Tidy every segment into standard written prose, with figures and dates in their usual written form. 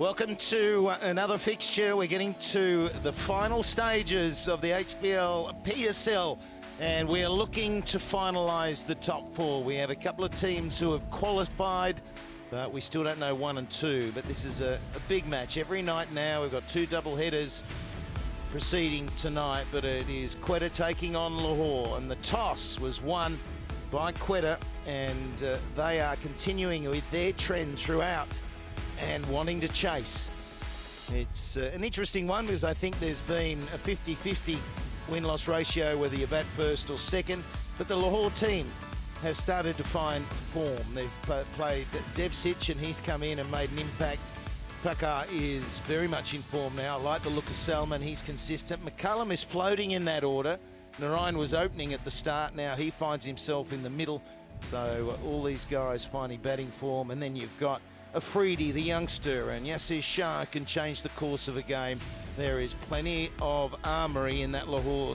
Welcome to another fixture. We're getting to the final stages of the HBL PSL, and we are looking to finalise the top four. We have a couple of teams who have qualified, but we still don't know 1 and 2. But this is a big match. Every night now, we've got 2 double headers proceeding tonight, but it is Quetta taking on Lahore, and the toss was won by Quetta, and they are continuing with their trend throughout and wanting to chase. It's an interesting one because I think there's been a 50-50 win-loss ratio whether you bat first or second, but the Lahore team has started to find form. They've played Devsic and he's come in and made an impact. Fakar is very much in form now. I like the look of Salman, he's consistent. McCullum is floating in that order. Narayan was opening at the start, now he finds himself in the middle. So all these guys finding batting form, and then you've got Afridi, the youngster, and Yasir Shah can change the course of a game. There is plenty of armoury in that Lahore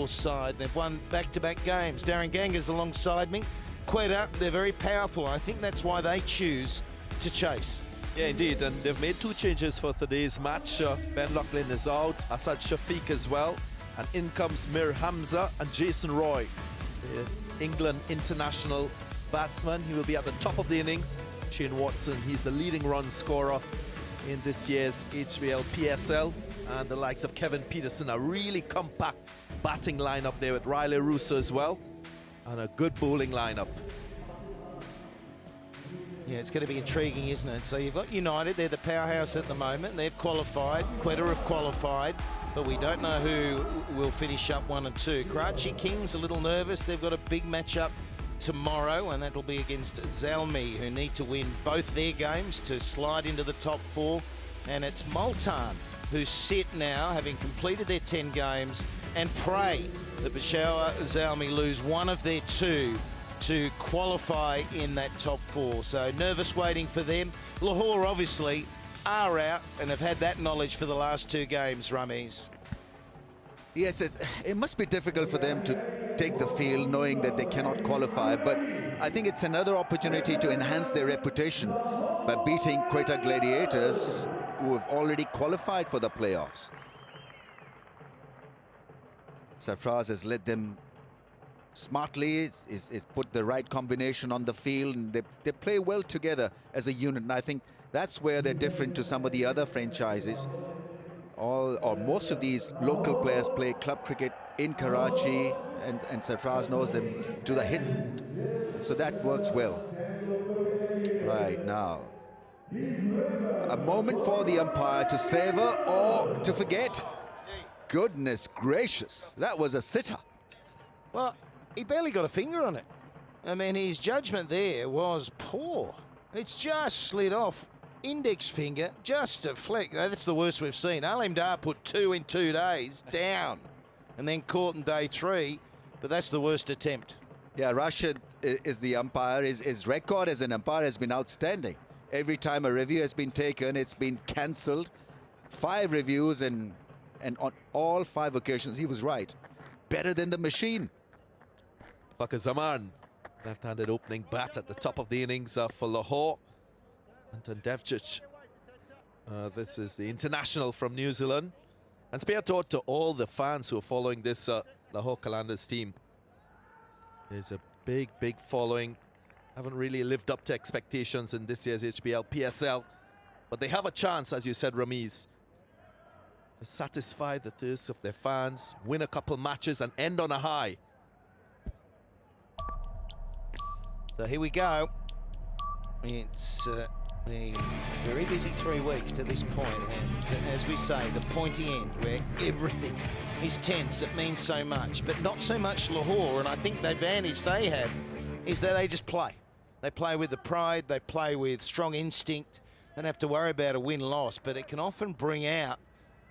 side. They've won back-to-back games. Darren Ganga's alongside me. Quetta, they're very powerful. I think that's why they choose to chase. Yeah, indeed, and they've made 2 changes for today's match. Ben Lachlan is out, Asad Shafiq as well, and in comes Mir Hamza and Jason Roy, the England international batsman. He will be at the top of the innings. Shane Watson, he's the leading run scorer in this year's HBL PSL, and the likes of Kevin Peterson, a really compact batting lineup there with Riley Russo as well, and a good bowling lineup. Yeah, it's going to be intriguing, isn't it? So you've got United, they're the powerhouse at the moment. They've qualified, Quetta have qualified, but we don't know who will finish up 1 and 2. Karachi Kings a little nervous. They've got a big matchup tomorrow, and that'll be against Zalmi, who need to win both their games to slide into the top 4. And it's Multan who sit now, having completed their 10 games, and pray that Peshawar Zalmi lose one of their 2 to qualify in that top 4. So nervous waiting for them. Lahore obviously are out and have had that knowledge for the last 2 games, Rameez. Yes, it must be difficult for them to take the field knowing that they cannot qualify, but I think it's another opportunity to enhance their reputation by beating Quetta Gladiators, who have already qualified for the playoffs. Sarfraz has led them smartly, is put the right combination on the field, and they play well together as a unit, and I think that's where they're different to some of the other franchises. All or most of these local players play club cricket in Karachi, and Sarfraz knows them to the hit, so that works well. Right now, a moment for the umpire to savor or to forget. Goodness gracious, that was a sitter. Well, he barely got a finger on it. I mean, his judgment there was poor. It's just slid off. Index finger, just a flick. That's the worst we've seen. Alim Dar put 2 in 2 days, down, and then caught in day 3, but that's the worst attempt. Yeah, Rashid is the umpire. His record as an umpire has been outstanding. Every time a review has been taken, it's been cancelled. 5 reviews, and on all 5 occasions, he was right. Better than the machine. Fakar Zaman, left-handed opening bat at the top of the innings for Lahore. Anton Devcic, this is the international from New Zealand. And spare thought to all the fans who are following this Lahore Qalandars team. There's a big following. Haven't really lived up to expectations in this year's HBL PSL. But they have a chance, as you said, Rameez, to satisfy the thirst of their fans, win a couple matches and end on a high. So here we go. It's been a very busy 3 weeks to this point, and as we say, the pointy end where everything is tense. It means so much, but not so much Lahore. And I think the advantage they have is that they just play. They play with the pride, they play with strong instinct. Don't have to worry about a win-loss, but it can often bring out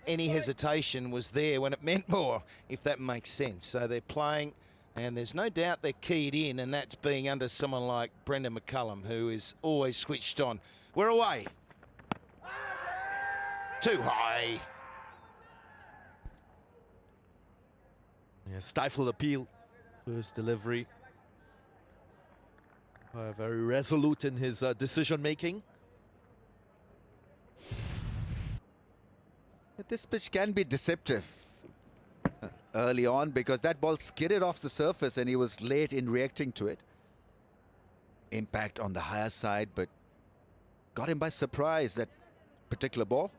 any hesitation was there when it meant more, if that makes sense. So they're playing, and there's no doubt they're keyed in, and that's being under someone like Brendan McCullum, who is always switched on. We're away. Too high. Yeah, stifled appeal for his delivery. Very resolute in his decision-making. This pitch can be deceptive early on because that ball skidded off the surface and he was late in reacting to it. Impact on the higher side, but got him by surprise, that particular ball.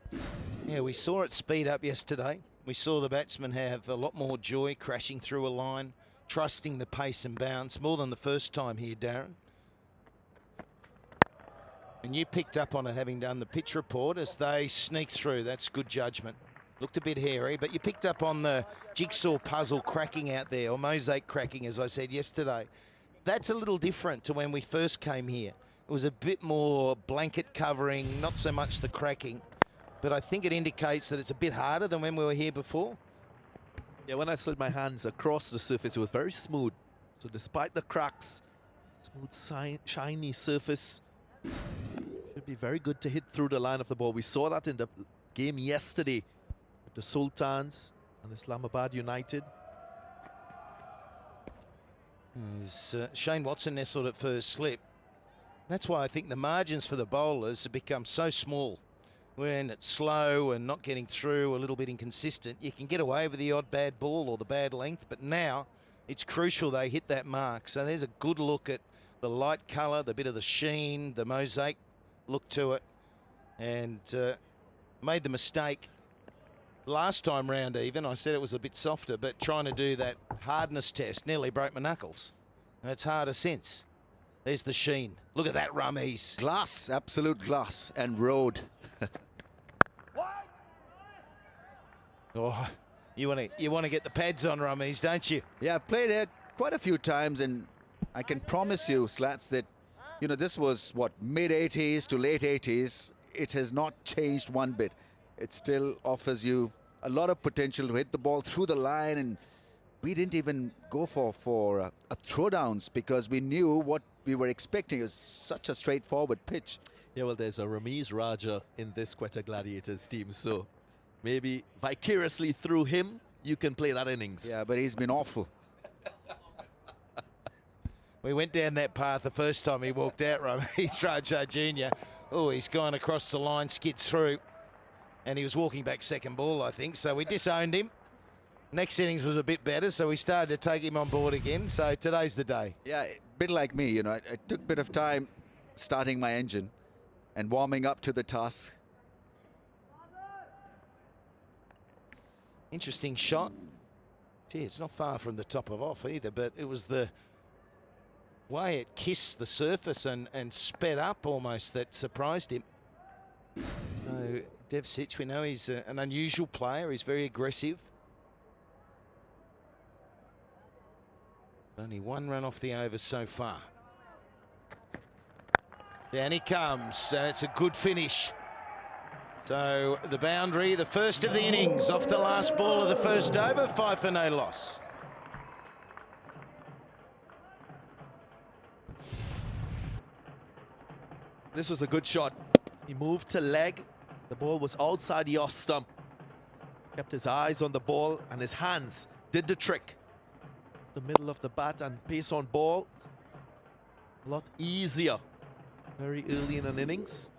Yeah, we saw it speed up yesterday. We saw the batsman have a lot more joy crashing through a line, trusting the pace and bounce more than the first time here, Darren. And you picked up on it having done the pitch report as they sneak through. That's good judgment. Looked a bit hairy, but you picked up on the jigsaw puzzle cracking out there, or mosaic cracking, as I said yesterday. That's a little different to when we first came here. It was a bit more blanket covering, not so much the cracking, but I think it indicates that it's a bit harder than when we were here before. Yeah, when I slid my hands across the surface, it was very smooth. So despite the cracks, smooth, shiny surface. Should be very good to hit through the line of the ball. We saw that in the game yesterday with the Sultans and Islamabad United. Shane Watson nestled at first slip. That's why I think the margins for the bowlers have become so small. When it's slow and not getting through, a little bit inconsistent, you can get away with the odd bad ball or the bad length, but now it's crucial they hit that mark. So there's a good look at the light colour, the bit of the sheen, the mosaic look to it, and made the mistake last time round even. I said it was a bit softer, but trying to do that hardness test nearly broke my knuckles, and it's harder since. There's the sheen. Look at that, Rameez. Glass, absolute glass, and road. Oh, you want to get the pads on, Rameez, don't you? Yeah, I've played here quite a few times, and I can promise you, Slats, that this was what, mid-80s to late 80s. It has not changed one bit. It still offers you a lot of potential to hit the ball through the line, and we didn't even go for a throwdowns because we knew what we were expecting. It was such a straightforward pitch. Yeah, well, there's a Rameez Raja in this Quetta Gladiators team, so maybe vicariously through him, you can play that innings. Yeah, but he's been awful. We went down that path the first time he walked out, Rameez Raja Jr. Oh, he's gone across the line, skids through, and he was walking back second ball, I think, so we disowned him. Next innings was a bit better, so we started to take him on board again, so today's the day. Yeah, a bit like me, I took a bit of time starting my engine and warming up to the task. Interesting shot. Gee, it's not far from the top of off either, but it was the way it kissed the surface and sped up almost that surprised him. So Dev Sitch, we know he's an unusual player. He's very aggressive. Only one run off the over so far. Down he comes, and it's a good finish. So the boundary, the first of the innings, off the last ball of the first over, 5 for no loss. This was a good shot. He moved to leg. The ball was outside the off stump. Kept his eyes on the ball, and his hands did the trick. The middle of the bat and pace on ball. A lot easier very early in an innings.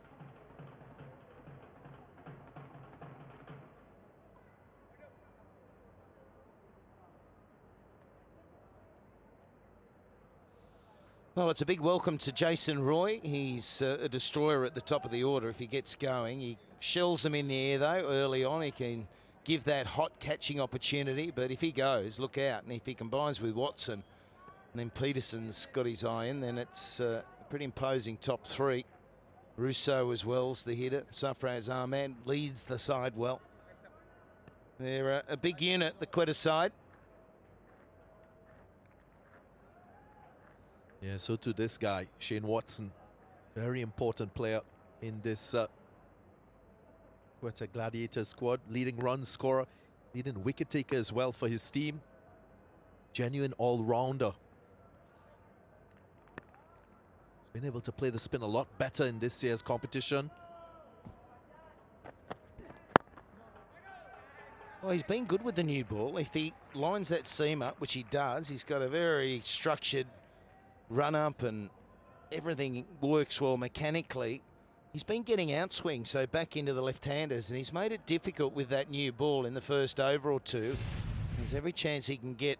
Well, it's a big welcome to Jason Roy. He's a destroyer at the top of the order if he gets going. He shells them in the air, though, early on. He can give that hot catching opportunity, but if he goes, look out. And if he combines with Watson, and then Peterson's got his eye in, then it's a pretty imposing top three. Russo as well's the hitter. Safraz Ahmed leads the side well. They're a big unit, the Quetta side. Yeah, so to this guy, Shane Watson, very important player in this Quetta Gladiators squad, leading run scorer, leading wicket taker as well for his team. Genuine all-rounder. He's been able to play the spin a lot better in this year's competition. Well, he's been good with the new ball. If he lines that seam up, which he does, he's got a very structured run up and everything works well mechanically. He's been getting outswing, so back into the left-handers, and he's made it difficult with that new ball in the first over or two. There's every chance he can get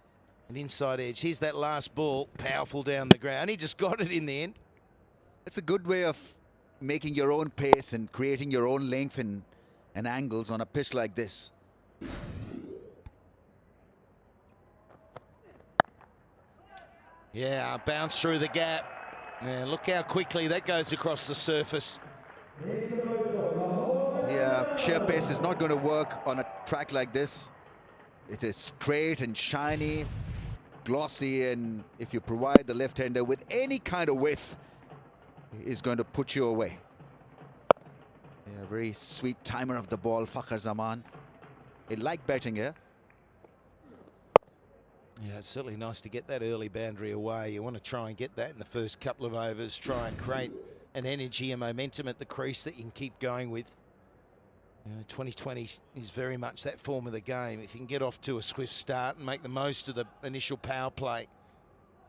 an inside edge. Here's that last ball, powerful down the ground. He just got it in the end. It's a good way of making your own pace and creating your own length and angles on a pitch like this. Yeah, bounce through the gap. Yeah, look how quickly that goes across the surface. Yeah, sheer pace is not going to work on a track like this. It is straight and shiny, glossy, and if you provide the left-hander with any kind of width, is going to put you away. Yeah, very sweet timer of the ball, Fakhar Zaman. He liked batting here. Yeah, it's certainly nice to get that early boundary away. You want to try and get that in the first couple of overs, try and create an energy and momentum at the crease that you can keep going with. You know, 2020 is very much that form of the game. If you can get off to a swift start and make the most of the initial power play,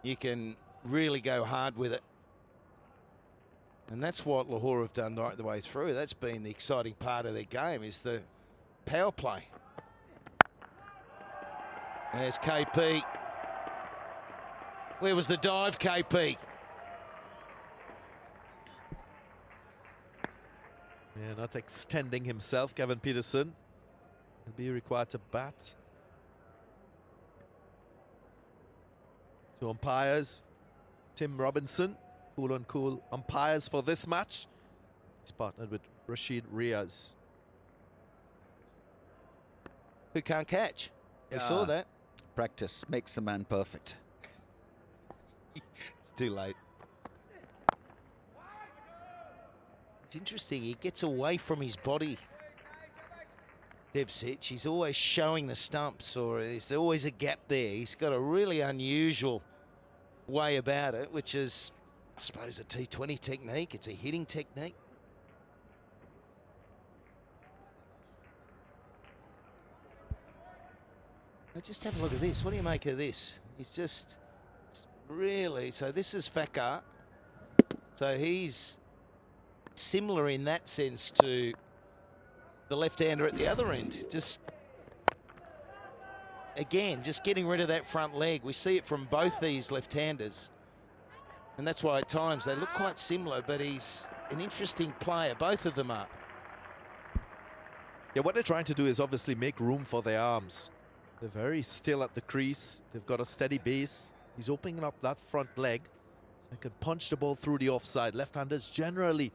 you can really go hard with it. And that's what Lahore have done right the way through. That's been the exciting part of their game, is the power play. There's KP. Where was the dive, KP? Yeah, not extending himself, Kevin Peterson. He'll be required to bat. Two umpires. Tim Robinson, cool on cool umpires for this match. He's partnered with Rashid Riaz. Who can't catch? We saw that. Practice makes a man perfect. It's too late. It's interesting, he gets away from his body. Devsic, he's always showing the stumps, or there's always a gap there. He's got a really unusual way about it, which is, I suppose, a T20 technique. It's a hitting technique. Now just have a look at this. What do you make of this? He's just really, so this is Fakhar. So he's similar in that sense to the left-hander at the other end. Just, again, just getting rid of that front leg. We see it from both these left-handers. And that's why at times they look quite similar, but he's an interesting player. Both of them are. Yeah, what they're trying to do is obviously make room for their arms. They're very still at the crease. They've got a steady base. He's opening up that front leg. They can punch the ball through the offside. Left-handers generally,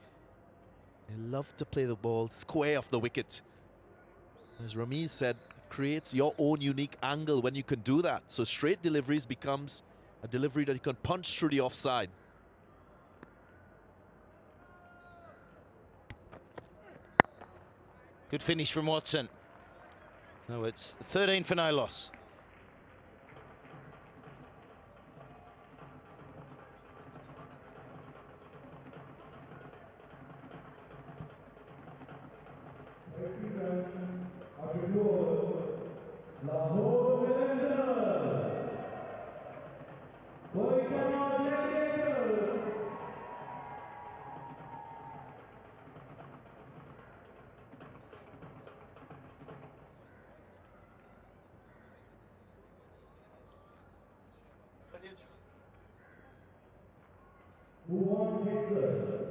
they love to play the ball square off the wicket. As Ramiz said, it creates your own unique angle when you can do that. So straight deliveries becomes a delivery that you can punch through the offside. Good finish from Watson. No, it's 13 for no loss. Lahore Qalandars, Quetta Gladiators. Who wants his serve?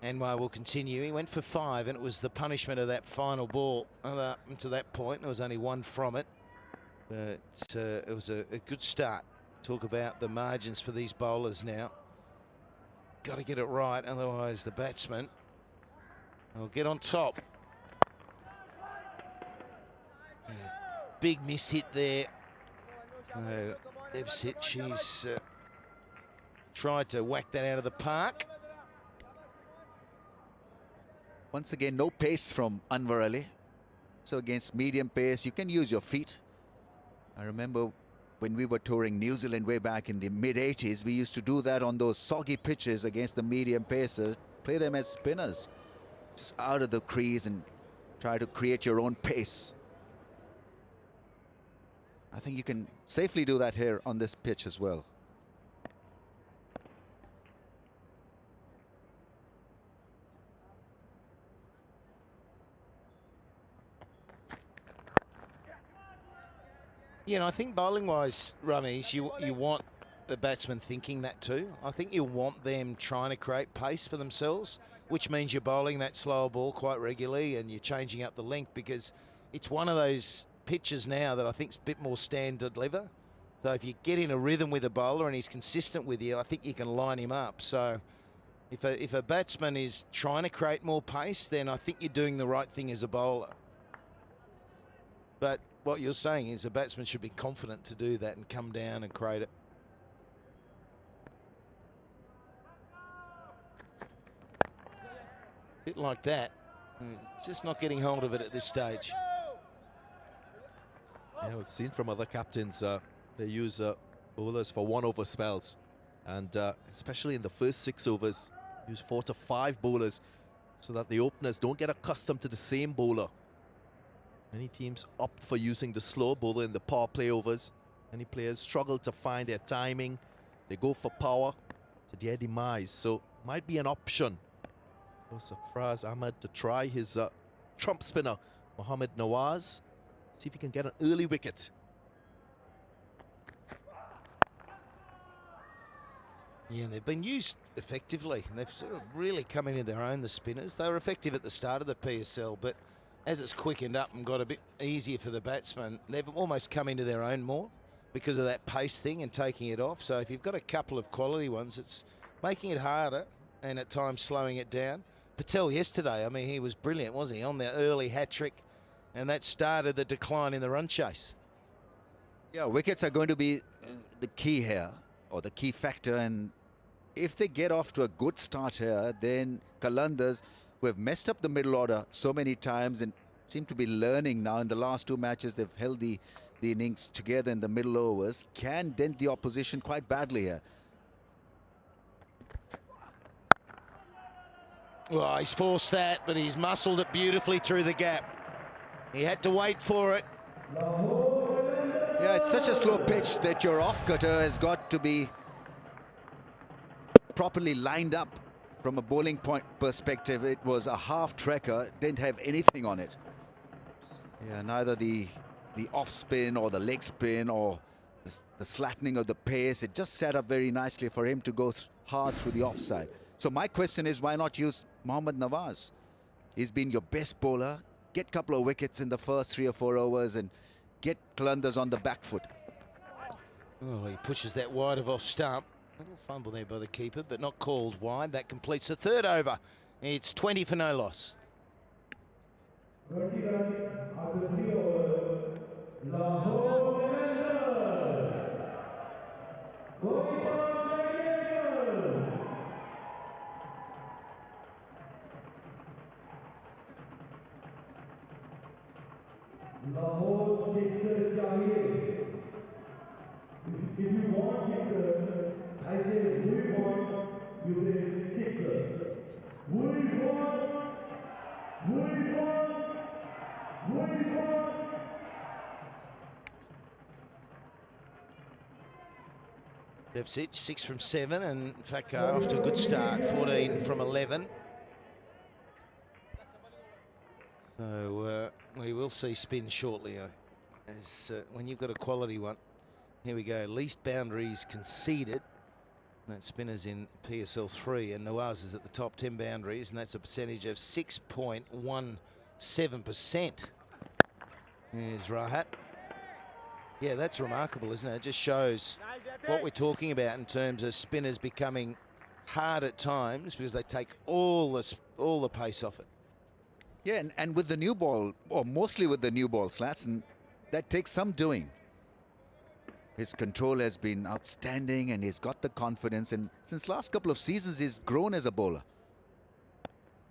Anwar will continue. He went for 5, and it was the punishment of that final ball up to that point. There was only 1 from it. But it was a good start. Talk about the margins for these bowlers now. Got to get it right, otherwise the batsman will get on top. Big miss hit there. Devsic, she's tried to whack that out of the park. Once again, no pace from Anwar Ali. So against medium pace, you can use your feet. I remember when we were touring New Zealand way back in the mid-80s, we used to do that on those soggy pitches against the medium pacers. Play them as spinners, just out of the crease and try to create your own pace. I think you can safely do that here on this pitch as well. Yeah, and I think bowling-wise, Ramesh, you want the batsman thinking that too. I think you want them trying to create pace for themselves, which means you're bowling that slower ball quite regularly and you're changing up the length, because it's one of those pitches now that I think is a bit more standard lever. So if you get in a rhythm with a bowler and he's consistent with you, I think you can line him up. So if a batsman is trying to create more pace, then I think you're doing the right thing as a bowler. But what you're saying is a batsman should be confident to do that and come down and create it. Bit like that. Just not getting hold of it at this stage. Yeah, we've seen from other captains, they use bowlers for 1 over spells. And especially in the first 6 overs, use 4 to 5 bowlers so that the openers don't get accustomed to the same bowler. Many teams opt for using the slow bowler in the power play overs. Many players struggle to find their timing. They go for power to their demise. So might be an option for Sarfraz Ahmed to try his trump spinner, Mohammad Nawaz. See if he can get an early wicket. Yeah, they've been used effectively. And they've sort of really come into their own, the spinners. They were effective at the start of the PSL, but as it's quickened up and got a bit easier for the batsmen, they've almost come into their own more because of that pace thing and taking it off. So if you've got a couple of quality ones, it's making it harder and at times slowing it down. Patel yesterday, I mean, he was brilliant, wasn't he, on the early hat-trick, and that started the decline in the run chase. Yeah, wickets are going to be the key here, or the key factor, and if they get off to a good start here, then Qalandars, who have messed up the middle order so many times and seem to be learning now in the last 2 matches, they've held the innings together in the middle overs, can dent the opposition quite badly here. Well, he's forced that, but he's muscled it beautifully through the gap. He had to wait for it. Yeah, it's such a slow pitch that your off-cutter has got to be properly lined up from a bowling point perspective. It was a half-trekker, didn't have anything on it. Yeah, neither the off-spin or the leg spin or the slattening of the pace. It just set up very nicely for him to go hard through the offside. So my question is, why not use Mohammad Nawaz? He's been your best bowler. Get a couple of wickets in the first 3 or 4 overs and get Qalandars on the back foot. Oh, he pushes that wide of off stump. A little fumble there by the keeper, but not called wide. That completes the 3rd over. It's 20 for no loss. 20 runs after 3 overs. Lahore Qalandars. Quetta Gladiators. Lahore sixer chahiye. If you want sixer, I say we want, you say sixer. We want. Devcich, 6 from 7, and in fact off to a good start, 14 from 11. So we will see spin shortly, as when you've got a quality one. Here we go, least boundaries conceded. That spinner's in PSL 3, and Nawaz is at the top 10 boundaries, and that's a percentage of 6.17%. There's Rahat. Yeah, that's remarkable, isn't it? It just shows what we're talking about in terms of spinners becoming hard at times because they take all the pace off it. Yeah, and with the new ball, or mostly with the new ball, Slats, and that takes some doing. His control has been outstanding and he's got the confidence, and since last couple of seasons he's grown as a bowler.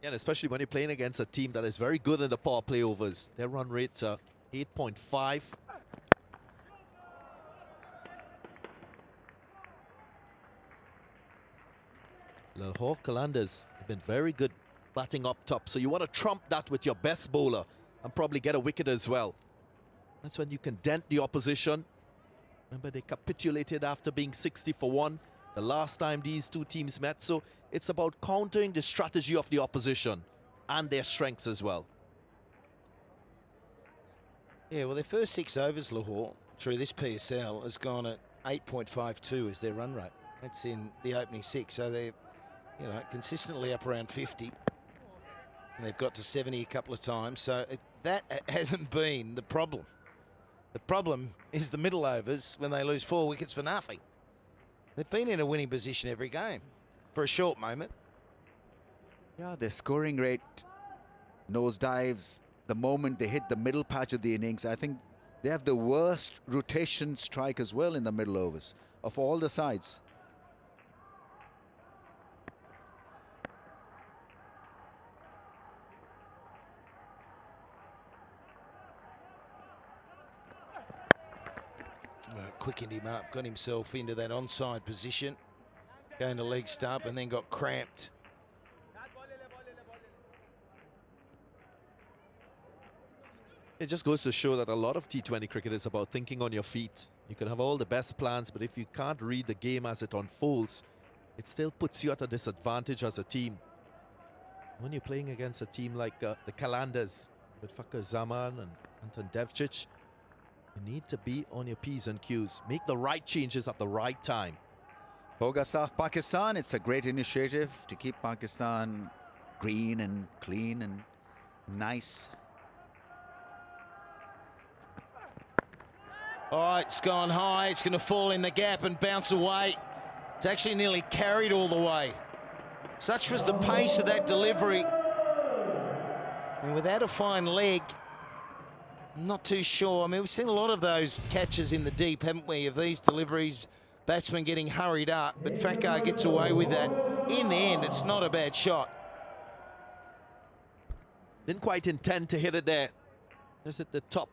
Yeah, and especially when you're playing against a team that is very good in the power play overs. Their run rate 8.5. Lahore Qalandars have been very good batting up top, so you want to trump that with your best bowler and probably get a wicket as well. That's when you can dent the opposition. Remember, they capitulated after being 60 for 1 the last time these 2 teams met, so it's about countering the strategy of the opposition and their strengths as well. Yeah, well, their first 6 overs, Lahore, through this PSL has gone at 8.52 as their run rate. That's in the opening 6, so they're, you know, consistently up around 50. And they've got to 70 a couple of times, so that hasn't been the problem. The problem is the middle overs when they lose 4 wickets for nothing. They've been in a winning position every game for a short moment. Yeah, their scoring rate nosedives the moment they hit the middle patch of the innings. I think they have the worst rotation strike as well in the middle overs of all the sides. Quickened him up, got himself into that onside position, going to leg stump and then got cramped. It just goes to show that a lot of T20 cricket is about thinking on your feet. You can have all the best plans, but if you can't read the game as it unfolds, it still puts you at a disadvantage as a team. When you're playing against a team like the Qalandars with Fakhar Zaman and Anton Devcic, you need to be on your P's and Q's. Make the right changes at the right time. Hoga Saaf Pakistan, it's a great initiative to keep Pakistan green and clean and nice. All right, it's gone high. It's going to fall in the gap and bounce away. It's actually nearly carried all the way. Such was the pace of that delivery. And without a fine leg, I'm not too sure. I mean, we've seen a lot of those catches in the deep, haven't we, of these deliveries, batsmen getting hurried up. But Fakhar gets away with that. In the end, it's not a bad shot. Didn't quite intend to hit it there. Just at the top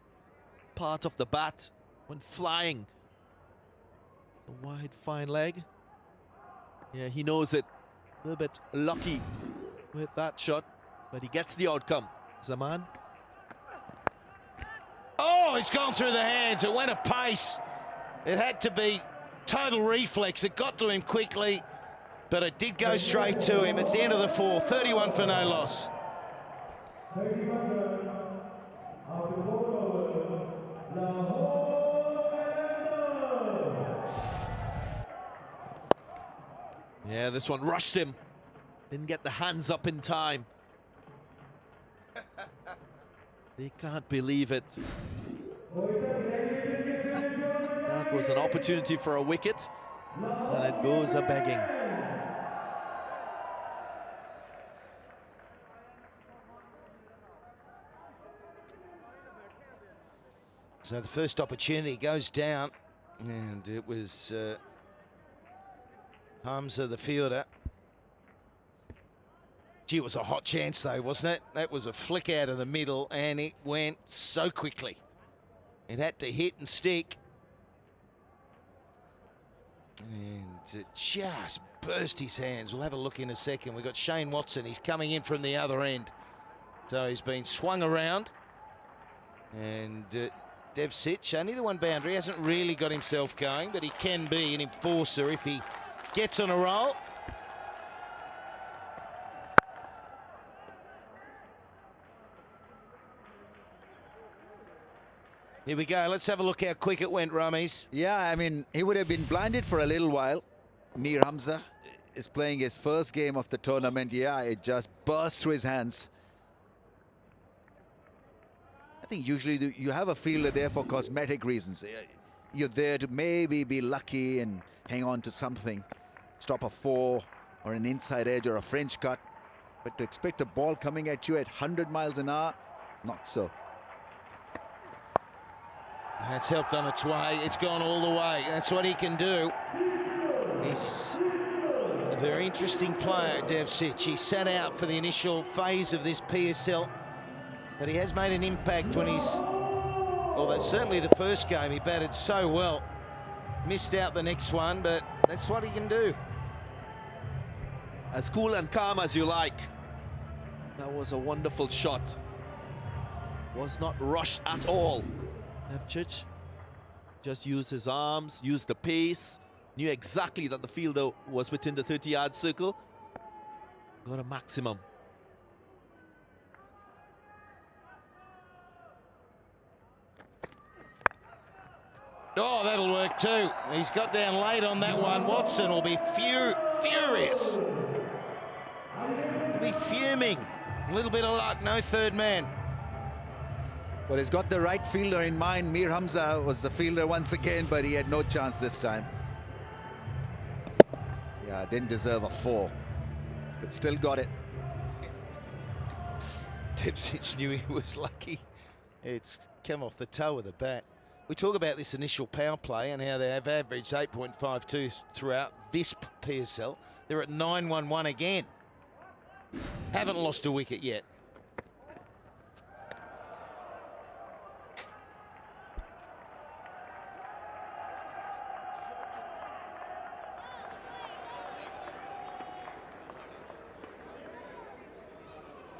part of the bat. Went flying. A wide, fine leg. Yeah, he knows it. A little bit lucky with that shot, but he gets the outcome. Zaman. Oh, it's gone through the hands. It went at pace. It had to be total reflex. It got to him quickly, but it did go straight to him. It's the end of the 4. 31 for no loss. Yeah, this one rushed him. Didn't get the hands up in time. They can't believe it. That was an opportunity for a wicket, and it goes a-begging. So the first opportunity goes down, and it was Hamza, the fielder. Gee, it was a hot chance though, wasn't it? That was a flick out of the middle, and it went so quickly. It had to hit and stick. And it just burst his hands. We'll have a look in a second. We've got Shane Watson. He's coming in from the other end. So he's been swung around. And Devcic, only the one boundary, hasn't really got himself going, but he can be an enforcer if he gets on a roll. Here we go. Let's have a look how quick it went, Rummies. Yeah, I mean, he would have been blinded for a little while. Mir Hamza is playing his first game of the tournament. Yeah, it just burst through his hands. I think usually you have a fielder there for cosmetic reasons. You're there to maybe be lucky and hang on to something. Stop a 4 or an inside edge or a French cut. But to expect a ball coming at you at 100 miles an hour, not so. That's helped on its way. It's gone all the way. That's what he can do. He's a very interesting player, Devcic. He sat out for the initial phase of this PSL, but he has made an impact when he's, well, that's certainly the first game. He batted so well. Missed out the next one, but that's what he can do. As cool and calm as you like. That was a wonderful shot. Was not rushed at all. Devcic just used his arms, used the pace, knew exactly that the fielder was within the 30-yard circle. Got a maximum. Oh, that'll work too. He's got down late on that one. Watson will be furious. He'll be fuming. A little bit of luck, no third man. Well, he's got the right fielder in mind. Mir Hamza was the fielder once again, but he had no chance this time. Yeah, didn't deserve a 4, but still got it. Dipsic knew he was lucky. It's come off the toe of the bat. We talk about this initial power play and how they have averaged 8.52 throughout this PSL. They're at 9-1-1 again. Haven't lost a wicket yet.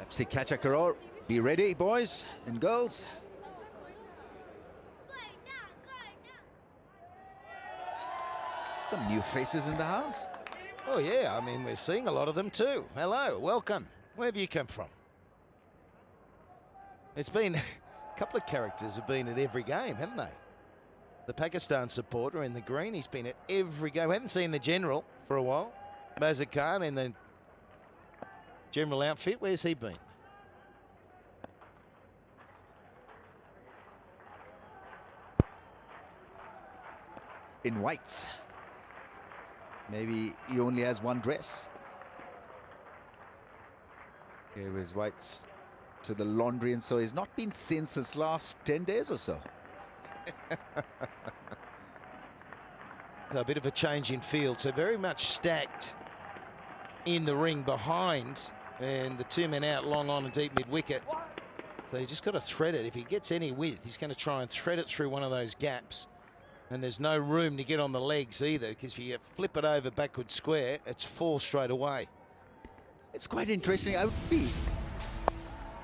Pepsi Catcher Karor, be ready, boys and girls. Some new faces in the house. Oh yeah, I mean, we're seeing a lot of them too. Hello, welcome. Where have you come from? It's been a couple of characters have been at every game, haven't they? The Pakistan supporter in the green, he's been at every game. We haven't seen the general for a while. Mazhar Khan in the general outfit, where's he been? In whites. Maybe he only has one dress. Gave his whites to the laundry, and so he's not been seen since last 10 days or so. A bit of a change in field, so very much stacked in the ring behind, and the 2 men out long on and deep mid-wicket. So you just got to thread it. If he gets any width, he's going to try and thread it through one of those gaps. And there's no room to get on the legs either, because if you flip it over backward square, it's 4 straight away. It's quite interesting. I would be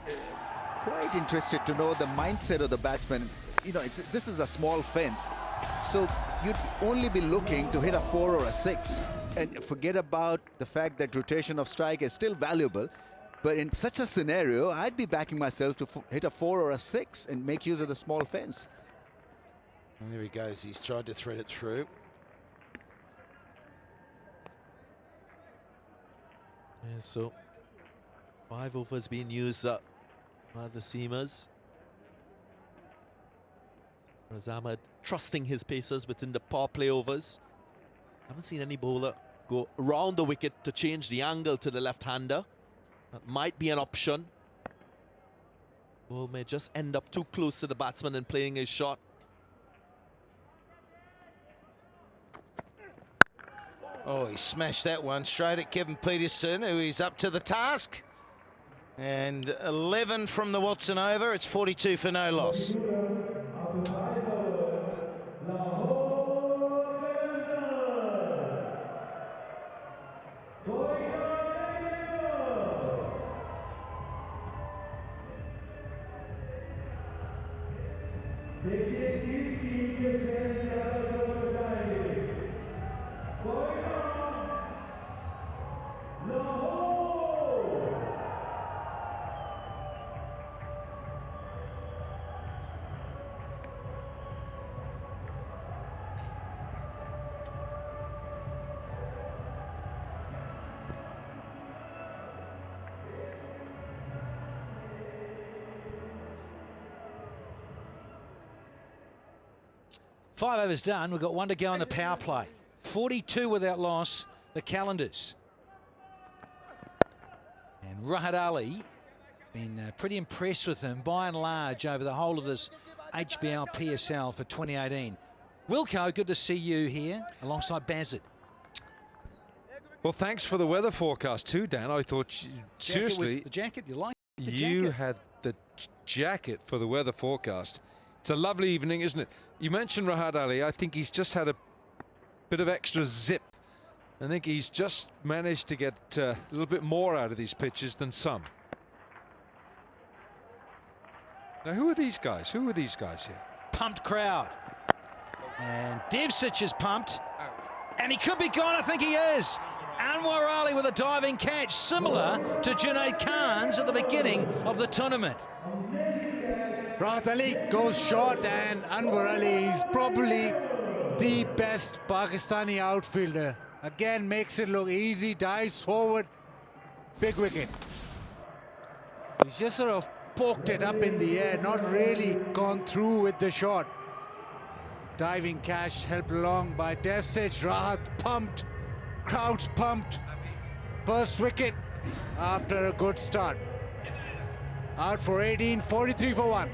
quite interested to know the mindset of the batsman. You know, this is a small fence, so you'd only be looking to hit a 4 or a 6, and forget about the fact that rotation of strike is still valuable. But in such a scenario, I'd be backing myself to hit a 4 or a 6 and make use of the small fence. And there he goes. He's tried to thread it through. Yeah, so 5 overs being used by the seamers. Ahmed trusting his pacers within the power play overs. Haven't seen any bowler go around the wicket to change the angle to the left-hander. That might be an option. Ball may just end up too close to the batsman and playing his shot. Oh, he smashed that one straight at Kevin Peterson, who is up to the task. And 11 from the Watson over. It's 42 for no loss. Five overs done. We've got 1 to go on the power play. 42 without loss, the Qalandars. And Rahat Ali, been pretty impressed with him by and large over the whole of this HBL PSL for 2018. Wilco, good to see you here alongside Bazard. Well, thanks for the weather forecast too, Dan. I thought, seriously, The jacket, you like the you jacket? had the jacket for the weather forecast. It's a lovely evening, isn't it? You mentioned Rahat Ali. I think he's just had a bit of extra zip. I think he's just managed to get a little bit more out of these pitches than some. Now, who are these guys? Who are these guys here? Pumped crowd. And Dipsic is pumped. And he could be gone, I think he is. Anwar Ali with a diving catch, similar to Junaid Khan's at the beginning of the tournament. Rahat Ali goes short, and Anwar Ali is probably the best Pakistani outfielder. Again, makes it look easy, dives forward, big wicket. He's just sort of poked it up in the air, not really gone through with the shot. Diving catch helped along by Devcich. Rahat pumped, crowds pumped. First wicket after a good start. Out for 18, 43 for 1.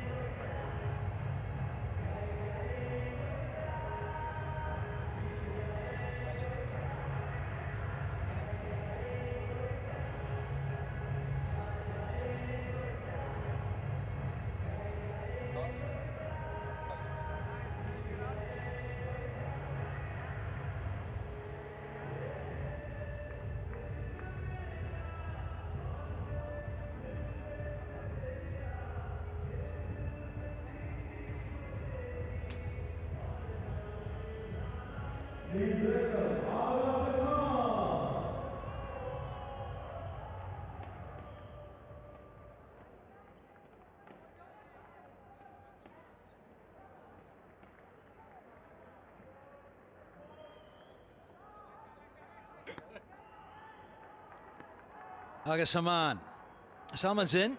Aga Salman's in.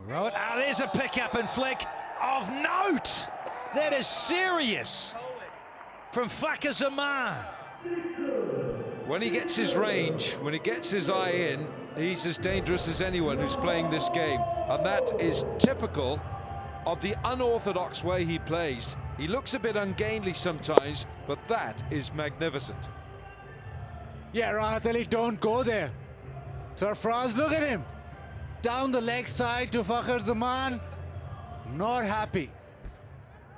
Right. Ah, there's a pickup and flick of note. That is serious from Fakhar Zaman. When he gets his range, when he gets his eye in, he's as dangerous as anyone who's playing this game. And that is typical of the unorthodox way he plays. He looks a bit ungainly sometimes, but that is magnificent. Yeah, Rahat Ali, don't go there. Sarfraz, look at him. Down the leg side to Fakhar Zaman. Not happy.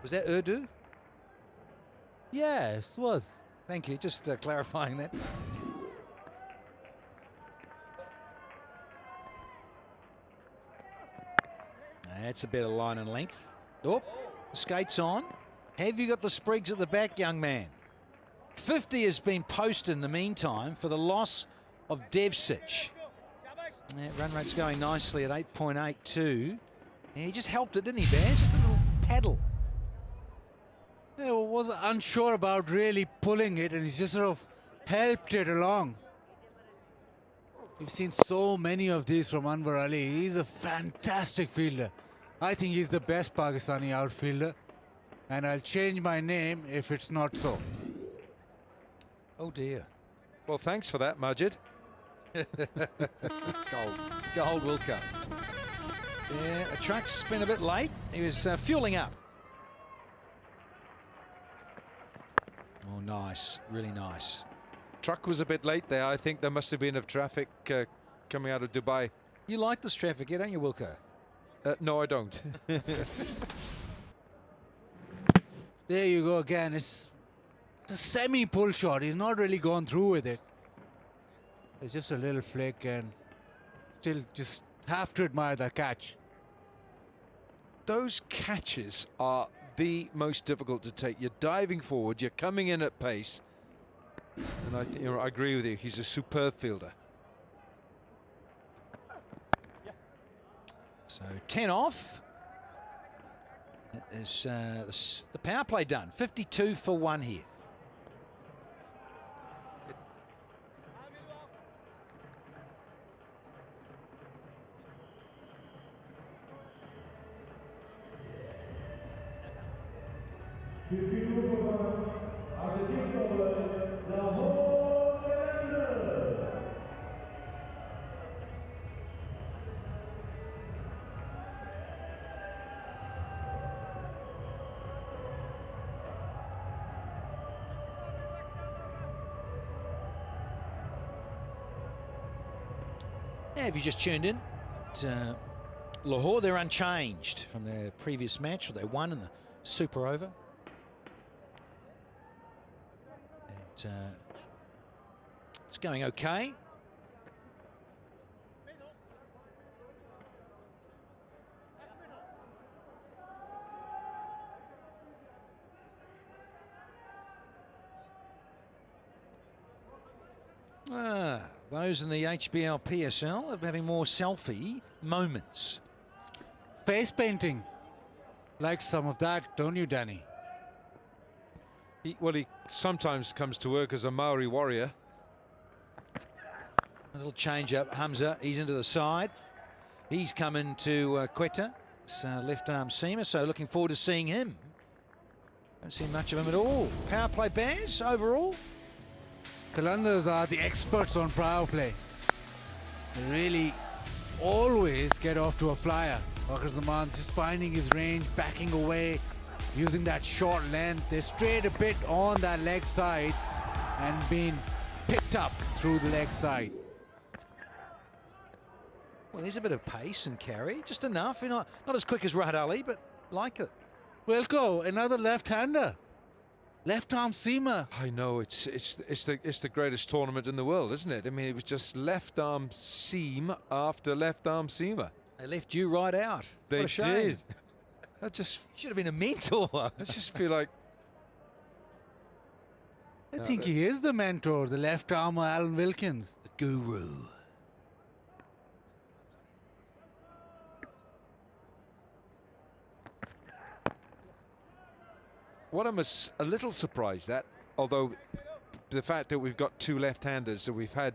Was that Urdu? Yes, was. Thank you, just clarifying that. That's a better line and length. Oh, skates on. Have you got the sprigs at the back, young man? 50 has been posted in the meantime for the loss of Devcich. That run rate's going nicely at 8.82. And he just helped it, didn't he, Baz? Just a little paddle. Yeah, well, was unsure about really pulling it, and he's just sort of helped it along. We've seen so many of these from Anwar Ali. He's a fantastic fielder. I think he's the best Pakistani outfielder, and I'll change my name if it's not so. Oh dear. Well, thanks for that, Majid. Gold Wilco. Yeah, the truck's been a bit late. He was fueling up. Oh, nice. Really nice. Truck was a bit late there. I think there must have been of traffic coming out of Dubai. You like this traffic here, don't you, Wilco? No, I don't. There you go again. It's a semi-pull shot. He's not really gone through with it. It's just a little flick, and still just have to admire that catch. Those catches are the most difficult to take. You're diving forward, you're coming in at pace, and I agree with you. He's a superb fielder. So 10 off. That is the power play done. 52 for 1 here. Lahore Qalandars. Yeah, if you just tuned in, Lahore, they're unchanged from their previous match. They won in the Super Over. And, it's going okay. Those in the HBL PSL are having more selfie moments. face painting. Like some of that, don't you, Danny? He sometimes comes to work as a Maori warrior. A little change up. Hamza, he's into the side. He's coming to Quetta. It's left arm seamer, so looking forward to seeing him. Don't see much of him at all. Power play Baz overall. Qalandars are the experts on power play. They really always get off to a flyer. Waqar Zaman's just finding his range, backing away, using that short length. They strayed a bit on that leg side and being picked up through the leg side. Well, there's a bit of pace and carry, just enough. You know, not as quick as Rahat Ali, but like it. Wilco, another left-hander. Left arm seamer. I know it's the greatest tournament in the world, isn't it? I mean, it was just left arm seam after left arm seamer. They left you right out. They what a shame. did. That just Should have been a mentor. I just feel like I think he is the mentor, the left armer Alan Wilkins. The guru. what I'm a little surprised at, although the fact that we've got two left-handers, so we've had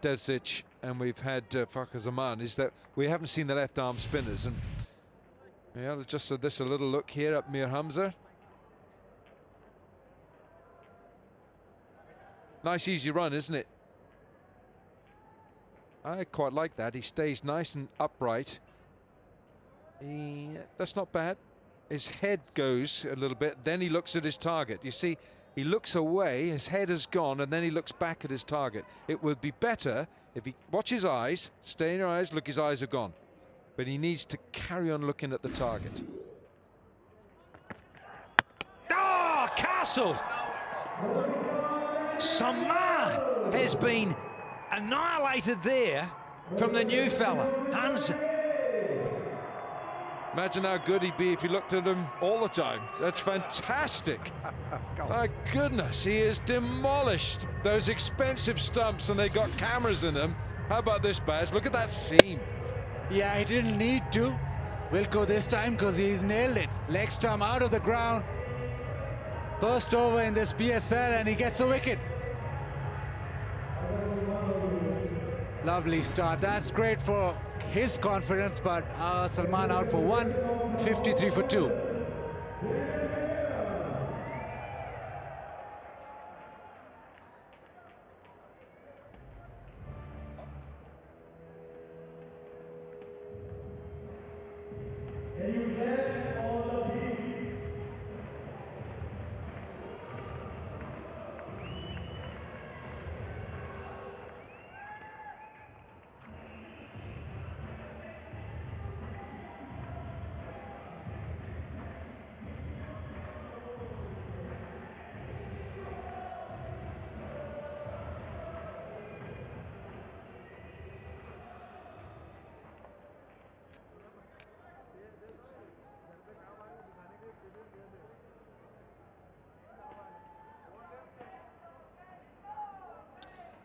Devcic and we've had Waqar Zaman, is that we haven't seen the left arm spinners. And yeah, just so this a little look here at Mir Hamza. Nice easy run, isn't it? I quite like that. He stays nice and upright. That's not bad. His head goes a little bit, then he looks at his target. You see, he looks away, his head has gone, and then he looks back at his target. It would be better if he watch his eyes, stay in your eyes, look, his eyes are gone. But he needs to carry on looking at the target. Oh, Castle! Saman has been annihilated there from the new fella, Hansen. Imagine how good he'd be if you looked at him all the time. That's fantastic. My goodness, he has demolished those expensive stumps and they got cameras in them. How about this, Baz? Look at that seam. Yeah, he didn't need to. Wilco this time because he's nailed it. Leg stump out of the ground. First over in this PSL and he gets a wicket. Lovely start. That's great for his confidence, but Salman out for 1, 53 for 2.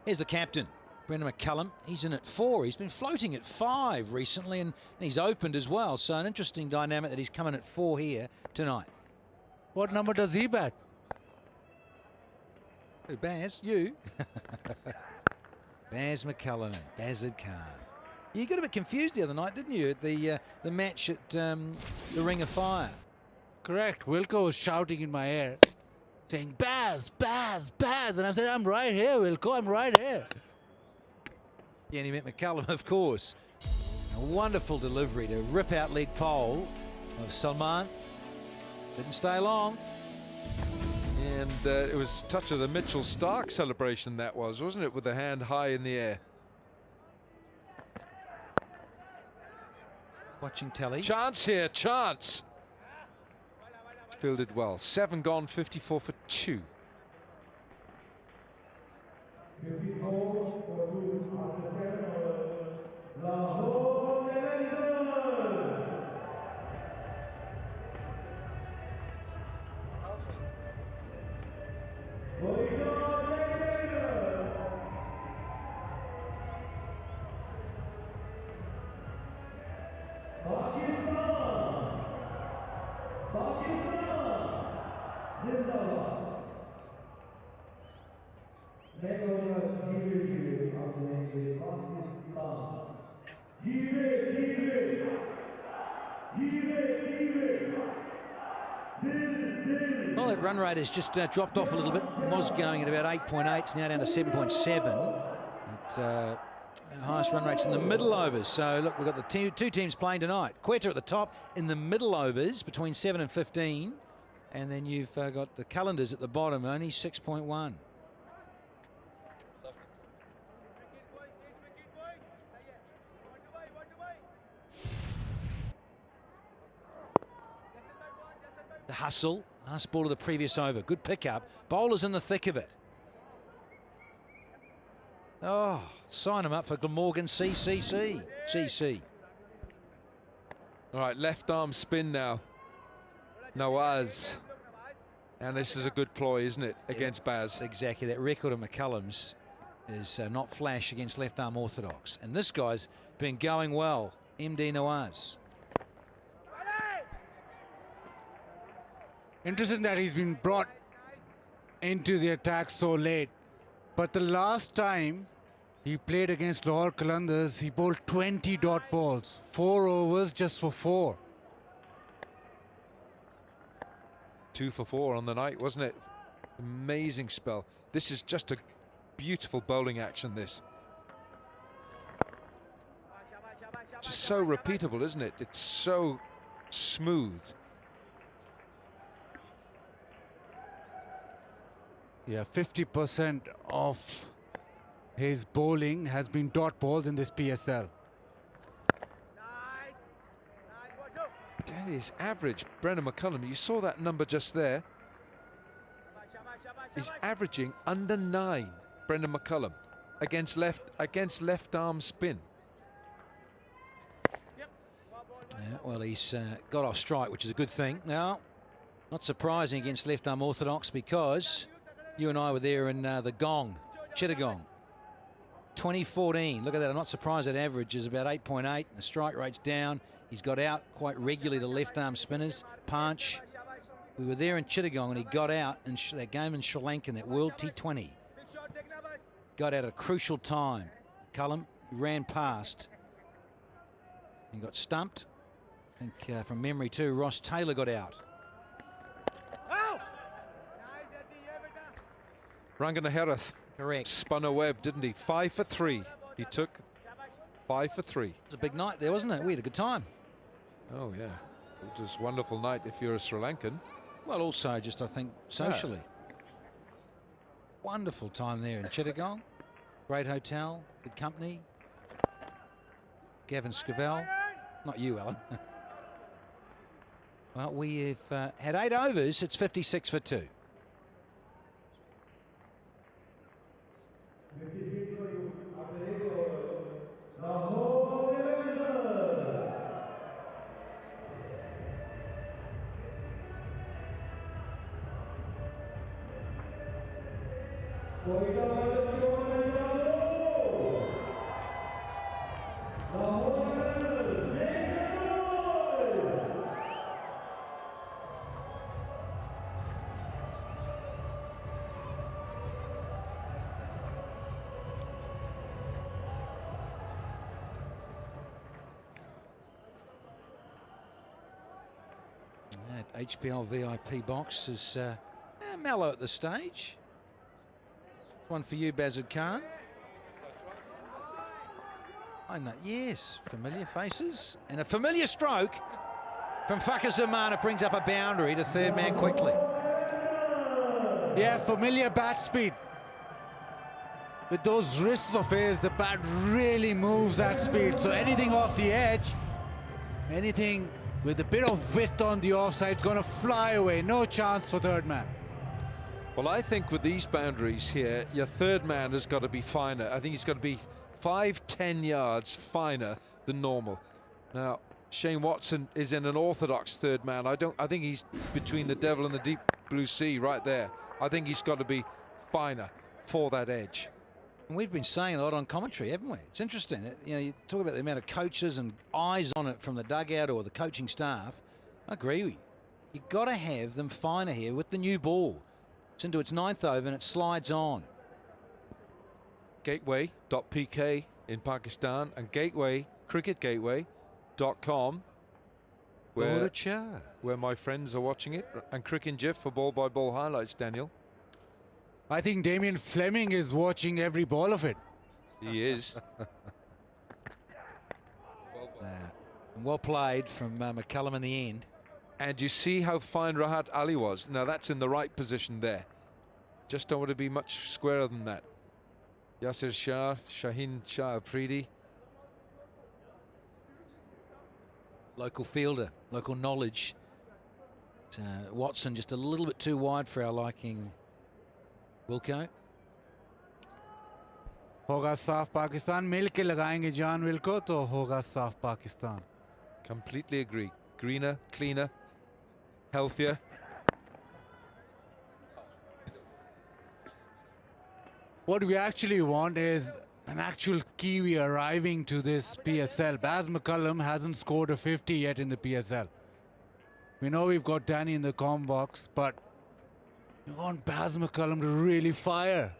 Here's the captain, Brendan McCullum. He's in at 4. He's been floating at 5 recently, and he's opened as well. So an interesting dynamic that he's coming at 4 here tonight. What number does he bat? Who, Baz? You? Baz McCullum, Bazard Khan. You got a bit confused the other night, didn't you, at the match at the Ring of Fire? Correct. Wilco was shouting in my ear, saying, Baz, Baz, Baz. And I said, I'm right here, Wilco, I'm right here. Yeah, and he met McCullum, of course. A wonderful delivery to rip out leg pole of Salman. Didn't stay long. And it was a touch of the Mitchell Stark celebration, that was, wasn't it? With the hand high in the air. Watching telly. Chance here, chance. Fielded well. 7 gone, 54 for 2. Lahore Qalandars. Well, that run rate has just dropped off a little bit. It was going at about 8.8, it's now down to 7.7. The highest run rates in the middle overs. So look, we've got the two teams playing tonight. Quetta at the top in the middle overs between 7 and 15. And then you've got the Qalandars at the bottom, only 6.1. The hustle, last ball of the previous over. Good pickup. Bowler's in the thick of it. Oh, sign him up for Glamorgan CC. All right, left arm spin now. Nawaz. And this is a good ploy, isn't it, against Baz? Exactly. That record of McCullum's is not flash against left arm orthodox. And this guy's been going well. MD Nawaz. Interesting that he's been brought into the attack so late. But the last time he played against Lahore Qalandars, he bowled 20 dot balls. 4 overs just for 4. 2 for 4 on the night, wasn't it? Amazing spell. This is just a beautiful bowling action, this. Just so repeatable, isn't it? It's so smooth. Yeah, 50% of his bowling has been dot balls in this PSL. That is average. Brendan McCullum, you saw that number just there. He's averaging under 9, Brendan McCullum, against left arm spin. Yeah, well, he's got off strike, which is a good thing. Now, not surprising against left arm orthodox, because you and I were there in the Gong, Chittagong, 2014. Look at that. I'm not surprised that average is about 8.8. The strike rate's down. He's got out quite regularly to left arm spinners. Panch. We were there in Chittagong and he got out in that game in Sri Lanka in that World T20. Got out at a crucial time. Cullum ran past and got stumped. I think from memory too, Ross Taylor got out. Ranganaherath. Correct. Spun a web, didn't he? 5 for 3. He took 5 for 3. It was a big night there, wasn't it? We had a good time. Oh, yeah. It was a wonderful night if you're a Sri Lankan. Well, also just, I think, socially. Wonderful time there in Chittagong. Great hotel, good company. Gavin Scavell. Not you, Alan. Well, we've had 8 overs. It's 56 for 2. That HBL VIP box is mellow at the stage. One for you, Bazad Khan. I know, yes, familiar faces. And a familiar stroke from Fakir Zaman. It brings up a boundary to third man quickly. Yeah, familiar bat speed. With those wrists of his, the bat really moves at speed. So anything off the edge, anything with a bit of width on the offside is going to fly away. No chance for third man. Well, I think with these boundaries here, your third man has got to be finer. I think he's got to be 5-10 yards finer than normal. Now, Shane Watson is in an orthodox third man. I think he's between the devil and the deep blue sea right there. I think he's got to be finer for that edge. And we've been saying a lot on commentary, haven't we? It's interesting. You know, you talk about the amount of coaches and eyes on it from the dugout or the coaching staff. I agree with you. You've got to have them finer here with the new ball. It's into its 9th over and it slides on. gateway.pk in Pakistan and cricketgateway.com, where my friends are watching it, and Cricket GIF for ball-by-ball highlights, Daniel. I think Damien Fleming is watching every ball of it. He is. Well played from McCullum in the end. And you see how fine Rahat Ali was. Now that's in the right position there. Just don't want to be much squarer than that. Yasir Shah, Shaheen Shah Afridi. Local fielder, local knowledge. Watson just a little bit too wide for our liking, Wilco. होगा साफ पाकिस्तान, मिल के लगाएंगे जान will को तो होगा साफ Pakistan. Completely agree. Greener, cleaner, healthier. What we actually want is an actual Kiwi arriving to this PSL. Baz McCullum hasn't scored a 50 yet in the PSL. We know we've got Danny in the comm box, but we want Baz McCullum to really fire.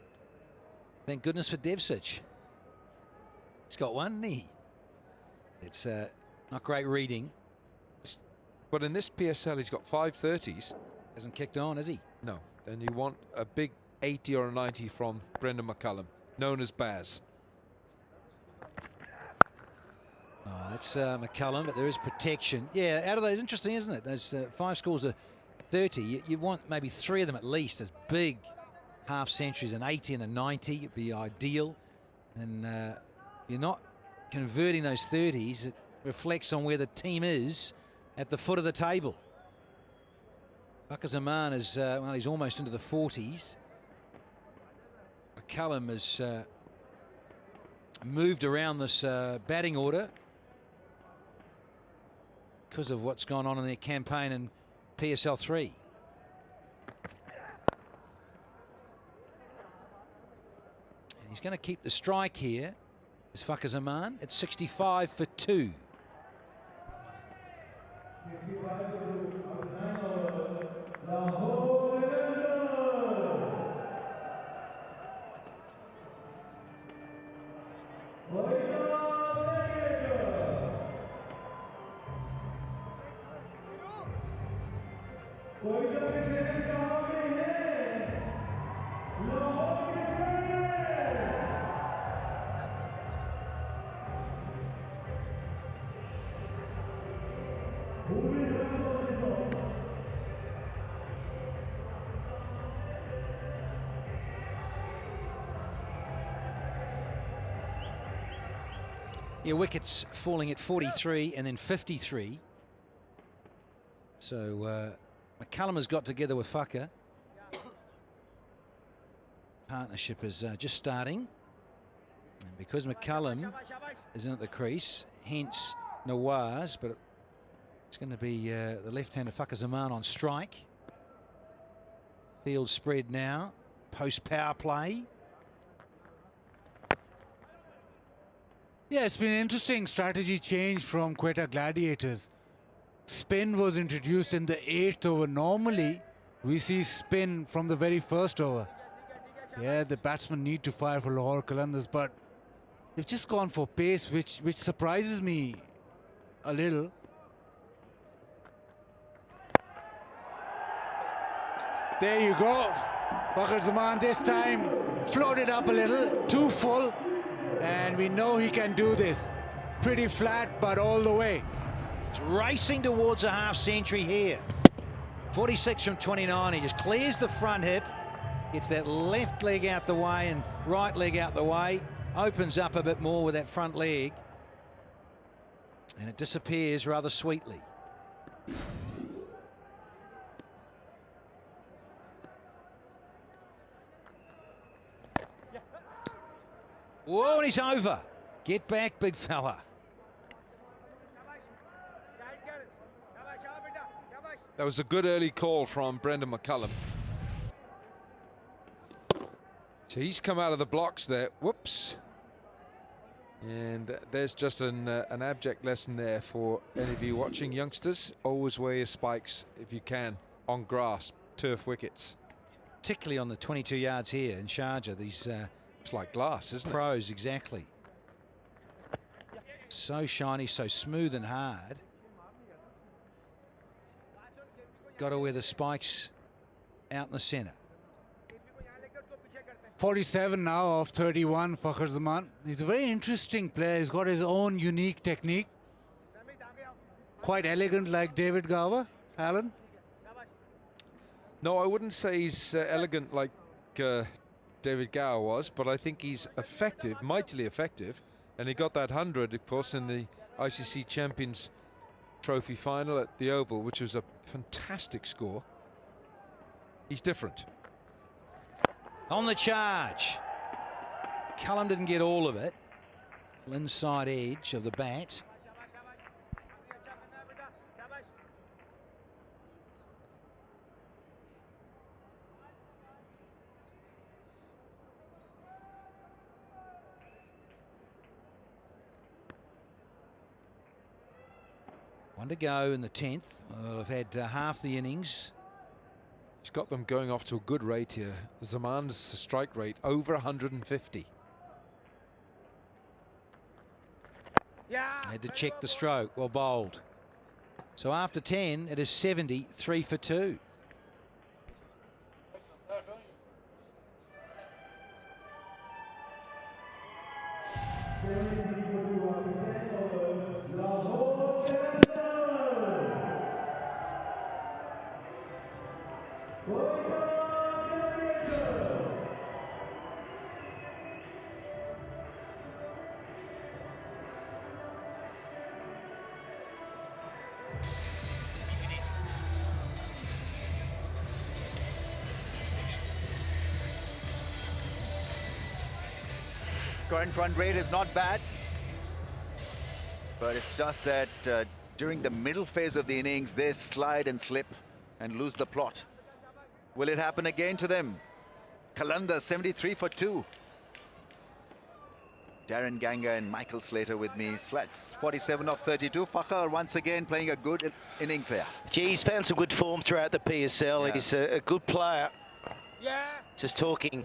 Thank goodness for Devcic. He's got one knee. It's not great reading. But in this PSL, he's got 530s. Hasn't kicked on, has he? No. Then you want a big 80 or a 90 from Brendan McCullum, known as Baz. Oh, that's McCullum, but there is protection. Yeah, out of those, interesting, isn't it? Those 5 scores of 30. You want maybe 3 of them at least as big half centuries, an 80 and a 90 would be ideal. And you're not converting those 30s. It reflects on where the team is at the foot of the table. Fakhar Zaman is, well, he's almost into the 40s. McCullum has moved around this batting order because of what's gone on in their campaign in PSL 3. And he's going to keep the strike here. Is Fakhar Zaman at 65 for 2. Lahore Yeah, wickets falling at 43 and then 53. So McCullum has got together with Fakhar. Partnership is just starting. And because McCullum is in at the crease, hence Nawaz, but it's going to be the left-hander Fakhar Zaman on strike. Field spread now, post-power play. Yeah, it's been an interesting strategy change from Quetta Gladiators. Spin was introduced in the 8th over. Normally, we see spin from the very first over. Yeah, the batsmen need to fire for Lahore Qalandars, but they've just gone for pace, which surprises me a little. There you go. Fakhar Zaman this time floated up a little, too full. And we know he can do this. Pretty flat, but all the way. It's racing towards a half century here. 46 from 29. He just clears the front hip. Gets that left leg out the way and right leg out the way. Opens up a bit more with that front leg. And it disappears rather sweetly. Whoa, and he's over. Get back, big fella. That was a good early call from Brendan McCullum. So he's come out of the blocks there. Whoops. And there's just an abject lesson there for any of you watching, youngsters. Always wear your spikes if you can on grass, turf wickets. Particularly on the 22 yards here in Sharjah. These It's like glass, isn't it? Pros, exactly. So shiny, so smooth and hard. Got to wear the spikes out in the centre. 47 now of 31 Fakhar Zaman. He's a very interesting player. He's got his own unique technique. Quite elegant like David Gawa, Alan. No, I wouldn't say he's elegant like David Gower was, but I think he's effective, mightily effective. And he got that 100, of course, in the ICC Champions Trophy final at the Oval, which was a fantastic score. He's different. On the charge. Cullum didn't get all of it. Inside edge of the bat. One to go in the 10th. Well, I've had half the innings. He's got them going off to a good rate here. Zaman's strike rate over 150. Had to check the stroke. Well bowled. So after 10, it is 70, 3 for 2. Lahore Qalandars. Quetta Gladiators. Current run rate is not bad, but it's just that during the middle phase of the innings, they slide and slip and lose the plot. Will it happen again to them? Qalandars 73 for 2. Darren Ganga and Michael Slater with me. Slats 47 of 32. Fakhar once again playing a good innings here. Gee, he's found some good form throughout the PSL. Yeah. He's a good player. Just talking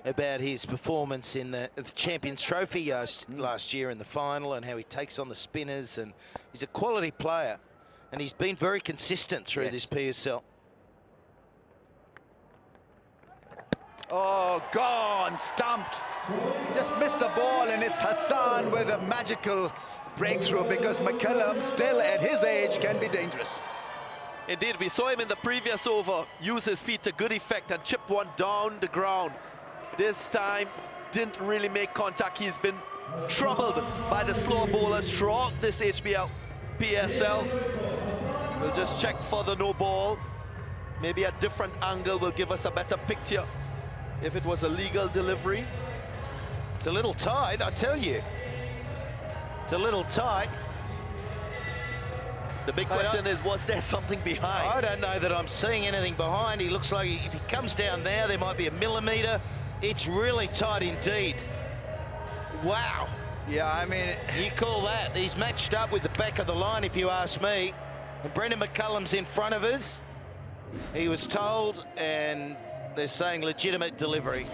about his performance in the Champions Trophy last year in the final, and how he takes on the spinners, and he's a quality player, and he's been very consistent through Yes. this PSL. Oh, gone, stumped. Just missed the ball, and it's Hassan with a magical breakthrough, because McCullum, still at his age, can be dangerous. Indeed, we saw him in the previous over use his feet to good effect and chip one down the ground. This time, didn't really make contact. He's been troubled by the slow bowlers throughout this HBL PSL. We'll just check for the no ball. Maybe a different angle will give us a better picture if it was a legal delivery. It's a little tight, I tell you. It's a little tight. The big question is, was there something behind? I don't know that I'm seeing anything behind. He looks like if he comes down there, there might be a millimetre. It's really tight indeed. Wow. Yeah, I mean, You call that? He's matched up with the back of the line, if you ask me. And Brendan McCullum's in front of us. He was told, and they're saying legitimate delivery.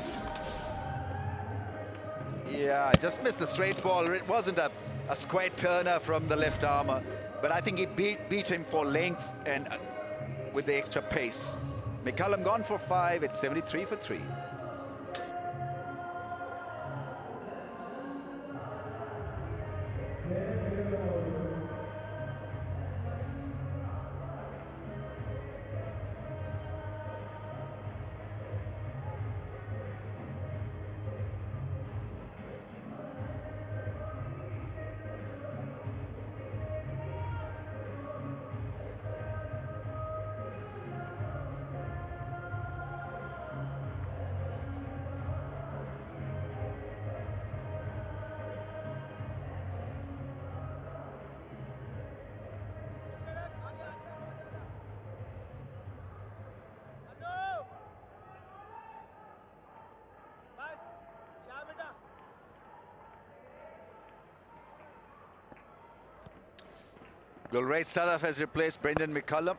yeah, just missed the straight ball. It wasn't a square turner from the left armour, but I think he beat him for length and with the extra pace. McCullum gone for 5. It's 73 for 3. Gulraj Sadaf has replaced Brendan McCullum,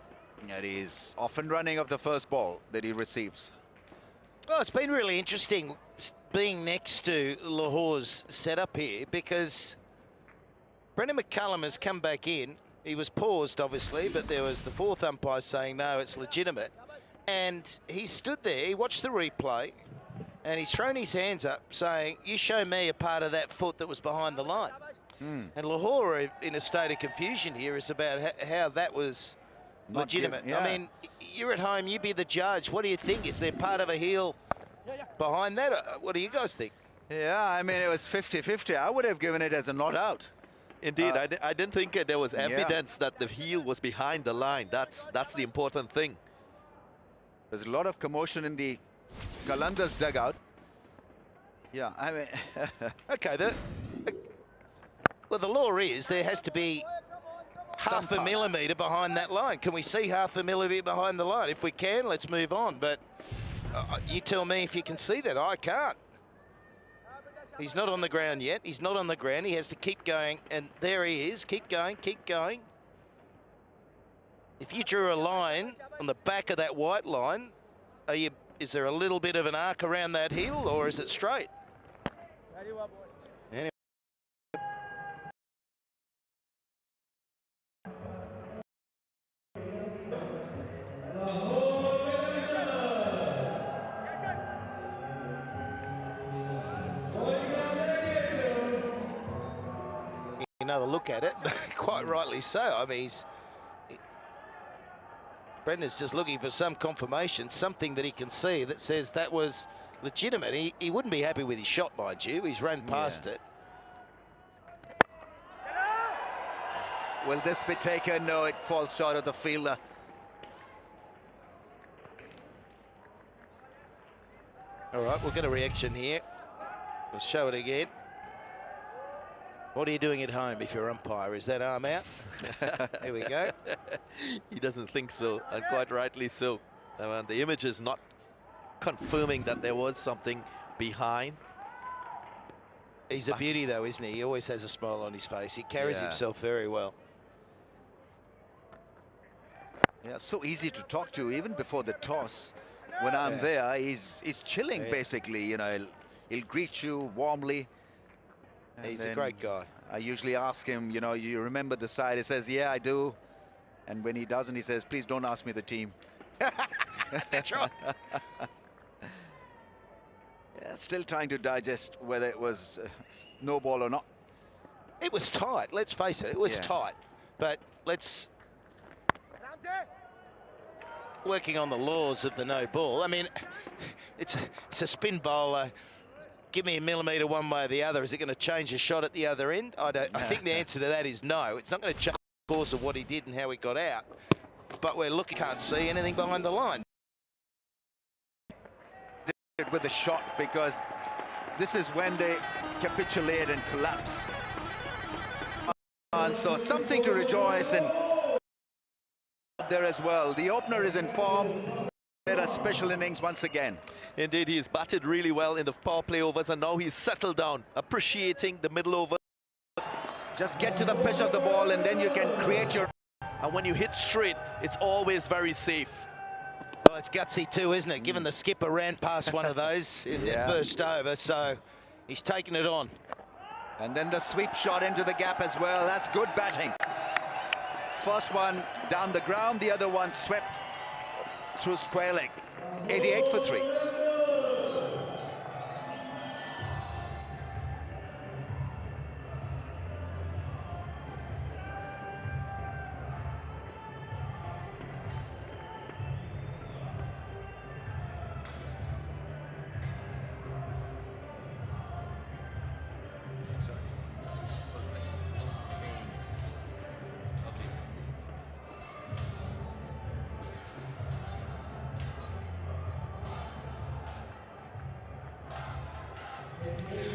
and he's off and running of the first ball that he receives. Well, it's been really interesting. being next to Lahore's setup here, because Brendan McCullum has come back in. He was paused, obviously, but there was the fourth umpire saying, no, it's legitimate. And he stood there, he watched the replay, and he's thrown his hands up saying, you show me a part of that foot that was behind the line. And Lahore are in a state of confusion here is about how that was legitimate. Yeah. I mean, you're at home, you be the judge. What do you think? Is there part of a heel behind that? What do you guys think? Yeah, I mean, it was 50-50. I would have given it as a not out. Indeed, I didn't think there was evidence that the heel was behind the line. That's the important thing. There's a lot of commotion in the Qalandars dugout. Yeah, I mean... Okay, well, the law is there has to be half a millimetre behind that line. Can we see half a millimetre behind the line? If we can, let's move on. But you tell me if you can see that. I can't. He's not on the ground yet. He's not on the ground. He has to keep going. And there he is. Keep going, keep going. If you drew a line on the back of that white line, is there a little bit of an arc around that heel, or is it straight? Anyway. Another look at it, quite rightly so. I mean, Brendan's just looking for some confirmation, something that he can see that says that was legitimate. He wouldn't be happy with his shot, mind you. He's run past it. Will this be taken? No, it falls short of the fielder. All right, we'll get a reaction here. We'll show it again. What are you doing at home if you're umpire? Is that arm out? Here we go. He doesn't think so, and quite rightly so. The image is not confirming that there was something behind. He's a beauty, though, isn't he? He always has a smile on his face. He carries himself very well. Yeah, so easy to talk to, even before the toss. When I'm there, he's chilling, basically. You know, he'll greet you warmly. He's a great guy. I usually ask him, you know, you remember the side? He says, yeah, I do. And when he doesn't, he says, please don't ask me the team. That's right. Yeah, still trying to digest whether it was no ball or not. It was tight, let's face it. It was tight. But let's... Working on the laws of the no ball. I mean, it's a spin bowler. Give me a millimetre one way or the other. Is it going to change a shot at the other end? I think the answer to that is no. It's not going to change the course of what he did and how he got out. But we're looking, can't see anything behind the line. With the shot, because this is when they capitulate and collapse. And so something to rejoice in there as well. The opener is in form. They're a special innings once again. Indeed, he's batted really well in the power play overs, and now he's settled down, appreciating the middle over. Just get to the pitch of the ball, and then you can create your... And when you hit straight, it's always very safe. Well, it's gutsy too, isn't it? Given the skipper ran past one of those in the first over, so he's taken it on. And then the sweep shot into the gap as well. That's good batting. First one down the ground, the other one swept through square leg. 88 for 3.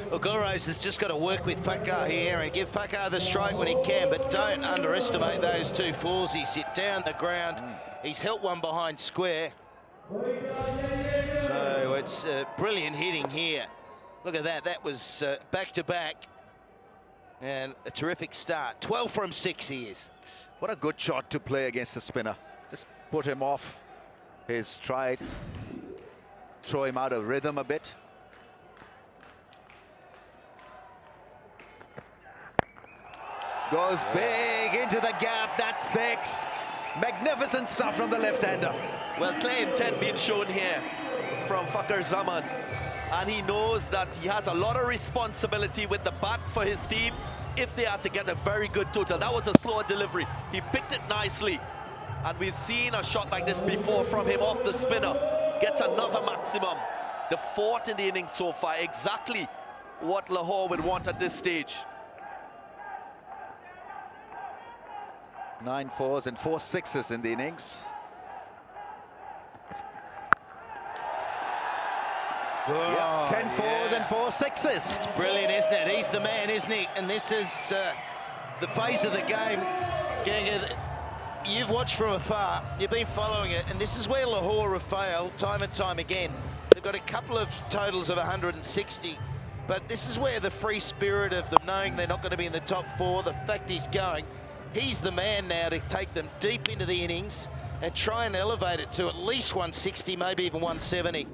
Well, Gulrose has just got to work with Fakar here and give Fakar the strike when he can, but don't underestimate those two fours. He's hit down the ground. He's held one behind square. So it's brilliant hitting here. Look at that. That was back-to-back. And a terrific start. 12 from 6 he is. What a good shot to play against the spinner. Just put him off his stride. Throw him out of rhythm a bit. Goes big into the gap. That's 6. Magnificent stuff from the left-hander. Well, clear intent being shown here from Fakhar Zaman. And he knows that he has a lot of responsibility with the bat for his team if they are to get a very good total. That was a slower delivery. He picked it nicely. And we've seen a shot like this before from him off the spinner. Gets another maximum. The 4th in the innings so far. Exactly what Lahore would want at this stage. 9 4s and 4 6s in the innings. Oh, 10 4s and 4 6s. It's brilliant, isn't it? He's the man, isn't he? And this is the phase of the game. You've watched from afar, you've been following it, and this is where Lahore have failed time and time again. They've got a couple of totals of 160, but this is where the free spirit of them knowing they're not going to be in the top 4, the fact he's going, he's the man now to take them deep into the innings and try and elevate it to at least 160, maybe even 170.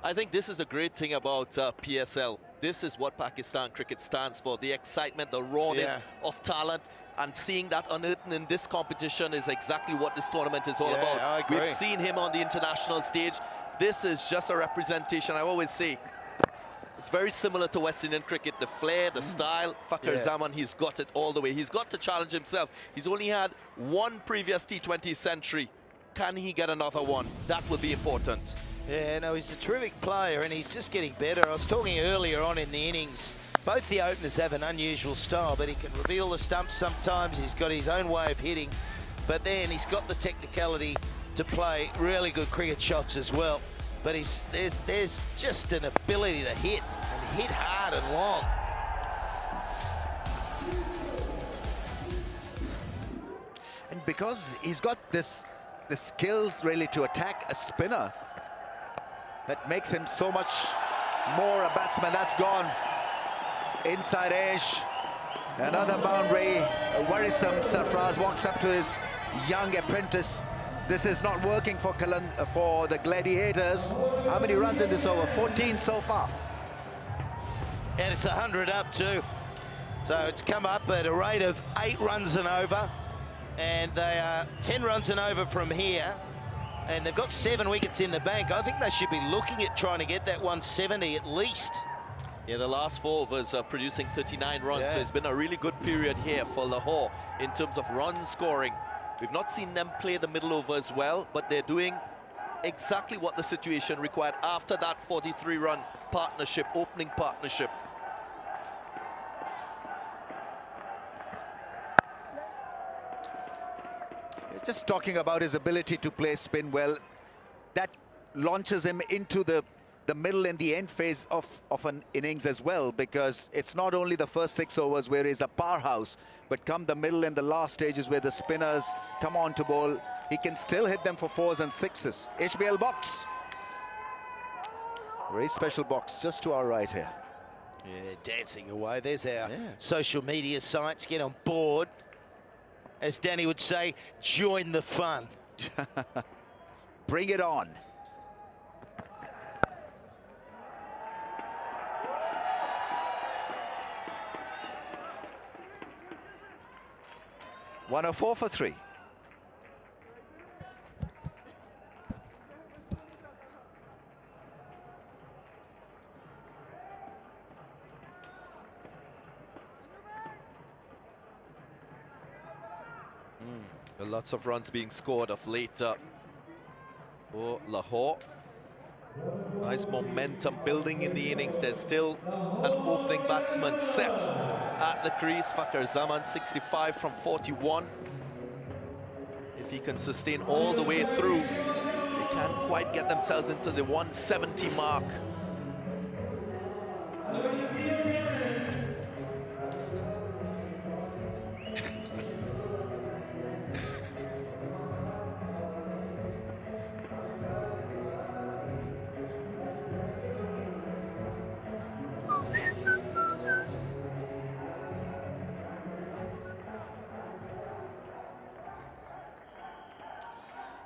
I think this is a great thing about PSL. This is what Pakistan cricket stands for. The excitement, the rawness of talent, and seeing that unearthed in this competition is exactly what this tournament is all about. I agree. We've seen him on the international stage. This is just a representation. I always say it's very similar to West Indian cricket. The flair, the style. Fakhar Zaman, he's got it all the way. He's got to challenge himself. He's only had 1 previous T20 century. Can he get another one? That will be important. Yeah, no, he's a terrific player and he's just getting better. I was talking earlier on in the innings, both the openers have an unusual style, but he can reveal the stumps sometimes. He's got his own way of hitting, but then he's got the technicality to play really good cricket shots as well. But there's just an ability to hit, and hit hard and long. And because he's got the skills really to attack a spinner, that makes him so much more a batsman. That's gone. Inside edge. Another boundary. Worrisome. Sarfraz walks up to his young apprentice. This is not working for the Gladiators. How many runs in this over? 14 so far. And it's 100 up too. So it's come up at a rate of 8 runs and over. And they are 10 runs and over from here. And they've got 7 wickets in the bank. I think they should be looking at trying to get that 170 at least. Yeah, the last 4 overs are producing 39 runs, so it's been a really good period here for Lahore in terms of run scoring. We've not seen them play the middle overs well, but they're doing exactly what the situation required after that 43-run partnership, opening partnership. Just talking about his ability to play spin well, that launches him into the middle and the end phase of an innings as well, because it's not only the first 6 overs where he's a powerhouse, but come the middle and the last stages where the spinners come on to bowl, he can still hit them for 4s and 6s. HBL box. Very special box just to our right here. Yeah, dancing away. There's our social media sites. Get on board. As Danny would say, join the fun. Bring it on. $104 for 3. Lots of runs being scored of late for Lahore. Nice momentum building in the innings. There's still an opening batsman set at the crease. Fakhar Zaman, 65 from 41. If he can sustain all the way through, they can't quite get themselves into the 170 mark.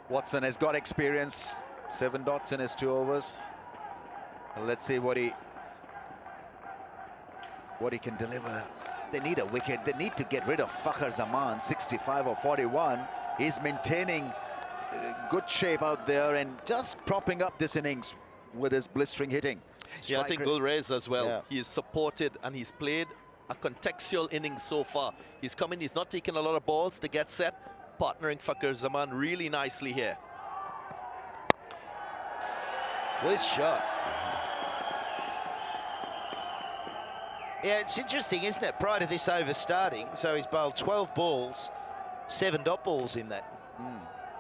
Watson has got experience, 7 dots in his 2 overs. Let's see what he what he can deliver. They need a wicket. They need to get rid of Fakhar Zaman, 65 or 41. He's maintaining good shape out there and just propping up this innings with his blistering hitting. Yeah, I think Gulrez as well. Yeah. He's supported and he's played a contextual innings so far. He's coming, he's not taking a lot of balls to get set, partnering Fakhar Zaman really nicely here. Good shot. Yeah, it's interesting, isn't it? Prior to this over starting, so he's bowled 12 balls, 7 dot balls in that.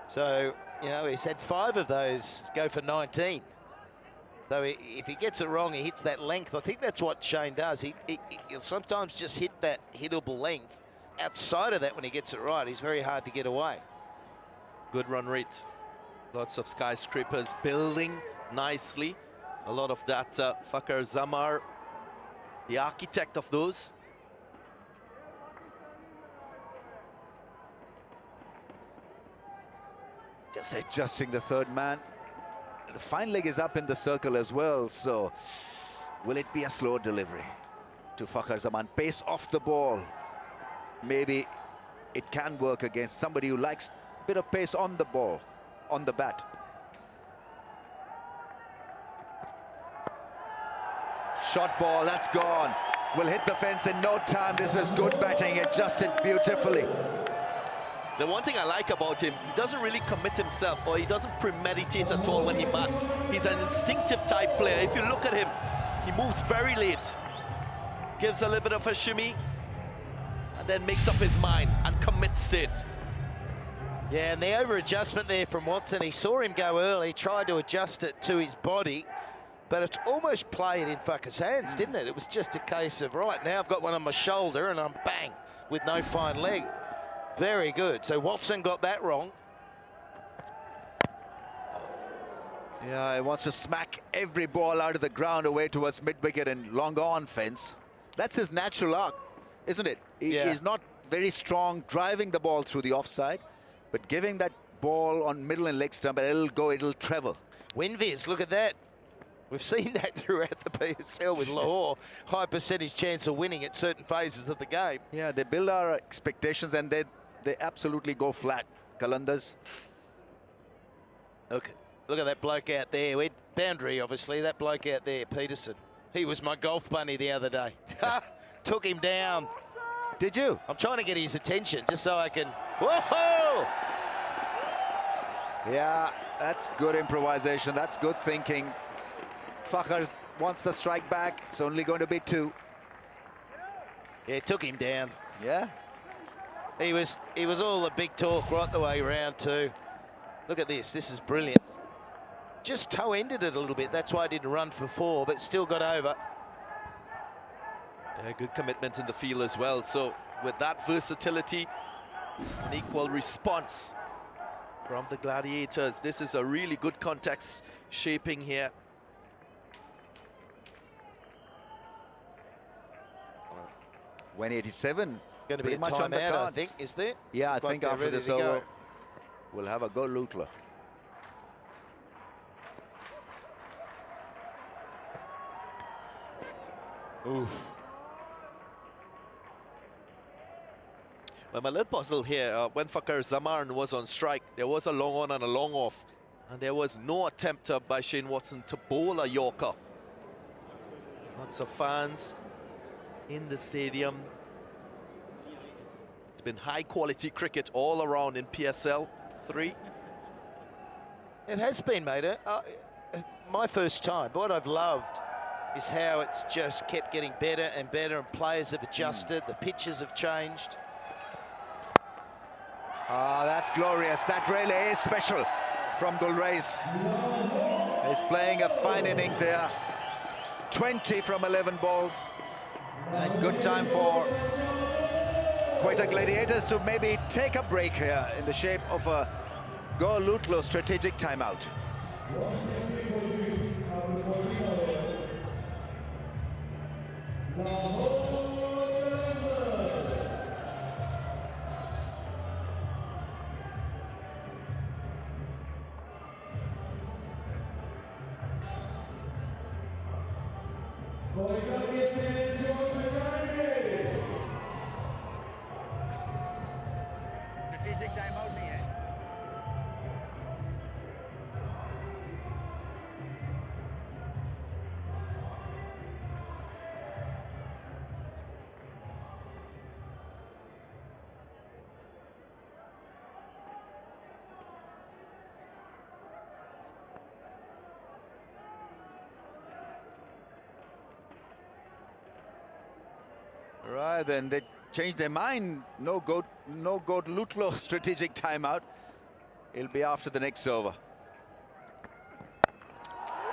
So, you know, he's had 5 of those go for 19. So if he gets it wrong, he hits that length. I think that's what Shane does. He'll sometimes just hit that hittable length. Outside of that, when he gets it right, he's very hard to get away. Good run rate. Lots of skyscrapers building nicely. A lot of that Fakhar Zaman, the architect of those. Just adjusting the third man. The fine leg is up in the circle as well, so will it be a slow delivery to Fakhar Zaman? Pace off the ball. Maybe it can work against somebody who likes a bit of pace on the ball, on the bat. Shot ball, that's gone. Will hit the fence in no time. This is good batting, adjusted beautifully. The one thing I like about him, he doesn't really commit himself or he doesn't premeditate at all when he bats. He's an instinctive type player. If you look at him, he moves very late, gives a little bit of a shimmy, and then makes up his mind and commits to it. Yeah, and the over-adjustment there from Watson, he saw him go early, tried to adjust it to his body, but it almost played in Fakhar's hands, didn't it? It was just a case of, right, now I've got one on my shoulder and I'm bang, with no fine leg. Very good. So Watson got that wrong. Yeah, he wants to smack every ball out of the ground away towards mid-wicket and long on fence. That's his natural arc, isn't it? He's not very strong driving the ball through the offside, but giving that ball on middle and leg stump, and it'll go, it'll travel. Winviz, look at that. We've seen that throughout the PSL with Lahore. High percentage chance of winning at certain phases of the game. Yeah, they build our expectations and they absolutely go flat. Qalandars. Look at that bloke out there. With boundary, obviously. That bloke out there, Peterson. He was my golf bunny the other day. Took him down. Did you? I'm trying to get his attention just so I can... Whoa! Yeah, that's good improvisation. That's good thinking. Fakhar wants the strike back. It's only going to be 2. Yeah, took him down. Yeah. He was all the big talk right the way around too. Look at this. This is brilliant. Just toe-ended it a little bit. That's why I didn't run for 4, but still got over. Yeah, good commitment in the field as well. So with that versatility, an equal response from the Gladiators. This is a really good context shaping here. When 87. It's going to be a timeout, I think, is there? Yeah, I think after this over, we'll have a go Lutler. Oof. Well, my little puzzle here, when Fakhar Zaman was on strike, there was a long on and a long off, and there was no attempt by Shane Watson to bowl a Yorker. Lots of fans in the stadium. It's been high quality cricket all around in PSL 3. It has been, mate. My first time. But what I've loved is how it's just kept getting better and better, and players have adjusted, the pitches have changed. Ah, that's glorious. That really is special from Gulrez. He's playing a fine innings here. 20 from 11 balls. And good time for Quetta Gladiators to maybe take a break here in the shape of a Go Lutlo strategic timeout. Lahore Qalandars, Right, then they changed their mind. No go to Lutlo strategic timeout. It'll be after the next over.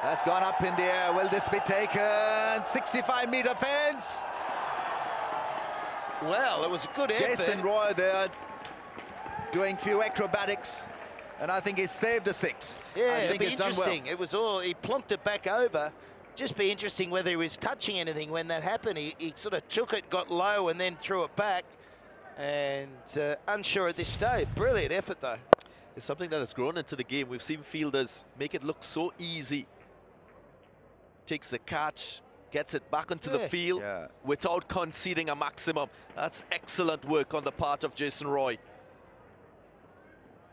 That's gone up in the air. Will this be taken? 65-meter fence. Well, it was a good effort. Jason Roy there doing few acrobatics, and I think he saved a 6. Yeah, I it'd think be he's done well. interesting. It was all, he plunked it back over. Just be interesting whether he was touching anything when that happened. He sort of took it, got low, and then threw it back. And unsure at this stage. Brilliant effort, though. It's something that has grown into the game. We've seen fielders make it look so easy. Takes the catch, gets it back onto the field without conceding a maximum. That's excellent work on the part of Jason Roy.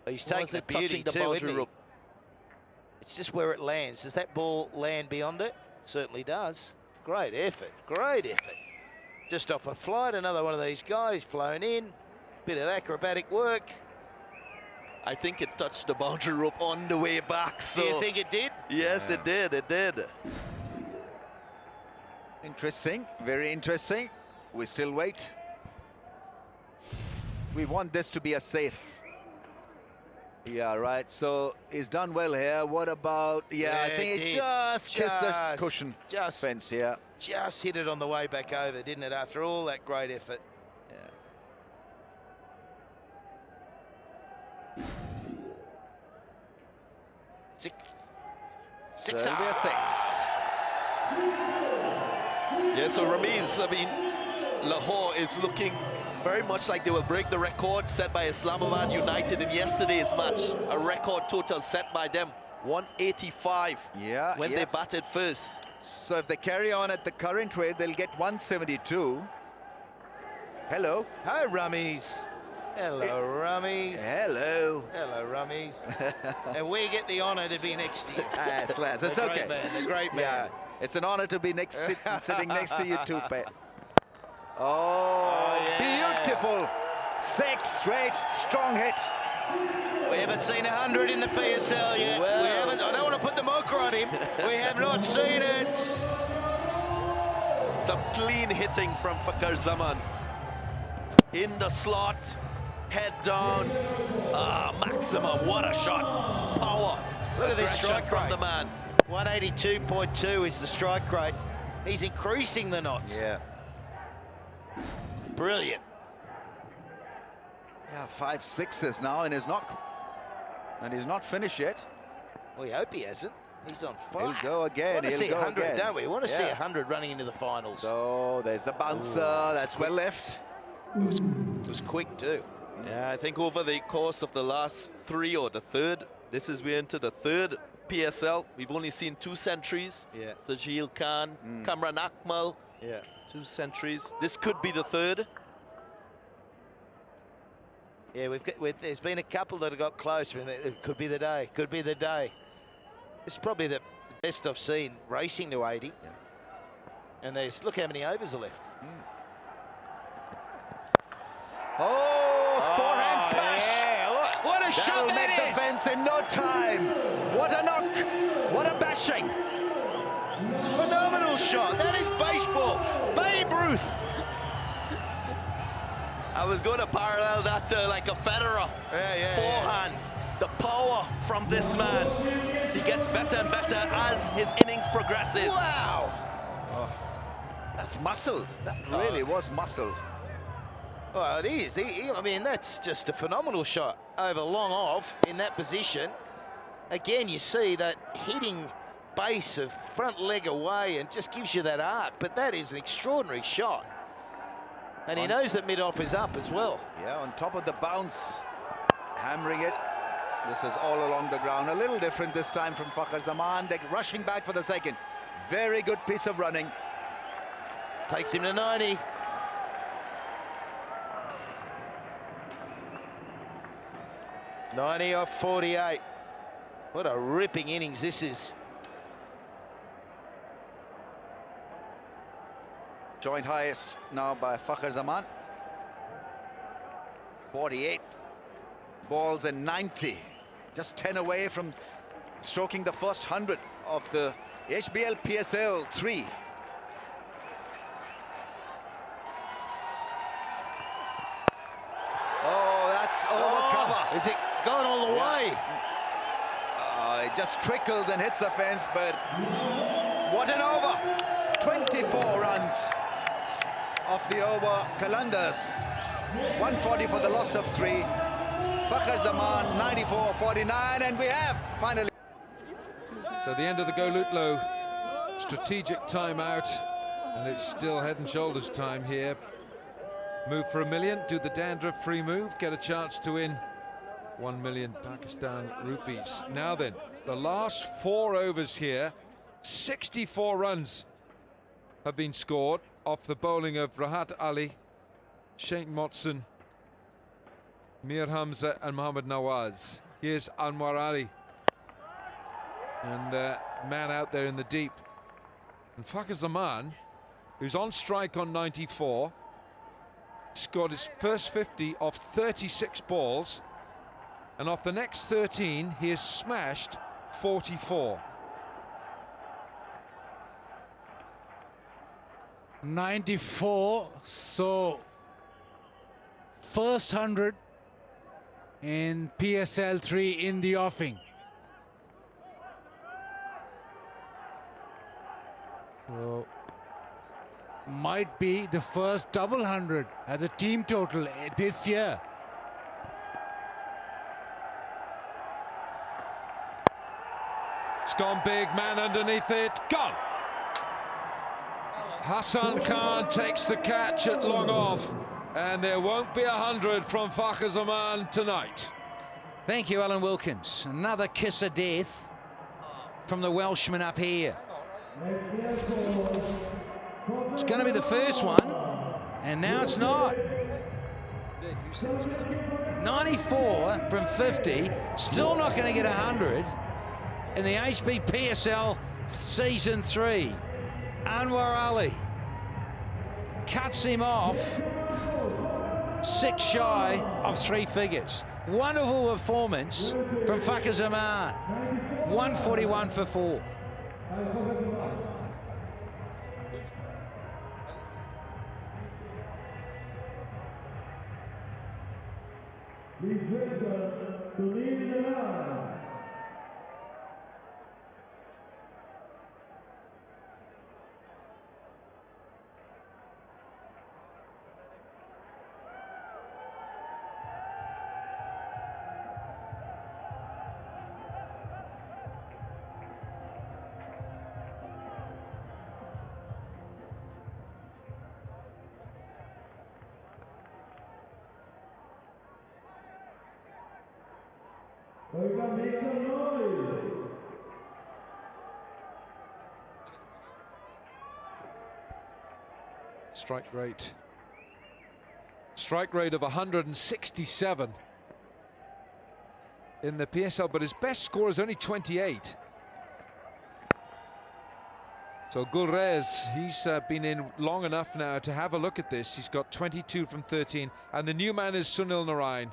He's taking the beauty the too, boundary isn't he? rope. It's just where it lands. Does that ball land beyond it? Certainly does. Great effort, great effort. Just off a flight, another one of these guys flown in. Bit of acrobatic work. I think it touched the boundary rope on the way back. So Do you think it did? Yes, it did, it did. Interesting, very interesting. We still wait. We want this to be a safe. Yeah, right. So he's done well here. What about? Yeah, I think it just kissed the cushion fence. Yeah, just hit it on the way back over, didn't it? After all that great effort. Yeah. Six. So it'll be a 6. Yeah, so Ramiz, I mean, Lahore is looking very much like they will break the record set by Islamabad United in yesterday's match. A record total set by them, 185 when they batted first. So if they carry on at the current rate, they'll get 172. Hello. Hi, Ramiz. Hello, Ramiz. Hello. Hello, Ramiz. And we get the honour to be next to you. Yes, lads, it's okay. The great man. Yeah, it's an honour to be sitting next to you too, Pat. Oh, beautiful. 6 straight, strong hit. We haven't seen 100 in the PSL yet. Well. We haven't. I don't want to put the mocha on him. We have not seen it. Some clean hitting from Fakhar Zaman. In the slot, head down. Maximum, what a shot. Power. Look at this Aggression strike from rate. the man. 182.2 is the strike rate. He's increasing the knots. Yeah. Brilliant. Yeah, 5 sixes now in his knock. And he's not finished yet. We hope he hasn't. He's on fire. He'll go again. We want to see He'll go 100, again. don't we? We want to see 100 running into the finals. So there's the bouncer. That's well left. It was quick too. Yeah, I think over the course of the last 3 or the third, we're into the 3rd PSL. We've only seen 2 centuries. Yeah. Sajil Khan, Kamran Akmal. Yeah. 2 centuries. This could be the 3rd. Yeah, there's been a couple that have got close. I mean, it could be the day. Could be the day. It's probably the best I've seen racing to 80. Yeah. And look how many overs are left. Oh, forehand smash. Yeah. What a shot That'll make that the is. fence in no time. What a knock. What a bashing. Phenomenal shot. That is baseball. Babe Ruth. I was going to parallel that to like a Federer forehand. The power from this man. He gets better and better as his innings progresses. Wow. That's muscled. That really was muscled. Well, it is. I mean, that's just a phenomenal shot over long off in that position. Again, you see that hitting base of front leg away and just gives you that arc. But that is an extraordinary shot. And he knows that mid-off is up as well. Yeah, on top of the bounce. Hammering it. This is all along the ground. A little different this time from Fakhar Zaman. They're rushing back for the second. Very good piece of running. Takes him to 90. .90 off 48. What a ripping innings this is. Joint highest now by Fakhar Zaman. 48 balls and 90. Just 10 away from stroking the first 100 of the HBL PSL 3. That's over cover. Is it going all the way? It just trickles and hits the fence, but what an over. 24 runs off the over. Qalandars 140 for the loss of 3. Fakhr Zaman 94-49, and we have finally. So the end of the Golutlo strategic timeout, and it's still head and shoulders time here. Move for $1 million, do the dandruff free move, get a chance to win 1 million Pakistan rupees. Now then, the last 4 overs here, 64 runs have been scored off the bowling of Rahat Ali, Sheikh Motson, Mir Hamza and Mohammad Nawaz. Here's Anwar Ali, and man out there in the deep. And Fakhr Zaman, who's on strike on 94, scored his first 50 off 36 balls, and off the next 13 he has smashed 44. 94, so first 100 in PSL 3 in the offing. So might be the first double 100 as a team total this year. It's gone big, man underneath it, gone. Hassan Khan takes the catch at long off, and there won't be 100 from Fakhr Zaman tonight. Thank you, Alan Wilkins. Another kiss of death from the Welshman up here. It's going to be the first one, and now it's not. 94 from 50, still not going to get 100 in the HB PSL Season 3. Anwar Ali cuts him off 6 shy of 3 figures. Wonderful performance from Fakhr Zaman. 141 for 4. Please welcome to lead the line. Welcome, make some noise. Strike rate of 167 in the PSL, but his best score is only 28. So Gulrez, he's been in long enough now to have a look at this. He's got 22 from 13, and the new man is Sunil Narayan.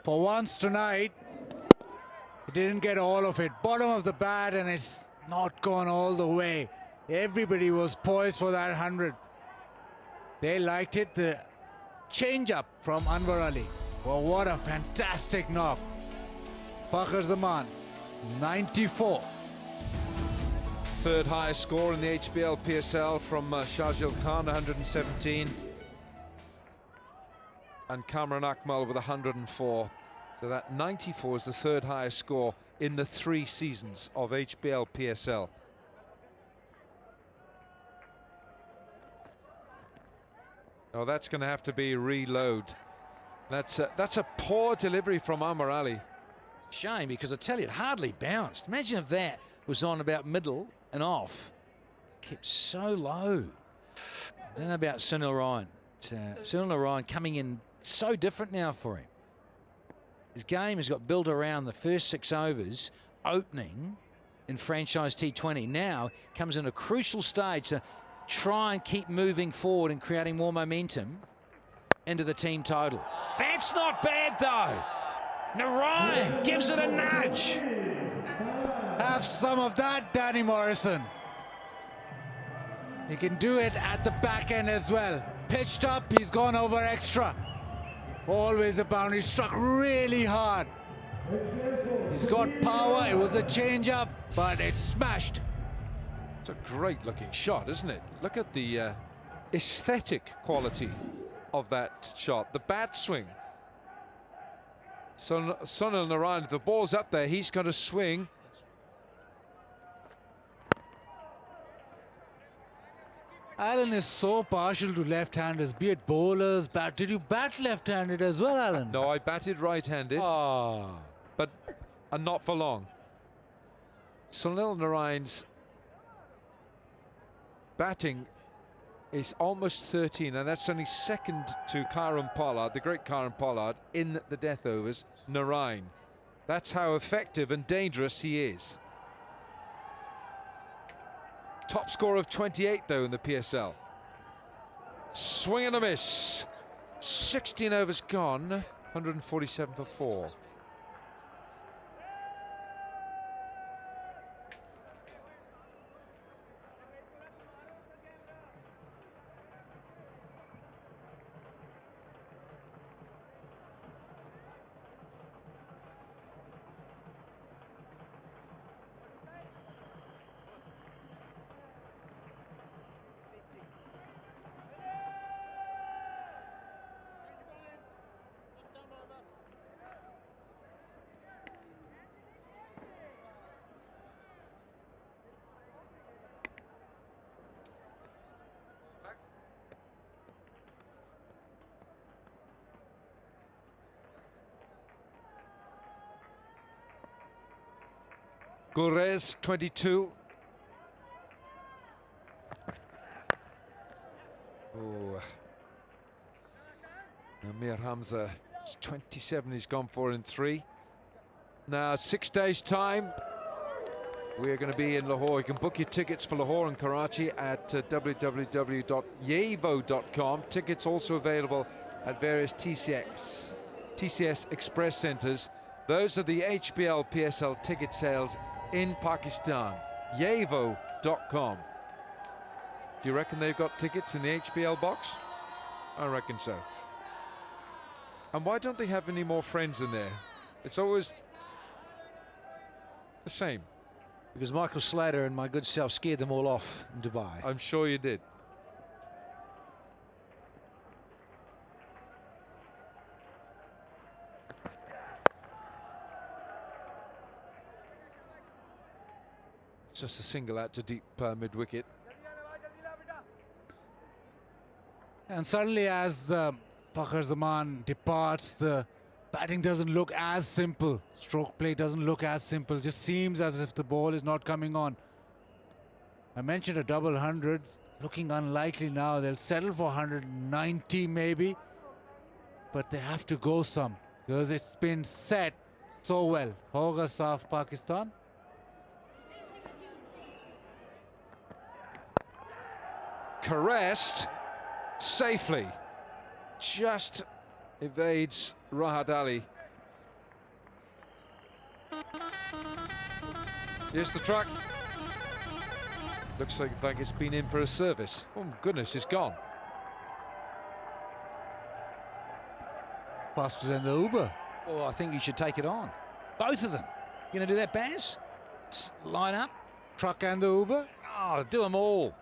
For once tonight, he didn't get all of it. Bottom of the bat, and it's not gone all the way. Everybody was poised for that 100. They liked it. The change-up from Anwar Ali. Well, what a fantastic knock. Fakhr Zaman, 94. Third highest score in the HBL PSL from Shahjil Khan, 117. And Kamran Akmal with 104. So that 94 is the third highest score in the 3 seasons of HBL PSL. Oh, that's going to have to be reload. That's a poor delivery from Anwar Ali. Shame, because I tell you, it hardly bounced. Imagine if that was on about middle and off. Kept so low. I don't know about Sunil Narayan. Sunil Narayan coming in so different now for him. His game has got built around the first 6 overs opening in franchise T20. Now comes in a crucial stage to try and keep moving forward and creating more momentum into the team total. That's not bad though. Narayan gives it a nudge. Have some of that, Danny Morrison. He can do it at the back end as well. Pitched up, he's gone over extra. Always a boundary, struck really hard. He's got power, it was a change-up, but it's smashed. It's a great looking shot, isn't it? Look at the aesthetic quality of that shot, the bat swing. Sunil Narayan, the ball's up there, he's got to swing. Alan is so partial to left-handers, be it bowlers, bat. Did you bat left-handed as well, Alan? No, I batted right-handed, but not for long. Sunil Narayan's batting is almost 13, and that's only second to Karan Pollard, the great Karan Pollard, in the death overs. Narayan. That's how effective and dangerous he is. Top score of 28 though in the PSL. Swing and a miss. 16 overs gone, 147 for 4. Gurez, 22. Oh, Amir Hamza, 27. He's gone 4 in 3. Now, 6 days' time, we're going to be in Lahore. You can book your tickets for Lahore and Karachi at www.yevo.com. Tickets also available at various TCS Express centres. Those are the HBL PSL ticket sales in Pakistan. Yevo.com. Do you reckon they've got tickets in the HBL box? I reckon so. And why don't they have any more friends in there? It's always the same. Because Michael Slater and my good self scared them all off in Dubai. I'm sure you did. Just a single out to deep mid-wicket. And suddenly as Fakhar Zaman departs, the batting doesn't look as simple. Stroke play doesn't look as simple. Just seems as if the ball is not coming on. I mentioned a double 100. Looking unlikely now. They'll settle for 190 maybe. But they have to go some, because it's been set so well. Hoga Saaf Pakistan. Caressed safely, just evades Rahat Ali. Here's the truck. Looks like it's been in for a service. Oh goodness, it's gone. Faster than the Uber. Oh, I think you should take it on. Both of them. You going to do that, Baz? Line up. Truck and the Uber. Oh, do them all.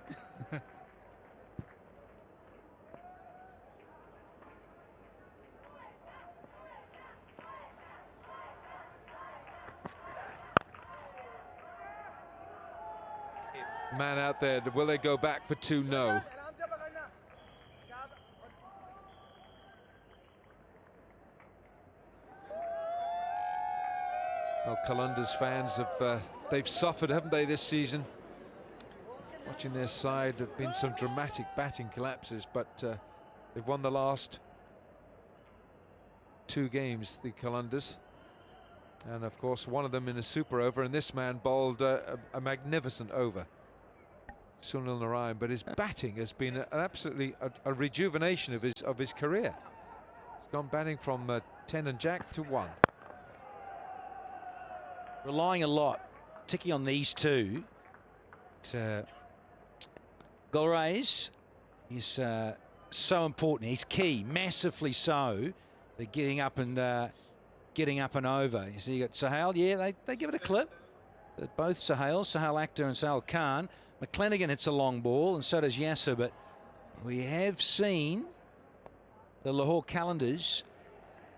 Man out there, will they go back for 2? No. Well, Qalandars fans have they've suffered, haven't they, this season? Watching their side, there have been some dramatic batting collapses, but they've won the last 2 games, the Qalandars. And of course, one of them in a super over, and this man bowled a magnificent over. Sunil Narayan, but his batting has been absolutely a rejuvenation of his career. He's gone batting from 10 and jack to 1. Relying a lot, particularly on these two, to Gulrays is so important. He's key, massively so. They're getting up and over. You see, you got Sahel. Yeah, they give it a clip. Both Sahel Akhtar and Sahel Khan. McClenaghan hits a long ball, and so does Yasser. But we have seen the Lahore Qalandars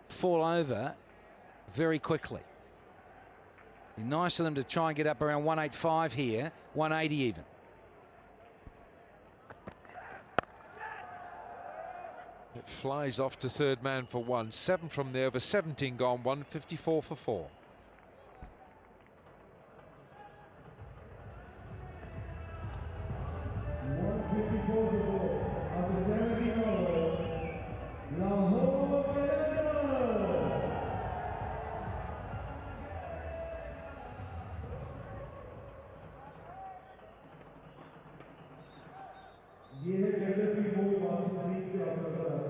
fall over very quickly. Be nice of them to try and get up around 185 here, 180 even. It flies off to third man for 1. 7 from the over, 17 gone, 154 for 4. Lahore Qalandars. ये है cadets की वो पाकिस्तानी के officer है।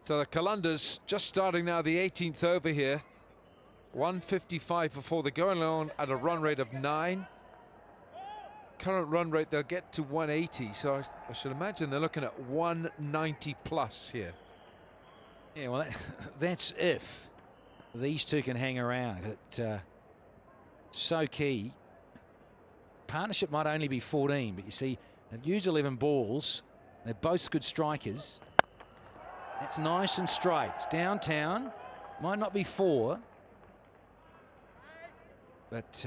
So the Qalandars just starting now the 18th over here. 155 for 4. They're going on at a run rate of 9. Current run rate, they'll get to 180. So I should imagine they're looking at 190 plus here. Yeah, well, that's if these two can hang around. So key. Partnership might only be 14, but you see, they've used 11 balls. They're both good strikers. That's nice and straight. It's downtown. Might not be 4. But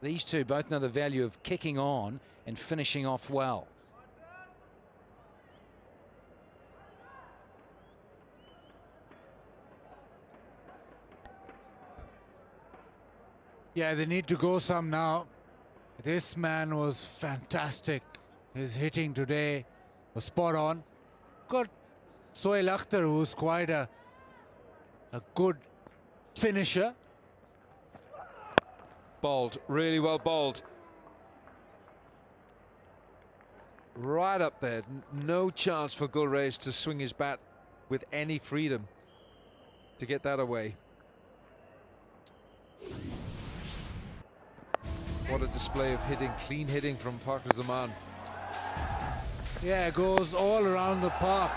these two both know the value of kicking on and finishing off well. Yeah, they need to go some now. This man was fantastic. His hitting today was spot on. Got Sohail Akhtar, who's quite a good finisher. Bowled, really well bowled. Right up there. No chance for Gulrays to swing his bat with any freedom to get that away. What a display of hitting, clean hitting from Fakhar Zaman. Yeah, goes all around the park.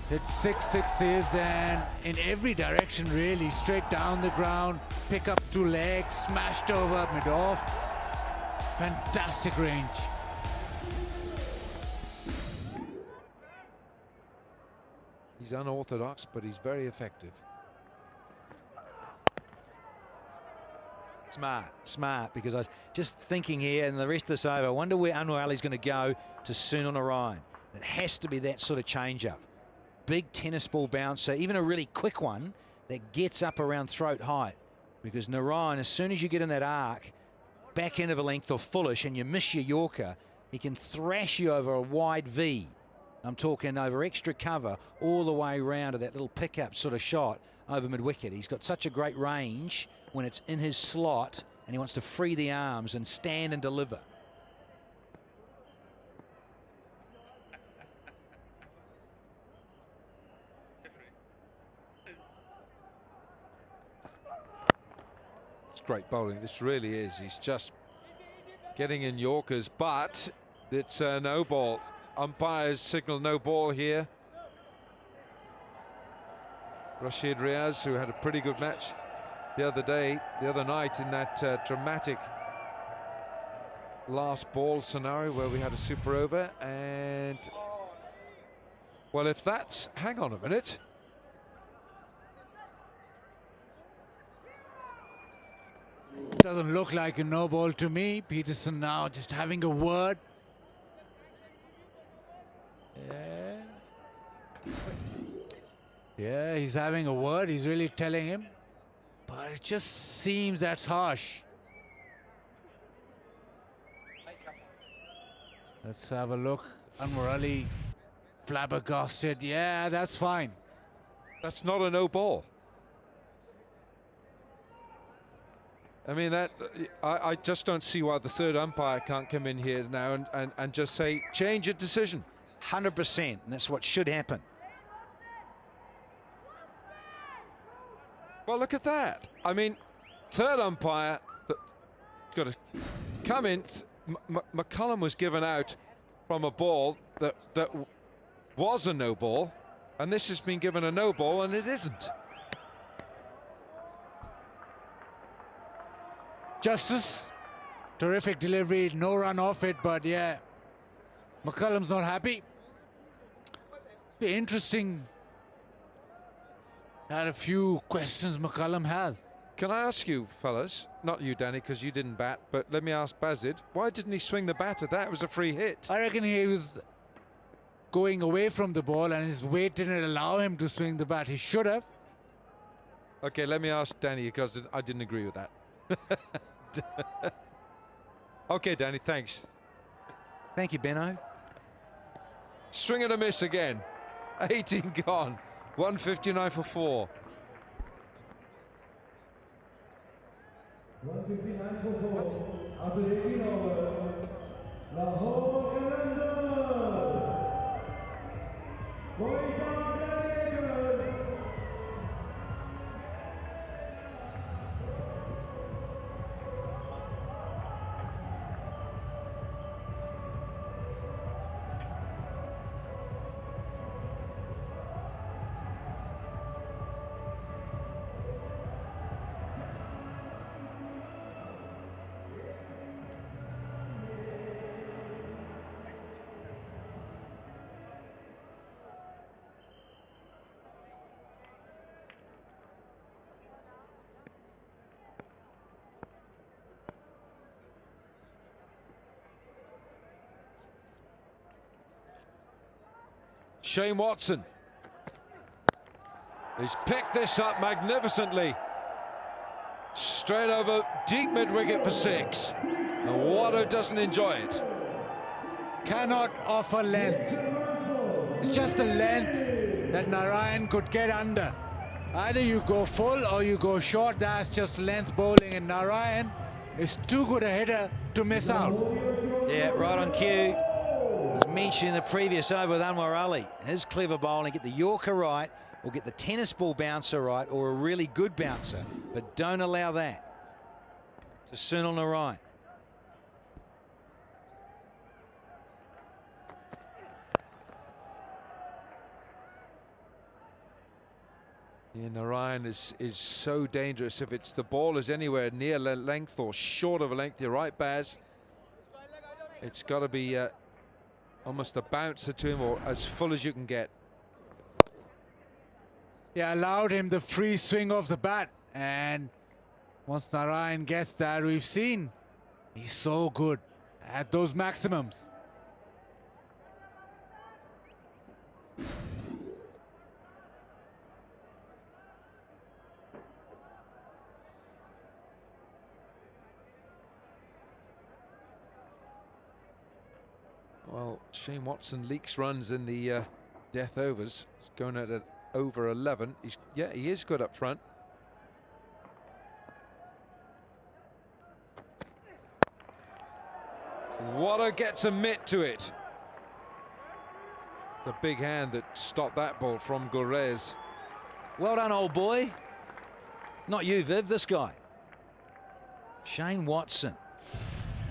Hit 6 sixes and in every direction really, straight down the ground, pick up 2 legs, smashed over mid-off. Fantastic range. He's unorthodox, but he's very effective. Smart, because I was just thinking here and the rest of this over, I wonder where Anwar Ali's going to go to Sunil Narayan. It has to be that sort of change-up. Big tennis ball bouncer, even a really quick one that gets up around throat height. Because Narayan, as soon as you get in that arc, back end of a length or fullish, and you miss your Yorker, he can thrash you over a wide V. I'm talking over extra cover all the way around to that little pickup sort of shot over mid-wicket. He's got such a great range when it's in his slot and he wants to free the arms and stand and deliver. It's great bowling, this really is. He's just getting in Yorkers, but it's no ball. Umpires signal no ball here. Rashid Riaz, who had a pretty good match the other night in that dramatic last ball scenario where we had a super over, and well, if that's, hang on a minute. Doesn't look like a no ball to me. Peterson now just having a word. Yeah, he's having a word. He's really telling him. But it just seems that's harsh. Let's have a look. Anwar Ali flabbergasted. Yeah, that's fine. That's not a no ball. I mean, that I just don't see why the third umpire can't come in here now and just say, change your decision. 100%, and that's what should happen. Well, look at that. I mean, third umpire got to come in. McCullum was given out from a ball that was a no ball, and this has been given a no ball, and it isn't. Justice. Terrific delivery. No run off it, but yeah. McCullum's not happy. It's been interesting. Had a few questions McCullum has. Can I ask you, fellas, not you, Danny, because you didn't bat, but let me ask Bazid, why didn't he swing the bat at that? It was a free hit. I reckon he was going away from the ball and his weight didn't allow him to swing the bat. He should have. Okay, let me ask Danny, because I didn't agree with that. Okay, Danny, thanks. Thank you, Benno. Swing and a miss again. 18 gone. 159 for 4. 159 for 4. After 18 overs, Lahore Qalandars. Quetta Gladiators. Shane Watson. He's picked this up magnificently. Straight over deep mid-wicket for 6. And Watto doesn't enjoy it. Cannot offer length. It's just the length that Narayan could get under. Either you go full or you go short. That's just length bowling, and Narayan is too good a hitter to miss out. Yeah, right on cue. As mentioned in the previous over with Anwar Ali, his clever bowling, get the Yorker right, or get the tennis ball bouncer right, or a really good bouncer, but don't allow that to Sunil Narayan. Yeah, Narayan is so dangerous. If it's the ball is anywhere near length or short of a length, you're right, Baz. It's got to be almost a bouncer to him, or as full as you can get. Yeah, allowed him the free swing of the bat, and once Narayan gets that, we've seen he's so good at those maximums. Well, Shane Watson leaks runs in the death overs. He's going at over 11. He is good up front. Watto gets a mitt to it. It's a big hand that stopped that ball from Gulrez. Well done, old boy. Not you, Viv, this guy. Shane Watson.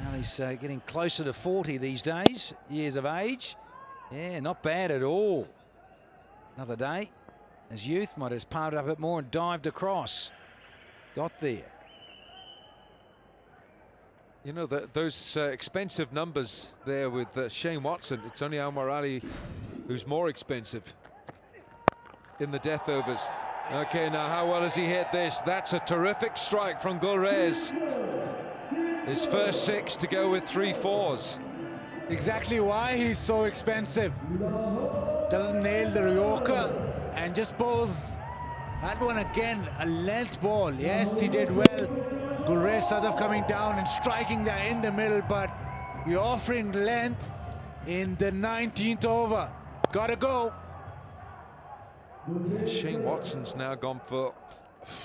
Now he's getting closer to 40 these days, years of age. Yeah, not bad at all. Another day. His youth might have palmed up a bit more and dived across. Got there. You know, those expensive numbers there with Shane Watson. It's only Anwar Ali who's more expensive in the death overs. Okay, now how well has he hit this? That's a terrific strike from Gulrez. His first 6 to go with 3 4s. exactly why he's so expensive. Doesn't nail the Yorker and just bowls that one again, a length ball. Yes, he did well. Gulrez Sadaf coming down and striking that in the middle, but you're offering length in the 19th over. Gotta go. And Shane Watson's now gone for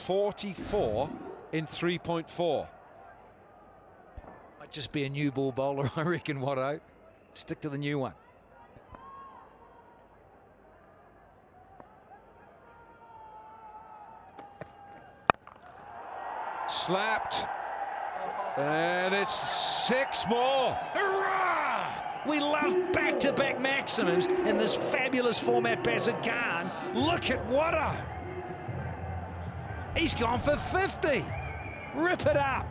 44 in 3.4. Might just be a new ball bowler, I reckon, Watto. Stick to the new one. Slapped. And it's 6 more. Hurrah! We love back-to-back maximums in this fabulous format, Bassett Khan. Look at Watto. He's gone for 50. Rip it up.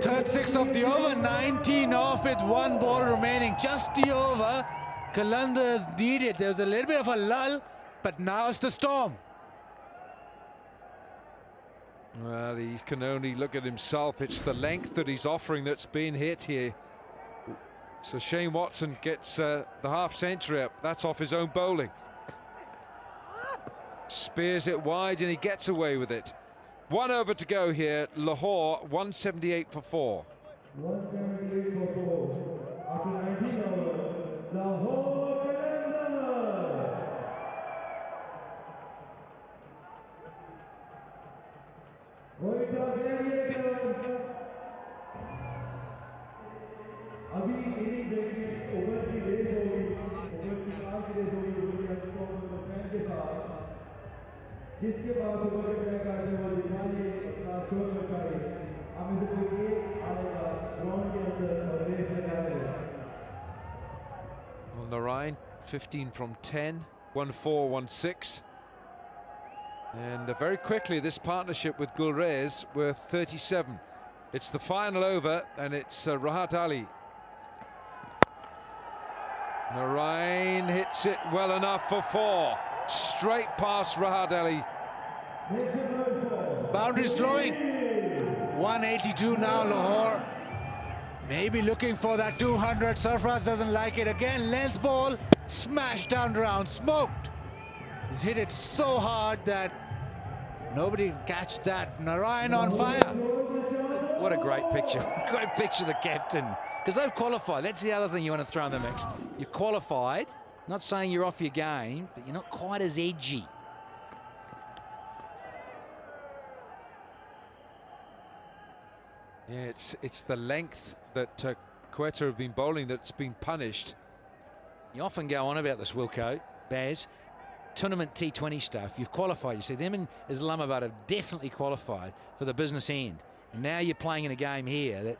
Third 6 of the over, 19 off with 1 ball remaining. Just the over. Qalandars needed. There was a little bit of a lull, but now it's the storm. Well, he can only look at himself. It's the length that he's offering that's been hit here. So Shane Watson gets the half century up. That's off his own bowling. Spears it wide and he gets away with it. 1 over to go here. Lahore 178 for 4. 178 for 4. After 19 over, Lahore Qalandars. Quetta Gladiators. अभी inning देखिए over की race होगी, over की car की race होगी, over की stop batsman के साथ, जिसके पास ओवर के ब्लैक कार्ड है वो दिखाइए, अपना शोर मचाइए, हमें से कोई एक आएगा ग्राउंड के अंदर और रेस लगाएगा. Well, Narayan 15 from 10, 1-4, 1-6. And very quickly this partnership with Gulrez were 37. It's the final over and it's Rahat Ali. Narayan hits it well enough for 4. Straight past Rahat Ali. Boundaries flowing. 182 now, Lahore. Maybe looking for that 200. Sarfraz doesn't like it. Again, length ball. Smashed down around. Smoked. He's hit it so hard that nobody can catch that. Narayan on fire. What a great picture. Great picture of the captain. Because they've qualified. That's the other thing you want to throw in the mix. You're qualified. Not saying you're off your game, but you're not quite as edgy. Yeah, it's the length that Quetta have been bowling that's been punished. You often go on about this, Wilco, Baz. Tournament T20 stuff. You've qualified. You see, them in Islamabad have definitely qualified for the business end. And now you're playing in a game here that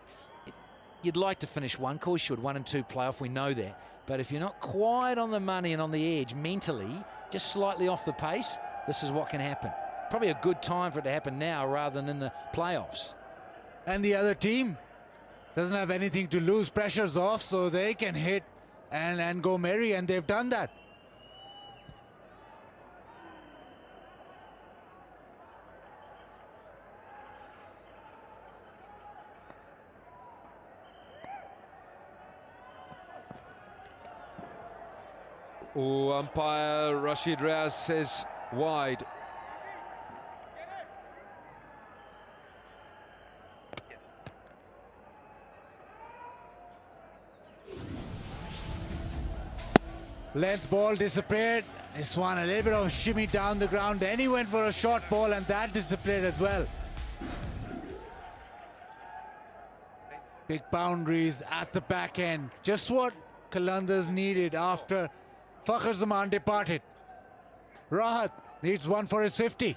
you'd like to finish one. Of course you would, 1 and 2 playoff, we know that. But if you're not quite on the money and on the edge mentally, just slightly off the pace, this is what can happen. Probably a good time for it to happen now rather than in the playoffs. And the other team doesn't have anything to lose. Pressure's off, so they can hit and go merry, and they've done that. Oh, umpire Rashid Riaz says wide. Length ball disappeared. This one a little bit of shimmy down the ground. Then he went for a short ball and that disappeared as well. Big boundaries at the back end. Just what Qalandars needed after Fakhr Zaman departed. Rahat needs one for his 50.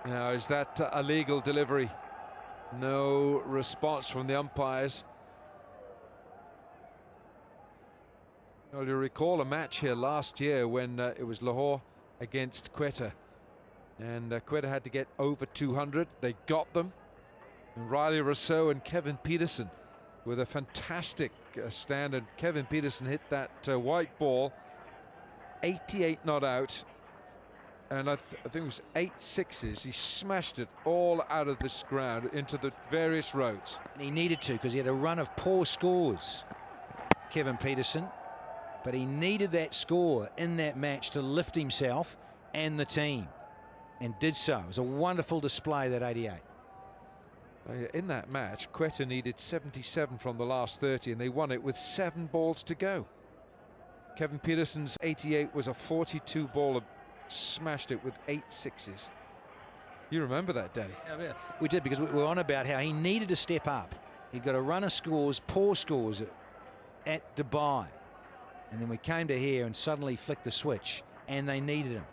Now, is that a legal delivery? No response from the umpires. Well, you recall a match here last year when it was Lahore against Quetta. And Quetta had to get over 200. They got them. And Riley Rousseau and Kevin Peterson with a fantastic stand. And Kevin Peterson hit that white ball 88 not out. and I think it was 8 sixes. He smashed it all out of this ground into the various roads. And he needed to, because he had a run of poor scores, Kevin Peterson. But he needed that score in that match to lift himself and the team, and did so. It was a wonderful display, that 88. In that match, Quetta needed 77 from the last 30, and they won it with 7 balls to go. Kevin Peterson's 88 was a 42 baller, smashed it with 8 sixes. You remember that day? Yeah, we did, because we were on about how he needed to step up. He got a run of scores, poor scores at Dubai. And then we came to here and suddenly flicked the switch, and they needed him.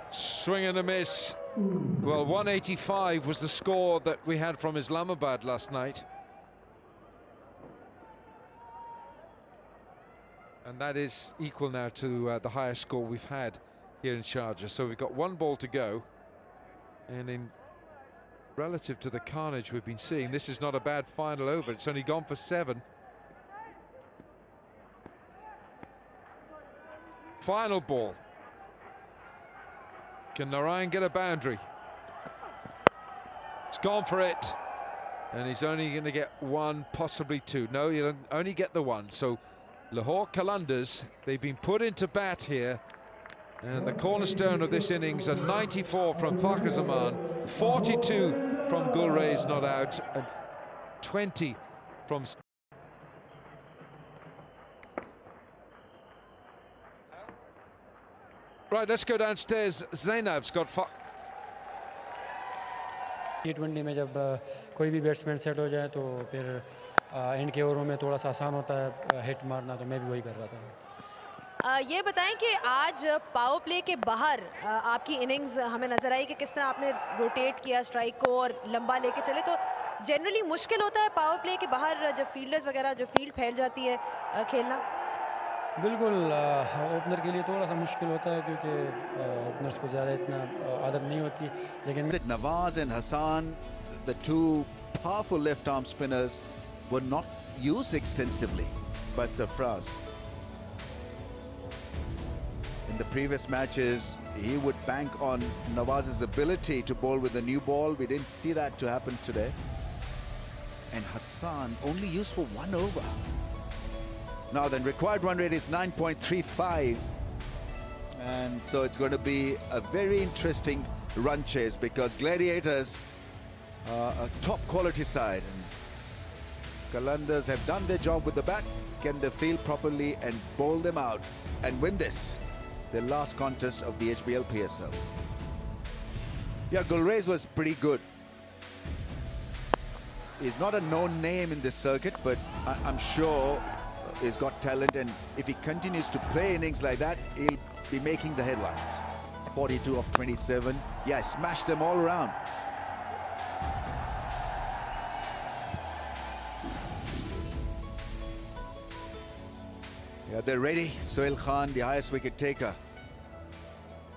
Swing and a miss. Well, 185 was the score that we had from Islamabad last night. And that is equal now to the highest score we've had here in Sharjah. So we've got 1 ball to go. And in relative to the carnage we've been seeing, this is not a bad final over. It's only gone for 7. Final ball. Can Narayan get a boundary? It's gone for it. And he's only going to get 1, possibly 2. No, you'll only get the 1. So Lahore Qalandars, they've been put into bat here. And the cornerstone of this innings, a 94 from Fakhr Zaman, 42 from Gulrez not out, and 20 from... Right, let's go downstairs. Zainab's got... T20 में जब कोई भी batsman set हो जाए तो फिर and के ओवरों में थोड़ा सा आसान होता है हिट मारना, तो मैं भी वही कर रहा था। ये बताएं कि आज पावर प्ले के बाहर आपकी इनिंग्स हमें नजर आई कि किस तरह आपने रोटेट किया स्ट्राइक को और लंबा लेके चले, तो जनरली मुश्किल होता है पावर प्ले के बाहर जब फील्डर्स वगैरह जो फील्ड फैल जाती है खेलना? बिल्कुल, ओपनर के लिए थोड़ा सा मुश्किल होता है क्योंकि ओपनर्स को ज़्यादा इतना आदत नहीं होती, लेकिन Nawaz and Hassan, the two powerful left arm spinners, were not used extensively by Sarfraz. In the previous matches, he would bank on Nawaz's ability to bowl with a new ball. We didn't see that to happen today. And Hassan only used for 1 over. Now then, required run rate is 9.35. And so it's going to be a very interesting run chase because Gladiators are a top quality side. And Qalandars have done their job with the bat. Can they field properly and bowl them out and win this? The last contest of the HBL PSL. Yeah, Gulrez was pretty good. He's not a known name in this circuit, but I'm sure he's got talent, and if he continues to play innings like that, he'll be making the headlines. 42 of 27. Yeah, smashed them all around. Yeah, they're ready. Sohail Khan, the highest wicket taker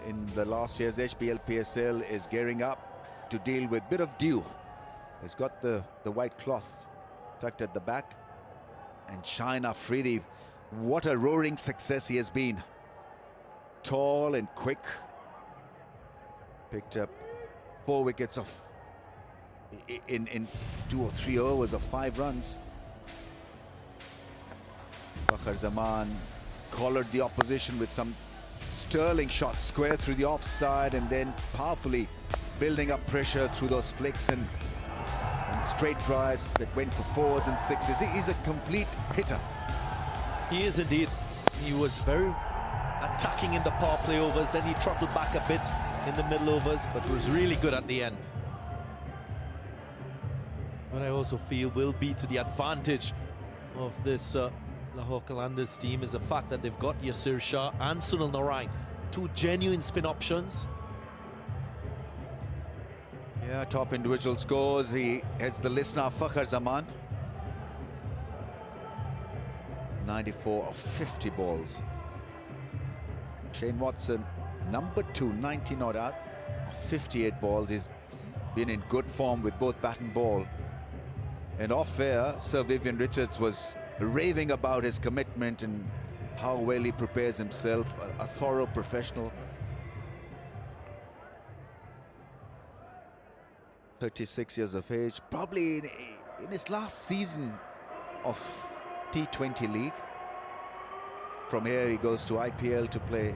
in the last year's HBL PSL, is gearing up to deal with a bit of dew. He's got the white cloth tucked at the back. And Shine Afridi, what a roaring success he has been. Tall and quick. Picked up 4 wickets in 2 or 3 overs of 5 runs. Fakhr Zaman collared the opposition with some sterling shots square through the offside, and then powerfully building up pressure through those flicks and straight drives that went for 4s and 6s. He's a complete hitter. He is indeed. He was very attacking in the power play overs, then he throttled back a bit in the middle overs, but was really good at the end. What I also feel will be to the advantage of this Lahore Qalandars team is the fact that they've got Yasir Shah and Sunil Narayan, 2 genuine spin options. Yeah, top individual scores. He heads the list now, Fakhr Zaman. 94 of 50 balls. Shane Watson, number 2, 90 not out, 58 balls. He's been in good form with both bat and ball. And off air, Sir Vivian Richards was raving about his commitment and how well he prepares himself, a thorough professional. 36 years of age, probably in his last season of T20 League. From here he goes to IPL to play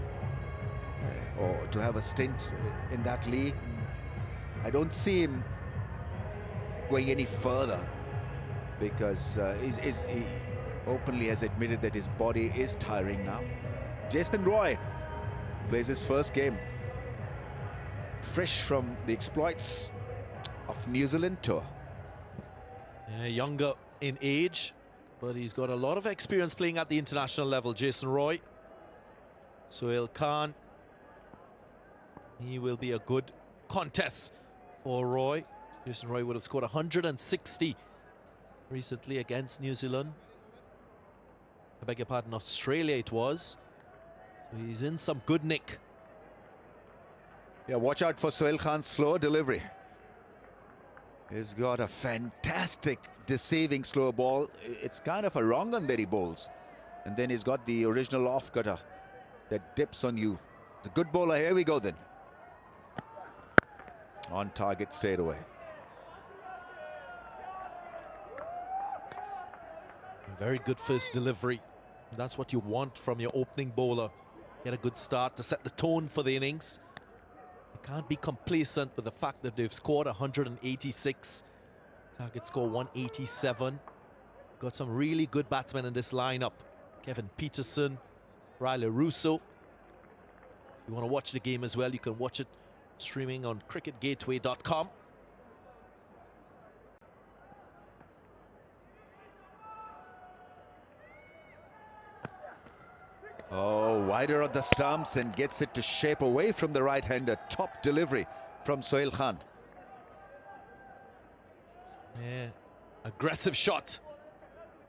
or to have a stint in that league. I don't see him going any further because he openly has admitted that his body is tiring now. Jason Roy plays his first game, fresh from the exploits of New Zealand tour. Yeah, younger in age, but he's got a lot of experience playing at the international level. Jason Roy. Sohail Khan. He will be a good contest for Roy. Jason Roy would have scored 160 recently against New Zealand. I beg your pardon, Australia it was. So he's in some good nick. Yeah, watch out for Sohail Khan's slow delivery. He's got a fantastic deceiving slow ball. It's kind of a wrong one that he bowls. And then he's got the original off cutter that dips on you. It's a good bowler. Here we go then. On target, stayed away. Very good first delivery. That's what you want from your opening bowler. Get a good start to set the tone for the innings. You can't be complacent with the fact that they've scored 186. Target score 187. Got some really good batsmen in this lineup. Kevin Peterson, Riley Russo. If you want to watch the game as well, you can watch it streaming on cricketgateway.com. Oh, wider on the stumps and gets it to shape away from the right-hander. Top delivery from Sohail Khan. Yeah, aggressive shot,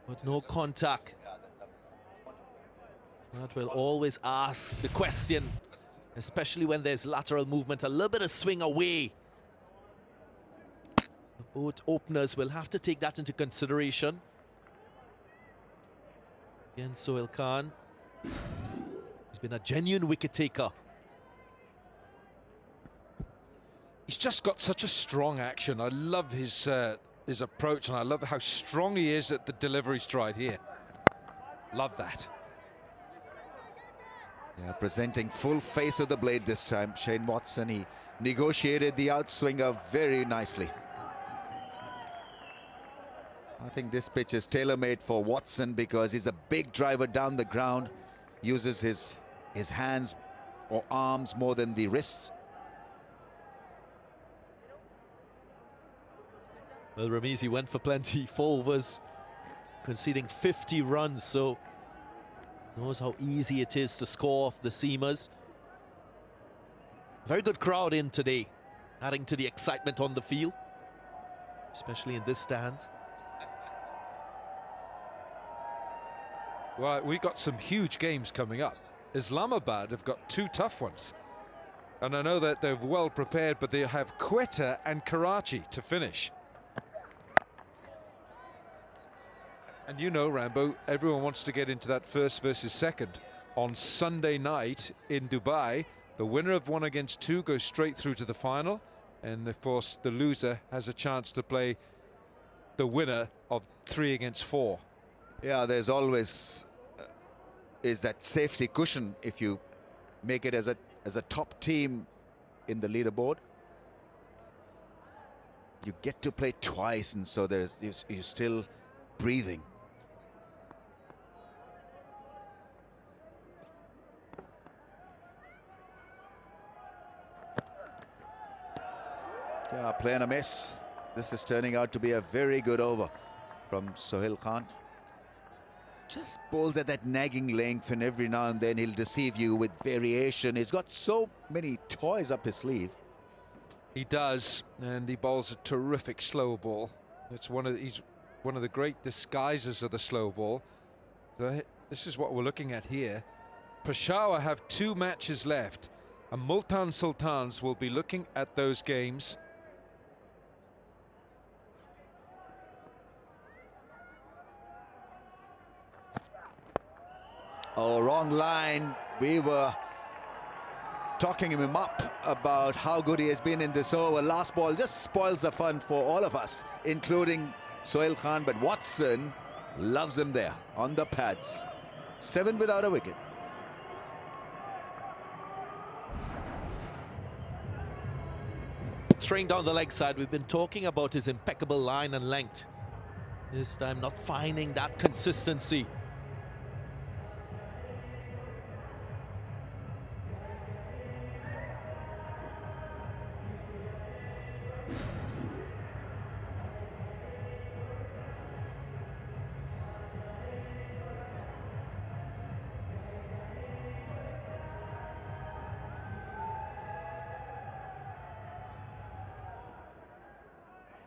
but no contact. That will always ask the question, especially when there's lateral movement, a little bit of swing away. Both openers will have to take that into consideration. Again, Sohail Khan. He's been a genuine wicket taker. He's just got such a strong action. I love his approach, and I love how strong he is at the delivery stride here. Love that. Yeah, presenting full face of the blade this time. Shane Watson, he negotiated the outswinger very nicely. I think this pitch is tailor-made for Watson because he's a big driver down the ground, uses his hands or arms more than the wrists. Well, Ramizi went for plenty, 4 overs, conceding 50 runs, so knows how easy it is to score off the seamers. Very good crowd in today, adding to the excitement on the field, especially in this stands. Well, we got some huge games coming up. Islamabad have got 2 tough ones. And I know that they're well prepared, but they have Quetta and Karachi to finish. And you know, Rambo, everyone wants to get into that first versus second. On Sunday night in Dubai, the winner of 1 against 2 goes straight through to the final. And of course, the loser has a chance to play the winner of 3 against 4. Yeah, there's always is that safety cushion if you make it as a top team in the leaderboard. You get to play twice, and so you're still breathing. Yeah, playing a miss. This is turning out to be a very good over from Sohail Khan. Just bowls at that nagging length, and every now and then he'll deceive you with variation. He's got so many toys up his sleeve. He does, and he bowls a terrific slow ball. He's one of the great disguises of the slow ball. So this is what we're looking at here. Peshawar have 2 matches left, and Multan Sultans will be looking at those games. Oh, wrong line. We were talking him up about how good he has been in this over. Last ball just spoils the fun for all of us, including Sohail Khan, but Watson loves him there on the pads. 7 without a wicket. Straying down the leg side, we've been talking about his impeccable line and length. This time not finding that consistency.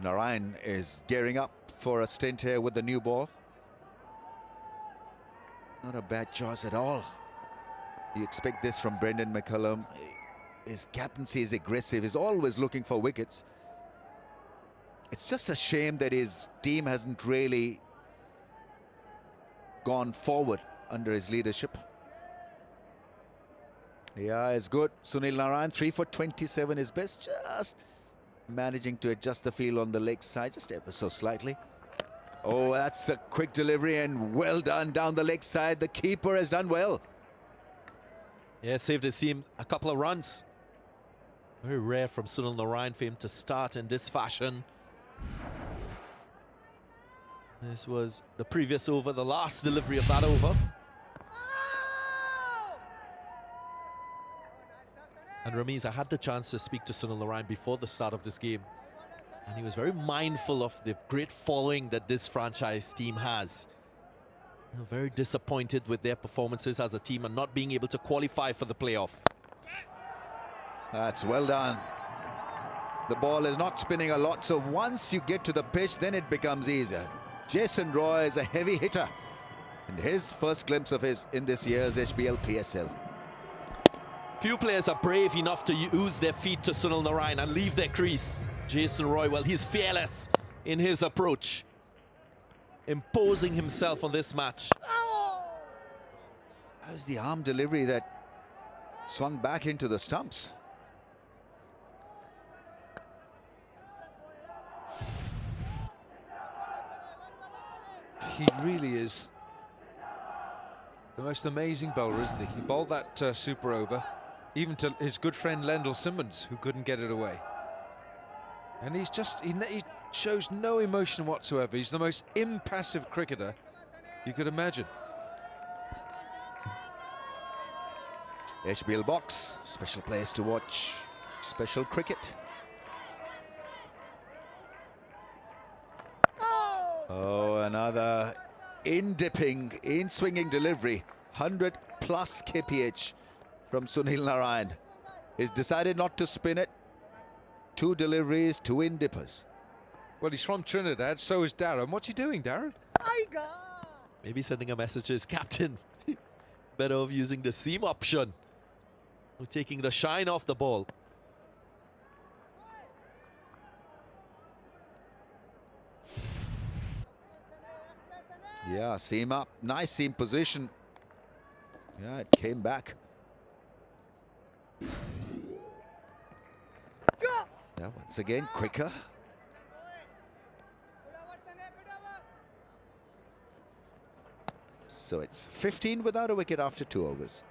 Narayan is gearing up for a stint here with the new ball. Not a bad choice at all. You expect this from Brendan McCullum. His captaincy is aggressive. He's always looking for wickets. It's just a shame that his team hasn't really gone forward under his leadership. Yeah, it's good. Sunil Narayan, 3 for 27 is best. Just managing to adjust the field on the leg side just ever so slightly. Oh, that's a quick delivery and well done down the leg side. The keeper has done well. Yeah, saved his team a couple of runs. Very rare from Sunil Narayan for him to start in this fashion. This was the previous over, the last delivery of that over. And Ramiz, I had the chance to speak to Sunil Narayan before the start of this game. And he was very mindful of the great following that this franchise team has. You know, very disappointed with their performances as a team and not being able to qualify for the playoff. That's well done. The ball is not spinning a lot, so once you get to the pitch, then it becomes easier. Jason Roy is a heavy hitter. And his first glimpse of his in this year's HBL PSL. Few players are brave enough to use their feet to Sunil Narayan and leave their crease. Jason Roy, well, he's fearless in his approach, imposing himself on this match. That was the arm delivery that swung back into the stumps. He really is the most amazing bowler, isn't he? He bowled that super over, even to his good friend Lendl Simmons, who couldn't get it away. And he's just, he shows no emotion whatsoever. He's the most impassive cricketer you could imagine. HBL box, special place to watch special cricket. Oh, another in-dipping, in-swinging delivery. 100 plus kph from Sunil Narayan. He's decided not to spin it. 2 deliveries, 2 in-dippers. Well, he's from Trinidad, so is Darren. What's he doing, Darren? Maybe sending a message to his captain. Better off using the seam option. We're taking the shine off the ball. Yeah, seam up. Nice seam position. Yeah, it came back. Yeah, once again, quicker. So it's 15 without a wicket after 2 overs.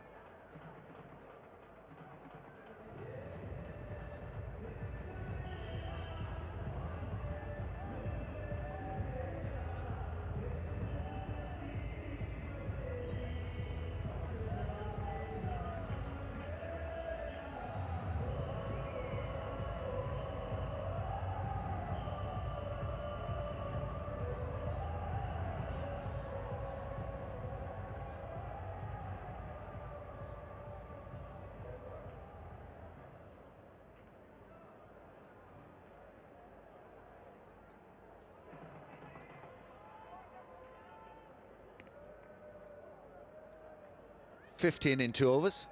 .15 in 2 overs.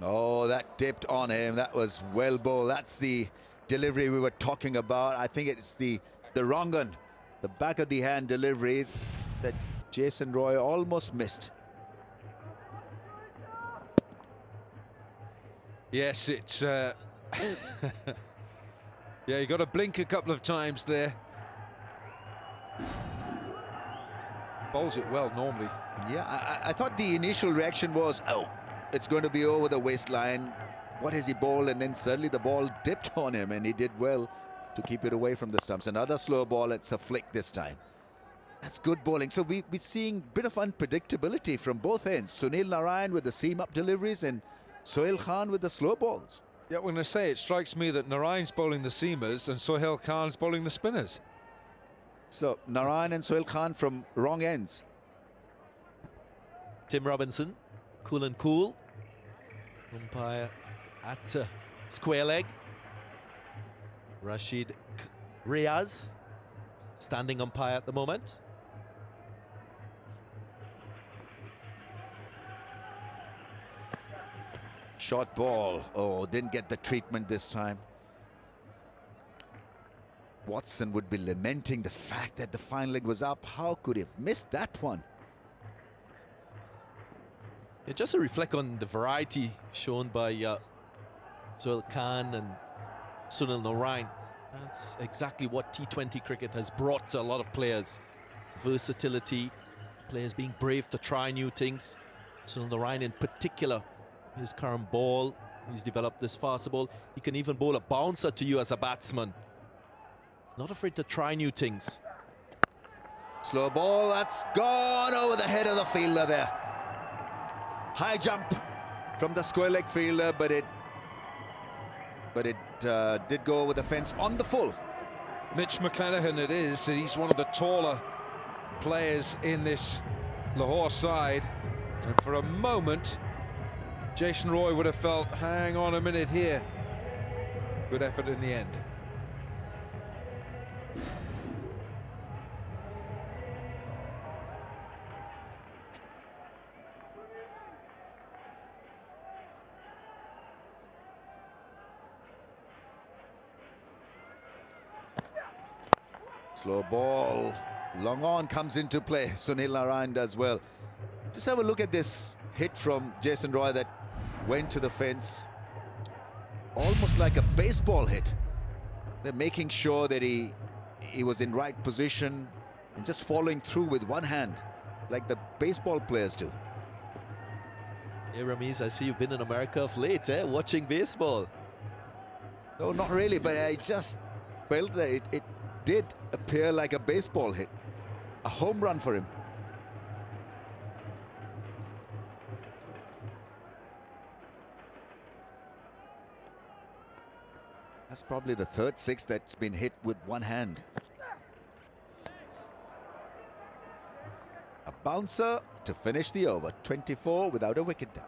Oh, that dipped on him. That was well bowled. That's the delivery we were talking about. I think it's the wrong one, the back of the hand delivery that Jason Roy almost missed. Yes, it's... yeah, you got to blink a couple of times there. Bowls it well normally. Yeah, I thought the initial reaction was, oh, it's going to be over the waistline. What has he bowled? And then suddenly the ball dipped on him, and he did well to keep it away from the stumps. Another slow ball, it's a flick this time. That's good bowling. So we're seeing a bit of unpredictability from both ends. Sunil Narayan with the seam-up deliveries and Sohail Khan with the slow balls. Yeah, we're going to say it strikes me that Narayan's bowling the seamers and Sohail Khan's bowling the spinners. So Narayan and Sohail Khan from wrong ends. Tim Robinson, cool and cool. Umpire at square leg. Rashid Riaz, standing umpire at the moment. Short ball. Oh, didn't get the treatment this time. Watson would be lamenting the fact that the fine leg was up. How could he have missed that one? Yeah, just to reflect on the variety shown by Sohail Khan and Sunil Narayan. That's exactly what T20 cricket has brought to a lot of players. Versatility, players being brave to try new things. Sunil Narayan in particular, his current ball, he's developed this faster ball. He can even bowl a bouncer to you as a batsman. Not afraid to try new things. Slow ball, that's gone over the head of the fielder there. High jump from the square leg fielder, but it did go over the fence on the full. Mitch McClenaghan it is. He's one of the taller players in this Lahore side. And for a moment, Jason Roy would have felt, hang on a minute here. Good effort in the end. Slow ball, long on comes into play. Sunil Narayan does well. Just have a look at this hit from Jason Roy that went to the fence. Almost like a baseball hit. They're making sure that he was in right position and just following through with one hand, like the baseball players do. Hey Ramiz, I see you've been in America of late, watching baseball. No, not really, but I just felt that it did appear like a baseball hit. A home run for him. That's probably the third six that's been hit with one hand. A bouncer to finish the over. 24 without a wicket down.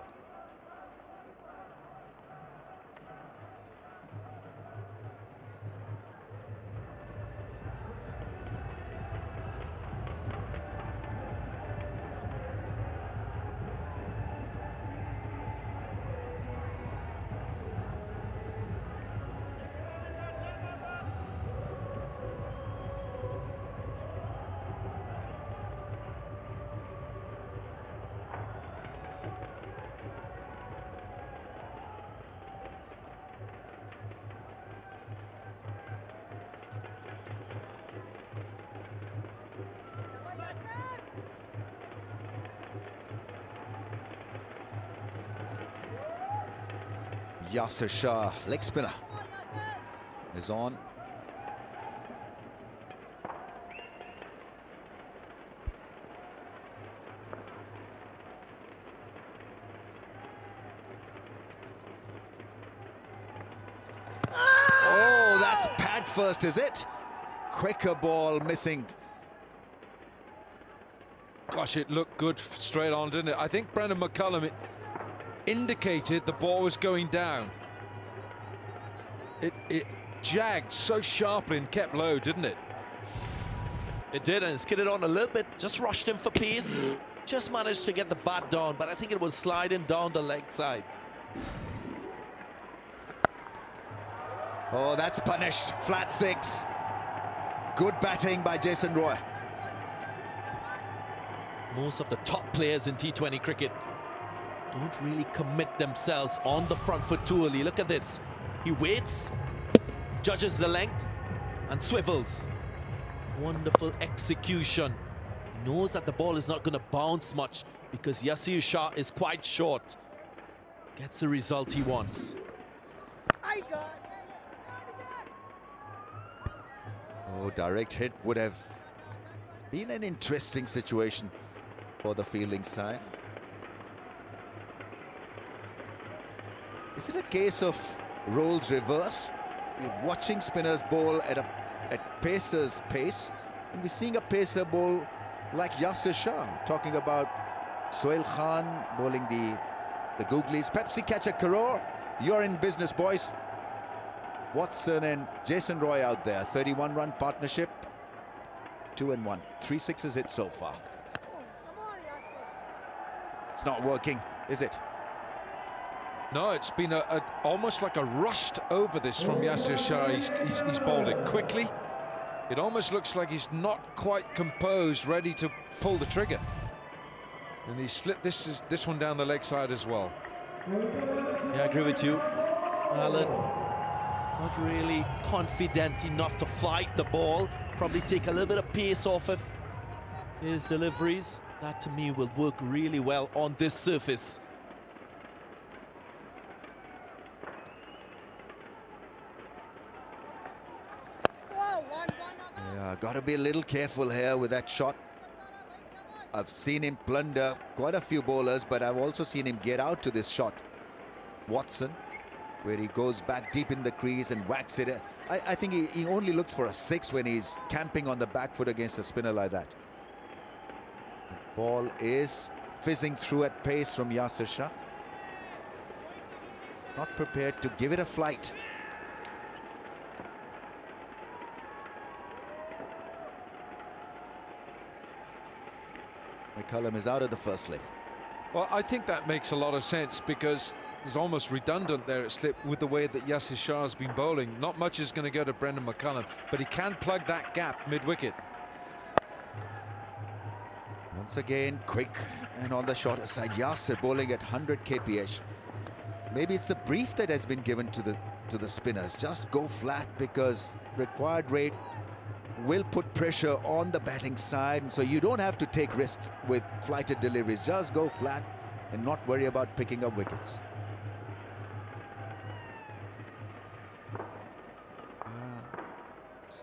Yasir Shah, leg spinner, is on. Oh, that's pad first, is it? Quicker ball missing. Gosh, it looked good straight on, didn't it? I think Brendan McCullum indicated the ball was going down. It jagged so sharply and kept low, didn't it? It did, and skidded on a little bit, just rushed him for pace. Just managed to get the bat down, but I think it was sliding down the leg side. Oh, that's punished. Flat six. Good batting by Jason Roy. Most of the top players in T20 cricket don't really commit themselves on the front foot too early. Look at this. He waits, judges the length, and swivels. Wonderful execution. Knows that the ball is not going to bounce much because Yasir Shah is quite short. Gets the result he wants. Oh, direct hit would have been an interesting situation for the fielding side. Is it a case of roles reversed? We're watching spinners bowl at pacers' pace, and we're seeing a pacer bowl like Yasir Shah. Talking about Sohail Khan bowling the googlies. Pepsi catcher Karor, you're in business, boys. Watson and Jason Roy out there. 31-run partnership. 2-1. 3 sixes hit so far. It's not working, is it? No, it's been almost like a rushed over this from Yasir Shah. He's bowled it quickly. It almost looks like he's not quite composed, ready to pull the trigger. And he slipped this one down the leg side as well. Yeah, I agree with you, Alan. Not really confident enough to fight the ball. Probably take a little bit of pace off of his deliveries. That to me will work really well on this surface. Yeah, got to be a little careful here with that shot. I've seen him plunder quite a few bowlers, but I've also seen him get out to this shot. Watson, where he goes back deep in the crease and whacks it. I think he only looks for a 6 when he's camping on the back foot against a spinner like that. The ball is fizzing through at pace from Yasir Shah. Not prepared to give it a flight. McCullum is out of the first leg. Well, I think that makes a lot of sense because it's almost redundant there at slip with the way that Yasir Shah has been bowling. Not much is going to go to Brendan McCullum, but he can plug that gap mid-wicket. Once again, quick and on the shorter side. Yasir bowling at 100 kph. Maybe it's the brief that has been given to the spinners. Just go flat because required rate will put pressure on the batting side, and so you don't have to take risks with flighted deliveries. Just go flat and not worry about picking up wickets.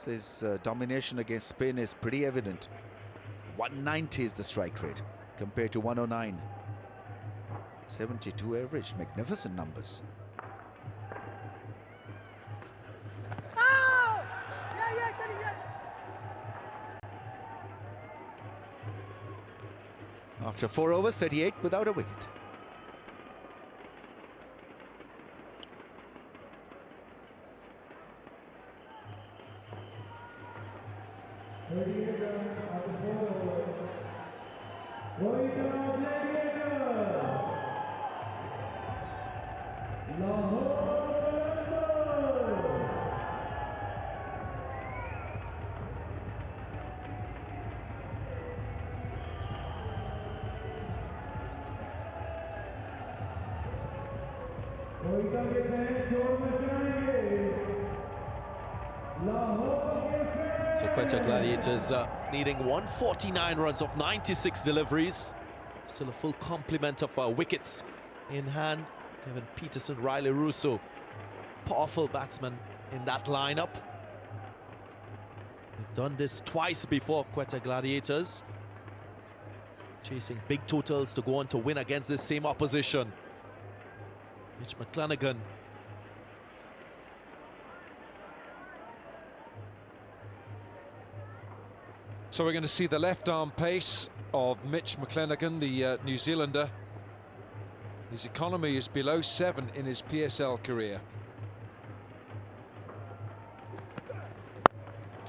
His domination against spin is pretty evident. 190 is the strike rate compared to 109. 72 average, magnificent numbers. After 4 overs, 38 without a wicket. Quetta Gladiators, Lahore Qalandars. Quetta के fan शोर मचाएंगे। लाहौर के fan. So Quetta Gladiators needing 149 runs off 96 deliveries. Still a full complement of wickets in hand. Kevin Peterson, Riley Russo, powerful batsmen in that lineup. They've done this twice before, Quetta Gladiators. Chasing big totals to go on to win against this same opposition. Mitch McClenaghan. So we're going to see the left arm pace of Mitch McClenaghan, the New Zealander. His economy is below 7 in his PSL career.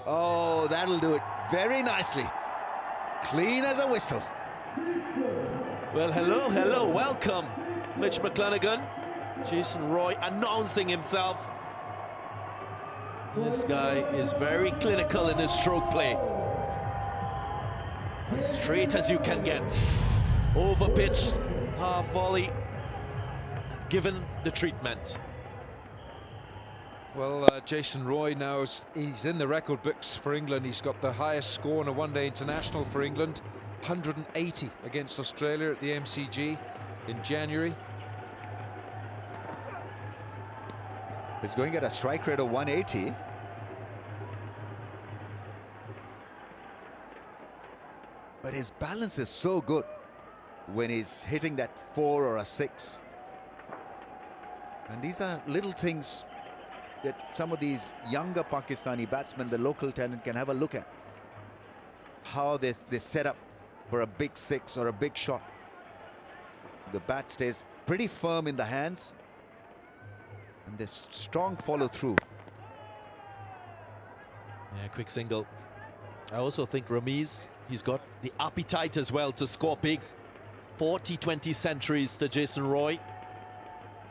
Oh, that'll do it very nicely. Clean as a whistle. Well, hello, welcome, Mitch McClenaghan. Jason Roy announcing himself. This guy is very clinical in his stroke play. As straight as you can get. Over pitch, half volley, given the treatment. Well, Jason Roy now, he's in the record books for England. He's got the highest score in a one-day international for England, 180 against Australia at the MCG in January. He's going at a strike rate of 180. But his balance is so good when he's hitting that 4 or a 6. And these are little things that some of these younger Pakistani batsmen, the local talent, can have a look at. How they set up for a big 6 or a big shot. The bat stays pretty firm in the hands. And this strong follow through. Yeah, quick single. I also think Ramiz, he's got the appetite as well to score big. 40-20 centuries to Jason Roy.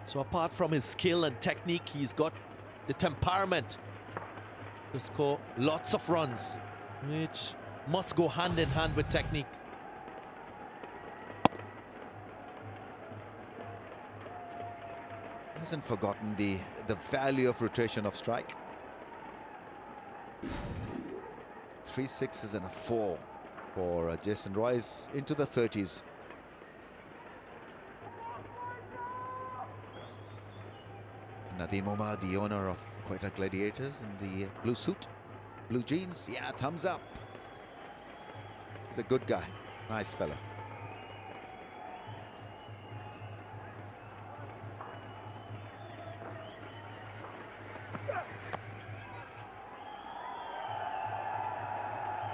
So apart from his skill and technique, he's got the temperament to score lots of runs, which must go hand in hand with technique. Hasn't forgotten the value of rotation of strike. 3 6s and a 4 for Jason Roy, is into the 30s. Nadeem Omar, the owner of Quetta Gladiators, in the blue suit, blue jeans. Yeah, thumbs up. He's a good guy, nice fella.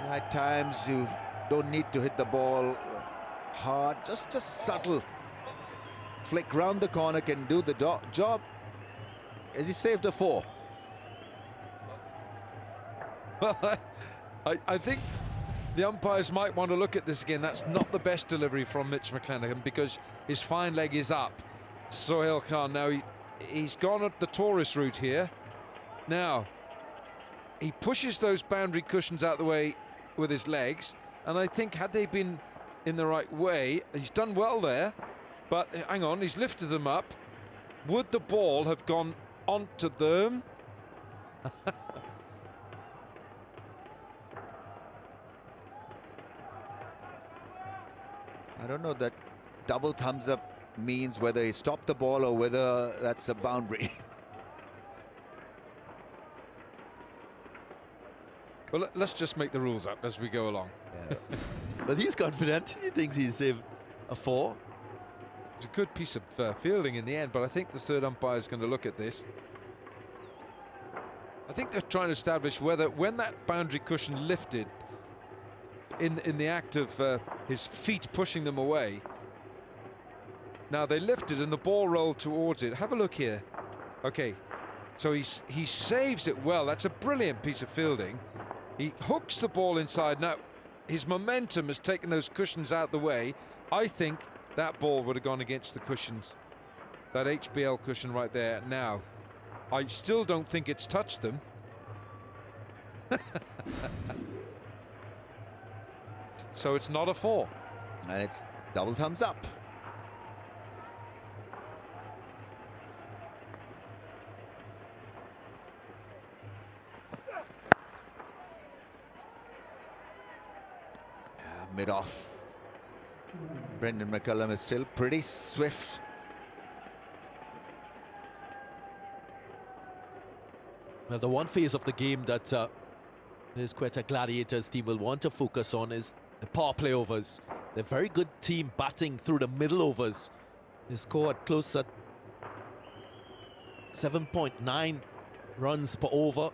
At times you don't need to hit the ball hard, just a subtle flick round the corner can do the job. As he saved a 4. Well, I think the umpires might want to look at this again. That's not the best delivery from Mitch McClenaghan, because his fine leg is up. Sohail Khan now, he's gone at the tourist route here. Now, he pushes those boundary cushions out the way with his legs, and I think had they been in the right way, he's done well there, but hang on, he's lifted them up. Would the ball have gone onto them? I don't know that double thumbs up means whether he stopped the ball or whether that's a boundary. Well, let's just make the rules up as we go along. Yeah. But he's confident. He thinks he's saved a 4. It's a good piece of fielding in the end, but I think the third umpire is going to look at this. I think they're trying to establish whether, when that boundary cushion lifted, in the act of his feet pushing them away, now they lifted and the ball rolled towards it. Have a look here. Okay, so he saves it well. That's a brilliant piece of fielding. He hooks the ball inside. Now, his momentum has taken those cushions out the way. I think that ball would have gone against the cushions. That HBL cushion right there. Now, I still don't think it's touched them. So it's not a 4. And it's double thumbs up. Mid-off. Brendan McCullum is still pretty swift. Well, the one phase of the game that this Quetta Gladiators team will want to focus on is the power play overs. They're a very good team batting through the middle overs. They scored close at 7.9 runs per over,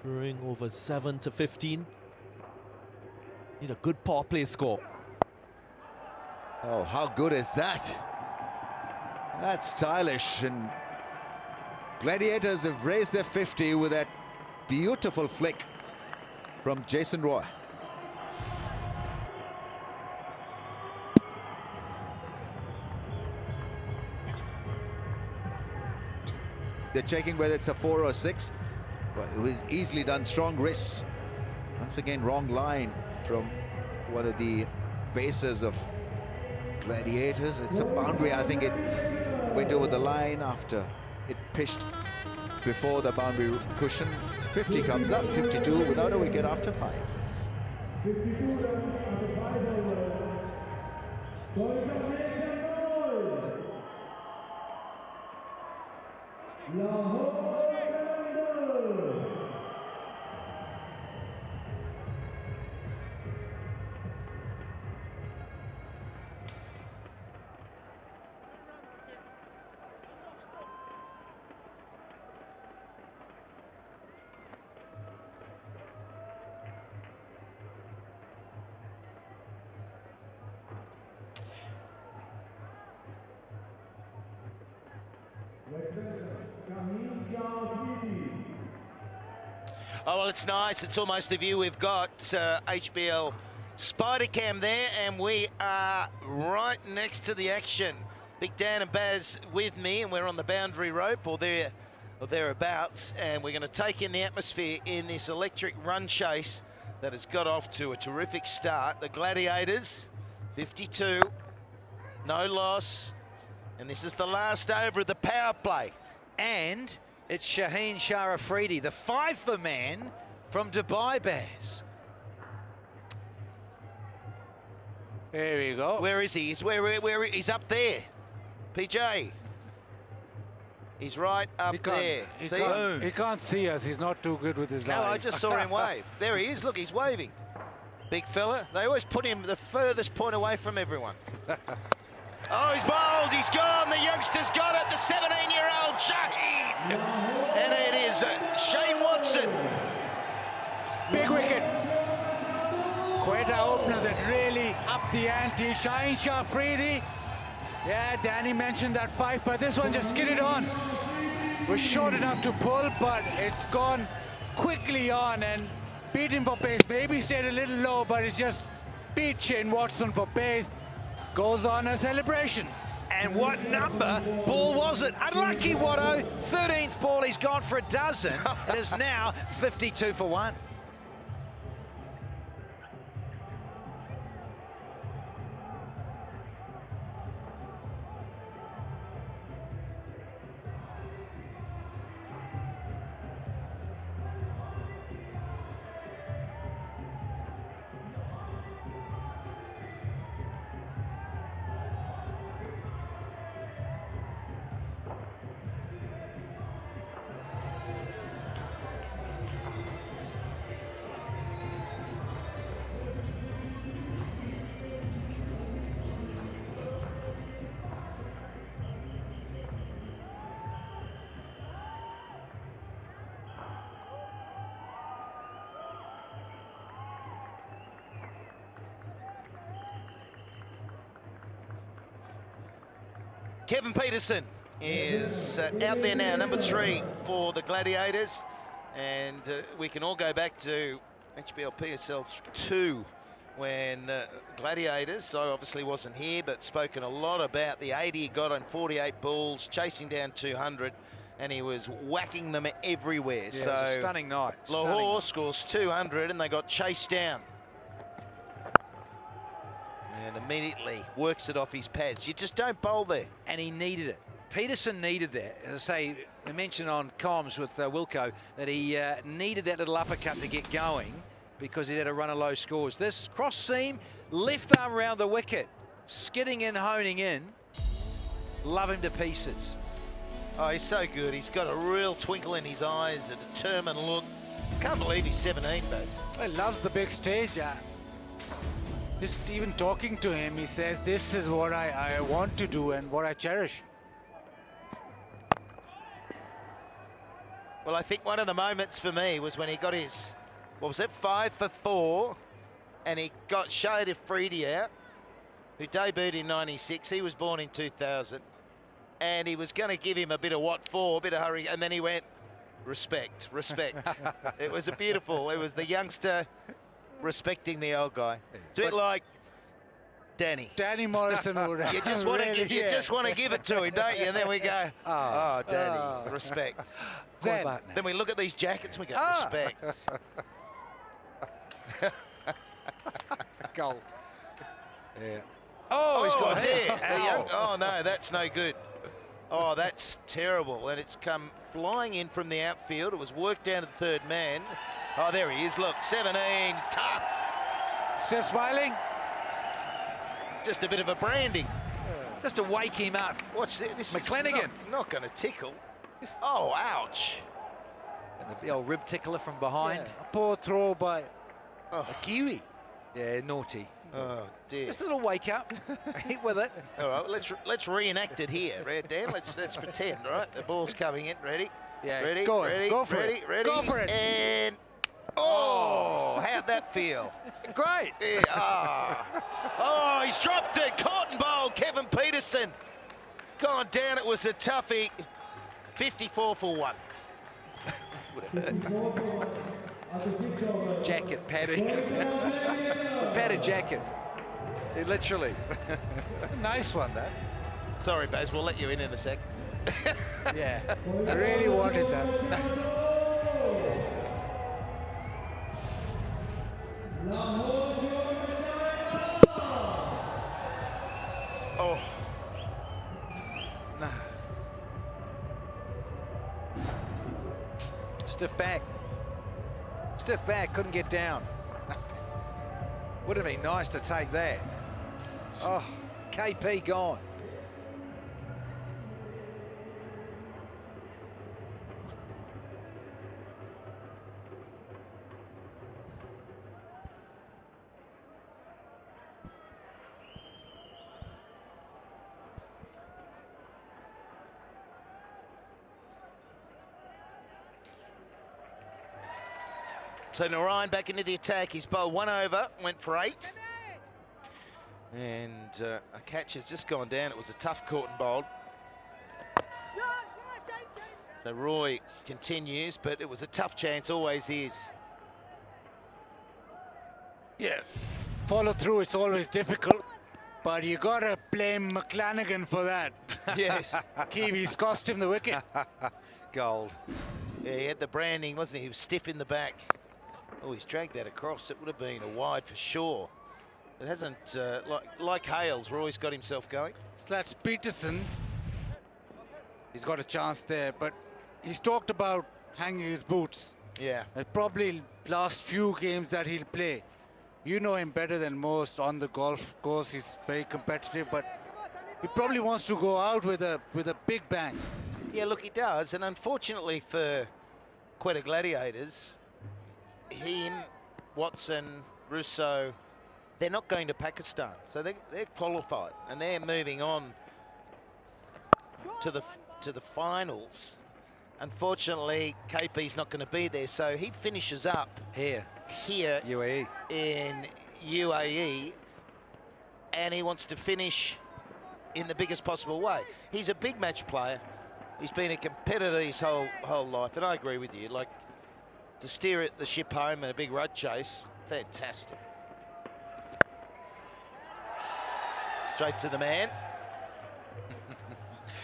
throwing over 7 to 15. Need a good power play score. Oh, how good is that? That's stylish, and Gladiators have raised their 50 with that beautiful flick from Jason Roy. They're checking whether it's a 4 or 6. Well, it was easily done, strong wrists. Once again, wrong line from one of the bases of Gladiators. It's a boundary. I think it went over the line after it pitched before the boundary cushion. 50 comes up, 52 without a wicket after 5. 52 runs after 5 overs. Scoring from Lahore Qalandars. Oh, well, it's nice. It's almost the view we've got. HBL Spider Cam there, and we are right next to the action. Big Dan and Baz with me, and we're on the boundary rope, or thereabouts, and we're going to take in the atmosphere in this electric run chase that has got off to a terrific start. The Gladiators, 52, no loss, and this is the last over of the power play. And it's Shaheen Shah Afridi, the 5 man from Dubai, Baz. There we go. Where is he? He's up there. PJ. He's right up there. He can't see us. He's not too good with his eyes. No, I just saw him wave. There he is. Look, he's waving. Big fella. They always put him the furthest point away from everyone. Oh, he's bowled. He's gone. The youngster's got it. The 17-year-old Shaheen. And it is Shane Watson. Big wicket. Quetta opens it, really up the ante. Shaheen Shah Afridi. Yeah, Danny mentioned that 5, but this one just skidded on. Was short enough to pull, but it's gone quickly on and beat him for pace. Maybe stayed a little low, but it's just beat Shane Watson for pace. Goes on a celebration. And what number ball was it? Unlucky Watto, 13th ball, he's gone for a dozen. It is now 52 for 1. Kevin Peterson is out there now, number 3 for the Gladiators. And we can all go back to HBL PSL 2 when Gladiators, so obviously wasn't here, but spoken a lot about the 80 he got on 48 balls, chasing down 200, and he was whacking them everywhere. Yeah, so it was a stunning night. Lahore scores 200 and they got chased down. And immediately works it off his pads. You just don't bowl there. And he needed it. Peterson needed that. As I say, I mentioned on comms with Wilco that he needed that little uppercut to get going because he had a run of low scores. This cross seam, left arm around the wicket, skidding in, honing in. Love him to pieces. Oh, he's so good. He's got a real twinkle in his eyes, a determined look. Can't believe he's 17, Baz. He loves the big stage. Just even talking to him, he says, this is what I want to do and what I cherish. Well, I think one of the moments for me was when he got his, what was it, 5 for 4, and he got Shaheen Afridi out, who debuted in 96. He was born in 2000, and he was going to give him a bit of what for, a bit of hurry, and then he went, respect, respect. It was it was the youngster respecting the old guy. It's a bit like Danny. Danny Morrison would You just want to give, give it to him, don't you? And then we go, oh, Danny, respect. Then we look at these jackets and we go, respect. Goal. Yeah. Oh, he's got there. Oh no, that's no good. Oh, that's terrible. And it's come flying in from the outfield. It was worked down to the third man. Oh, there he is. Look, 17. Tough. Still smiling. Just a bit of a branding. Just to wake him up. Watch this. This McClenaghan. is not going to tickle. Oh, ouch. And the old rib tickler from behind. Yeah, a poor throw by Oh. a Kiwi. Yeah, naughty. Oh, dear. Just a little wake up. Hit with it. All right, let's reenact it here, right, Dan? Let's pretend, right? The ball's coming in. Ready? Yeah, Ready? go ready? for ready? it. Ready? Go for it. And how'd that feel? Great. Yeah, oh, he's dropped it. Cotton bowl, Kevin Peterson. Gone down. It was a toughie. 54 for 1. Jacket, padded. Padded jacket. Literally. Nice one, that. Sorry, Baz. We'll let you in a sec. Yeah, I really wanted that. Oh. No. Stiff back. Stiff back, couldn't get down. Would have been nice to take that. Oh, KP gone. So Narayan back into the attack. He's bowled 1 over, went for 8. And a catch has just gone down. It was a tough caught and bowled. So Roy continues, but it was a tough chance, always is. Yeah, follow through, it's always difficult, but you gotta blame McClenaghan for that. Yes. Kiwis cost him the wicket. Gold. Yeah, he had the branding, wasn't he? He was stiff in the back. Oh, he's dragged that across. It would have been a wide for sure. It hasn't, like Hales, Roy's got himself going. Slats Peterson, he's got a chance there, but he's talked about hanging his boots. Yeah. Probably last few games that he'll play. You know him better than most on the golf course. He's very competitive, but he probably wants to go out with a big bang. Yeah, look, he does. And unfortunately for Quetta Gladiators, him, Watson, Russo, they're not going to Pakistan. So they're qualified and they're moving on to the finals. Unfortunately, KP's not going to be there, so he finishes up here UAE. in UAE, and he wants to finish in the biggest possible way. He's a big match player. He's been a competitor his whole life, and I agree with you. Like, to steer the ship home in a big rud chase, fantastic. Straight to the man.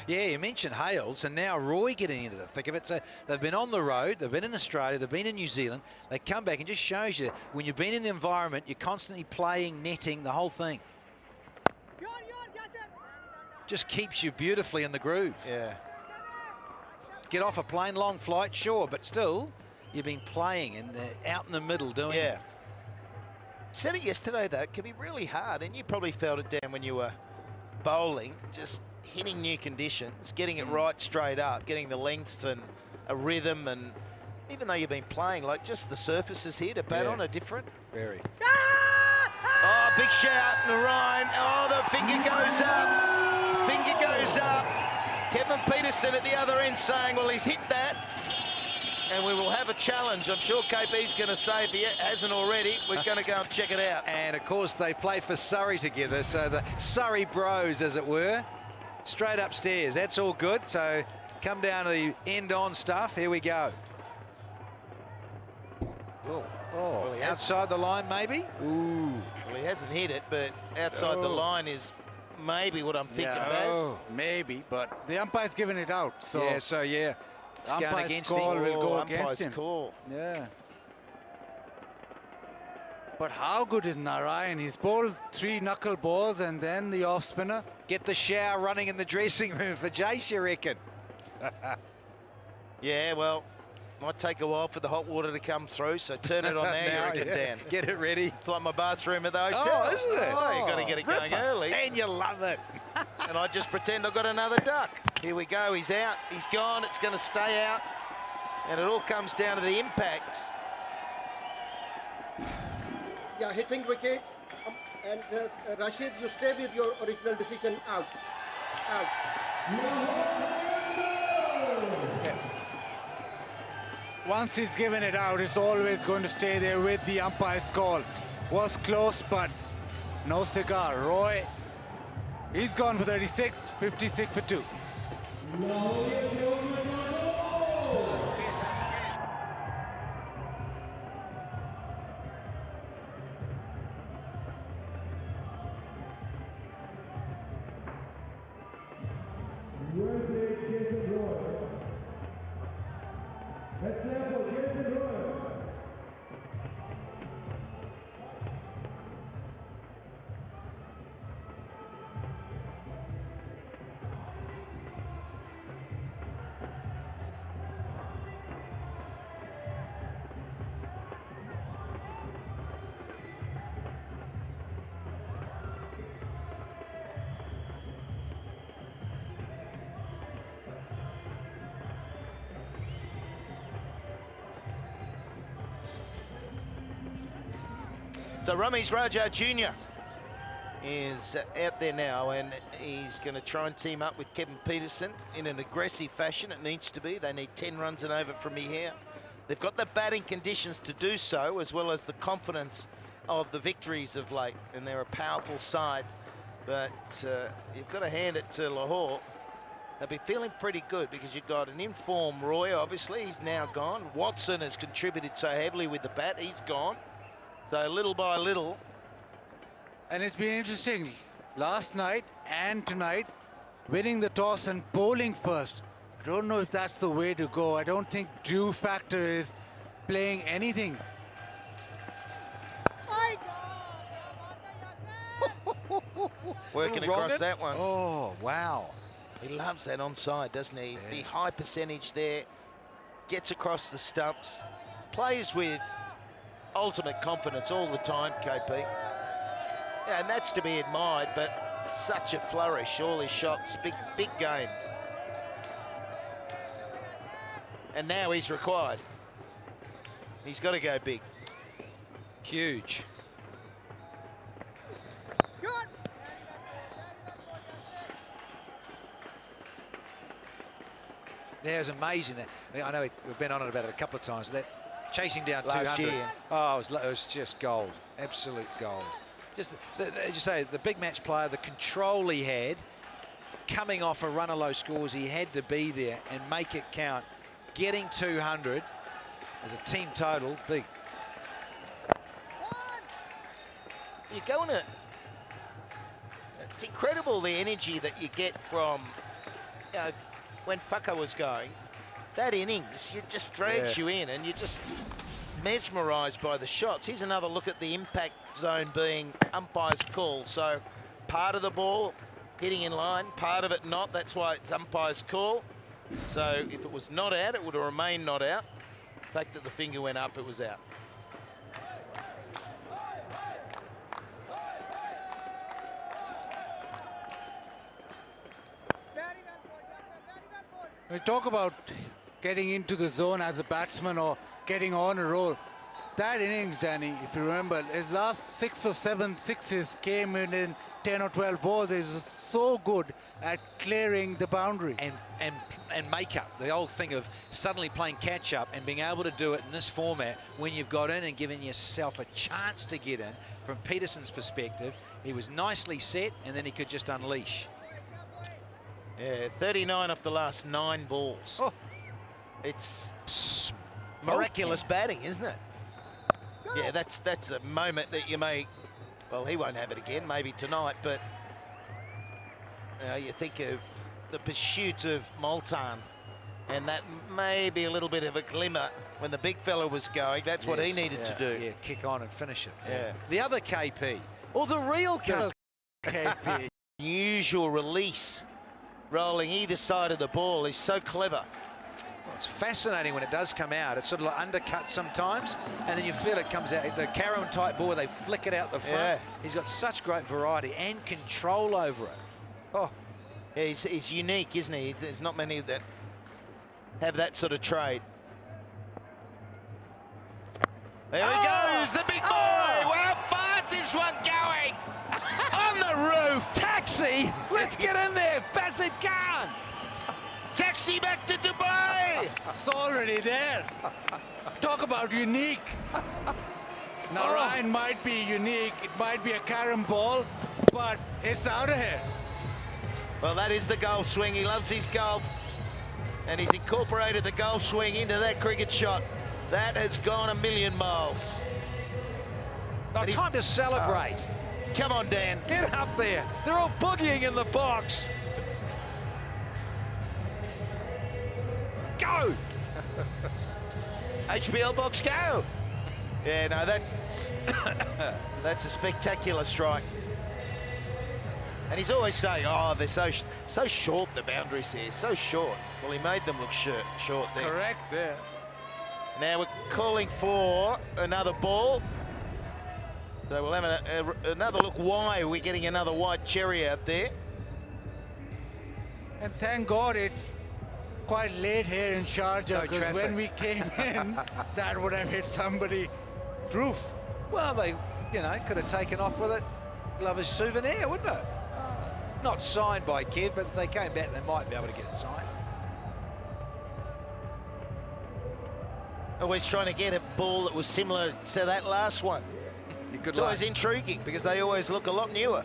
Yeah, you mentioned Hales, and now Roy getting into the thick of it. So they've been on the road, they've been in Australia, they've been in New Zealand. They come back and just shows you when you've been in the environment, you're constantly playing, netting, the whole thing. Just keeps you beautifully in the groove. Yeah. Get off a plane, long flight, sure, but still, you've been playing and out in the middle doing it. Said it yesterday, though, it can be really hard, and you probably felt it, Dan, when you were bowling, just hitting new conditions, getting it right straight up, getting the lengths and a rhythm, and even though you've been playing, like, just the surfaces here to bat on are different. Very. Oh, big shout, Narayan. Oh, the finger goes up. Finger goes up. Kevin Peterson at the other end saying, well, he's hit that. And we will have a challenge. I'm sure KP's going to say, if he hasn't already, we're going to go and check it out. And, of course, they play for Surrey together, so the Surrey bros, as it were, straight upstairs. That's all good. So come down to the end-on stuff. Here we go. Oh, Well, outside the line, maybe? Ooh. Well, he hasn't hit it, but outside the line is maybe what I'm thinking, Baz. Maybe, but the umpire's giving it out. So yeah. It's going umpire's against call will go umpire's against him. call. Yeah. But how good is Narayan? He's bowled 3 knuckle balls and then the off spinner. Get the shower running in the dressing room for Jace, you reckon? Yeah, well, might take a while for the hot water to come through, so turn it on now, you reckon, Dan. Get it ready. It's like my bathroom at the hotel. Oh, isn't it? Oh, you got to get it going early. And you love it. And I just pretend I've got another duck. Here we go, he's out, he's gone, it's going to stay out. And it all comes down to the impact. Yeah, hitting wickets. And Rashid, you stay with your original decision, out. Out. Once he's given it out, it's always going to stay there with the umpire's call. Was close, but no cigar. Roy, he's gone for 36, 56 for 2. Well played, Jason Roy. Let's play for Jason Roy. So Ramesh Raja Jr. is out there now, and he's going to try and team up with Kevin Peterson in an aggressive fashion. It needs to be. They need 10 runs and over from me here. They've got the batting conditions to do so, as well as the confidence of the victories of late, and they're a powerful side. But you've got to hand it to Lahore. They'll be feeling pretty good because you've got an in-form Roy, obviously. He's now gone. Watson has contributed so heavily with the bat. He's gone. So little by little. And it's been interesting. Last night and tonight, winning the toss and bowling first. I don't know if that's the way to go. I don't think due factor is playing anything. Working across that one. Oh, wow. He loves that onside, doesn't he? Yeah. The high percentage there. Gets across the stumps. Plays with ultimate confidence all the time, KP. Yeah, and that's to be admired, but such a flourish, all his shots, big game. And now he's required. He's got to go big. Huge. Yeah, it was amazing. That I know we've been on it about it a couple of times. That chasing down Last 200. year. Oh, it was just gold. Absolute gold. Just, as you say, the big match player, the control he had, coming off a run of low scores, he had to be there and make it count. Getting 200 as a team total, big. You go on it. It's incredible the energy that you get from, you know, when Fucker was going. That innings, it just drags you in, and you're just mesmerised by the shots. Here's another look at the impact zone being umpire's call. So part of the ball hitting in line, part of it not. That's why it's umpire's call. So if it was not out, it would have remained not out. The fact that the finger went up, it was out. We talk about getting into the zone as a batsman or getting on a roll. That innings, Danny, if you remember, his last 6 or 7 sixes came in 10 or 12 balls. He was so good at clearing the boundary. And make up. The old thing of suddenly playing catch up and being able to do it in this format when you've got in and given yourself a chance to get in. From Peterson's perspective, he was nicely set and then he could just unleash. Yeah, 39 off the last 9 balls. Oh. It's miraculous batting, isn't it? Yeah, that's a moment that you may, well, he won't have it again, maybe tonight, but you think of the pursuit of Multan And that may be a little bit of a glimmer when the big fella was going. That's what he needed to do. Yeah, kick on and finish it. Yeah. The other KP, or the real KP. Unusual release, rolling either side of the ball is so clever. Well, it's fascinating when it does come out. It's sort of like undercut sometimes, and then you feel it comes out. The Caron type ball, they flick it out the front. Yeah. He's got such great variety and control over it. Oh, Yeah, he's unique, isn't he? There's not many that have that sort of trade. There he goes, the big boy. How far's this one going? On the roof. taxi! Let's get in there. Basit Khan. Taxi back to Dubai. It's already there. Talk about unique. Now Ryan might be unique. It might be a carom ball, but it's out of here. Well, that is the golf swing. He loves his golf. And he's incorporated the golf swing into that cricket shot. That has gone a million miles. Now, time to celebrate. Come on, Dan. Get up there. They're all boogieing in the box. Go! HBL box go. Yeah, no, that's a spectacular strike. And he's always saying, oh, they're so short, the boundaries here, so short. Well, he made them look short there. Correct there. Now we're calling for another ball. So we'll have another look why we're getting another white cherry out there. And thank God it's quite late here in Sharjah, because traffic. when we came in, that would have hit somebody's roof. Well, they, could have taken off with it. Glover's souvenir, wouldn't it? Not signed by Kev, but if they came back, they might be able to get it signed. Always trying to get a ball that was similar to that last one. It's always intriguing because they always look a lot newer.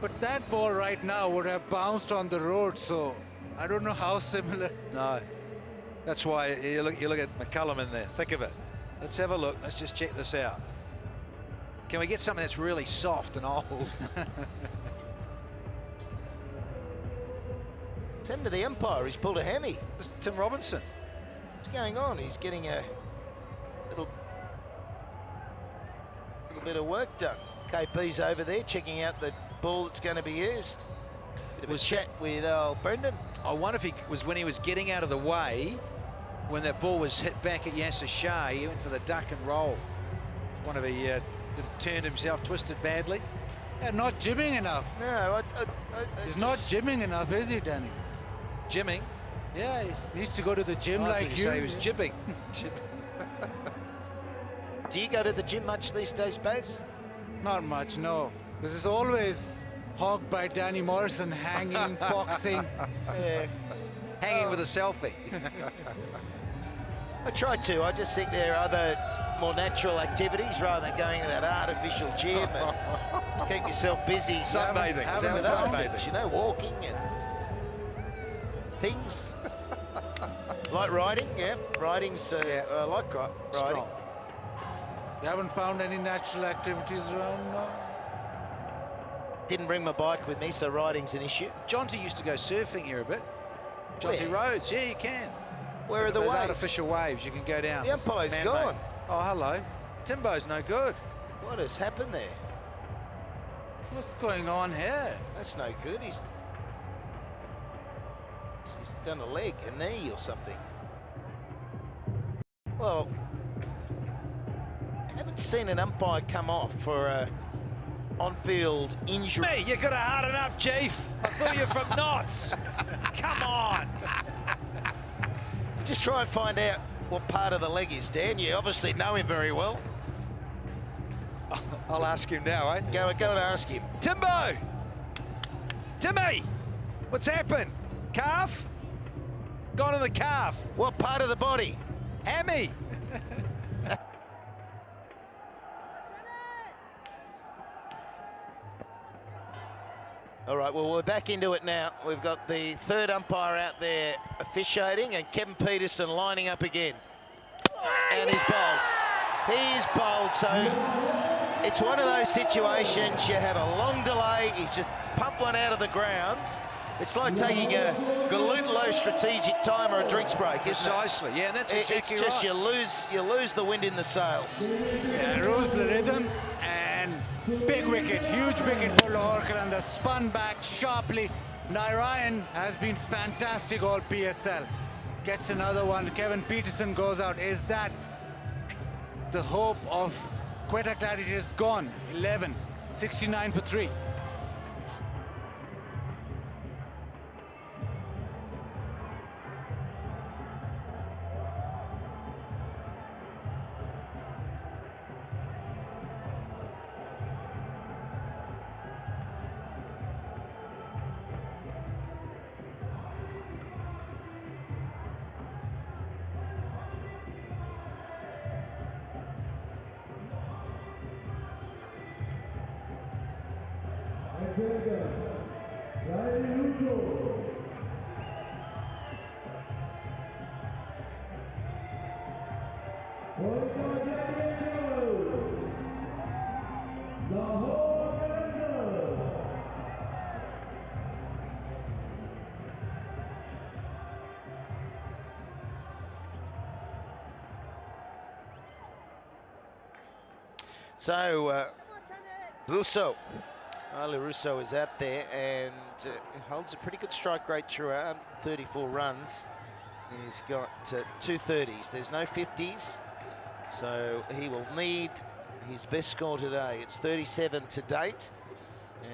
But that ball right now would have bounced on the road, so I don't know how similar. No. That's why you look at McCullum in there. Think of it. Let's have a look. Let's just check this out. Can we get something that's really soft and old? It's him to the umpire. He's pulled a hammy. It's Tim Robinson. What's going on? He's getting a little bit of work done. KP's over there checking out the ball that's going to be used. Bit of a chat with Brendan. I wonder if he was when he was getting out of the way, when that ball was hit back at Yasser Shah, he went for the duck and roll. One of he turned himself, twisted badly. Yeah, not gymming enough. No, He's not gymming enough, is he, Danny? Gymming? Yeah, he needs to go to the gym like you. Say he was jibbing. Do you go to the gym much these days, Baz? Not much, no. This is always hogged by Danny Morrison, hanging, boxing. Hanging with a selfie. I try to. I just think there are other more natural activities rather than going to that artificial gym and to keep yourself busy. Sunbathing. Having Is other that things, walking and things. Like riding, yeah. Riding's I like riding. Strong. You haven't found any natural activities around now? Didn't bring my bike with me, so riding's an issue. Jonty used to go surfing here a bit. Jonty Where? Roads, yeah, you can. Where are the Those waves? artificial waves you can go down. The umpire's Man-made. gone. Oh, hello. Timbo's no good. What has happened there? What's going on here? That's no good. He's done a leg, a knee or something. Well, I haven't seen an umpire come off for a on-field injury. Hey, you got to harden up, Chief. I thought you were from Knots. Come on. Just try and find out what part of the leg is, Dan. You obviously know him very well. I'll ask him now, eh? Go and ask him. Timbo! Timmy! What's happened? Calf? Gone in the calf. What part of the body? Hammy! All right, well, we're back into it now. We've got the third umpire out there officiating and Kevin Peterson lining up again. And he's bowled. He's bowled, so it's one of those situations you have a long delay. He's just pumped one out of the ground It's like taking a low strategic time or a drinks break, isn't it? Precisely, yeah, and that's exactly It's just right. you lose the wind in the sails. Yeah, rose the rhythm and big wicket, huge wicket for Lahore Qalandars. Spun back sharply. Narayan has been fantastic all PSL. Gets another one. Kevin Peterson goes out. Is that the hope of Quetta Gladiators gone? 11, 69 for 3. Quetta Gladiators, Lahore Qalandars. So, Russo. Ali Russo is out there and holds a pretty good strike rate throughout, 34 runs. He's got 230s. There's no 50s, so he will need his best score today. It's 37 to date,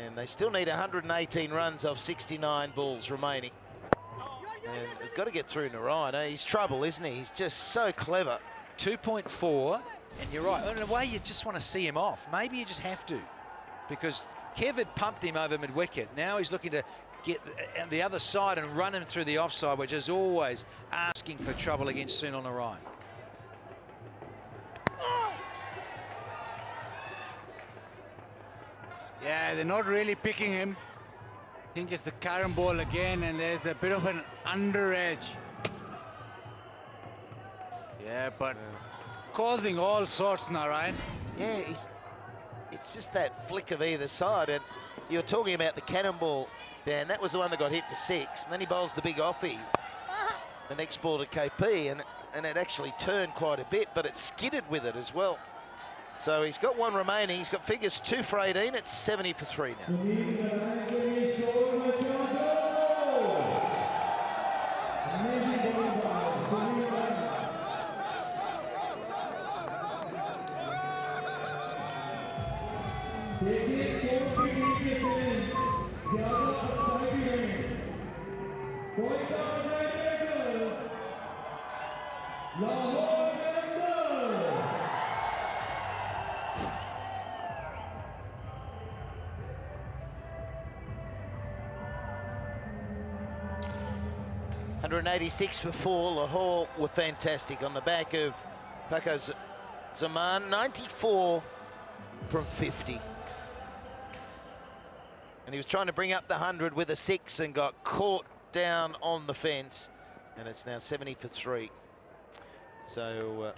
and they still need 118 runs off 69 balls remaining. And they've got to get through Narayan. He's trouble, isn't he? He's just so clever. 2.4, and you're right. In a way, you just want to see him off. Maybe you just have to, because Kev had pumped him over mid-wicket. Now he's looking to get the other side and run him through the offside, which is always asking for trouble against Sunil Narayan. Yeah, they're not really picking him. I think it's the carom ball again, and there's a bit of an under edge. Yeah, but causing all sorts, Narayan. Yeah, it's just that flick of either side. And you're talking about the cannonball, Dan. That was the one that got hit for 6. And then he bowls the big offie, the next ball to KP, and it actually turned quite a bit, but it skidded with it as well. So he's got one remaining. He's got figures 2 for 18. It's 70 for 3 now. Lahore Qalandars. 186 for 4. Lahore were fantastic on the back of Quetta Zaman. 94 from 50. And he was trying to bring up the 100 with a 6 and got caught down on the fence. And it's now 70 for 3. So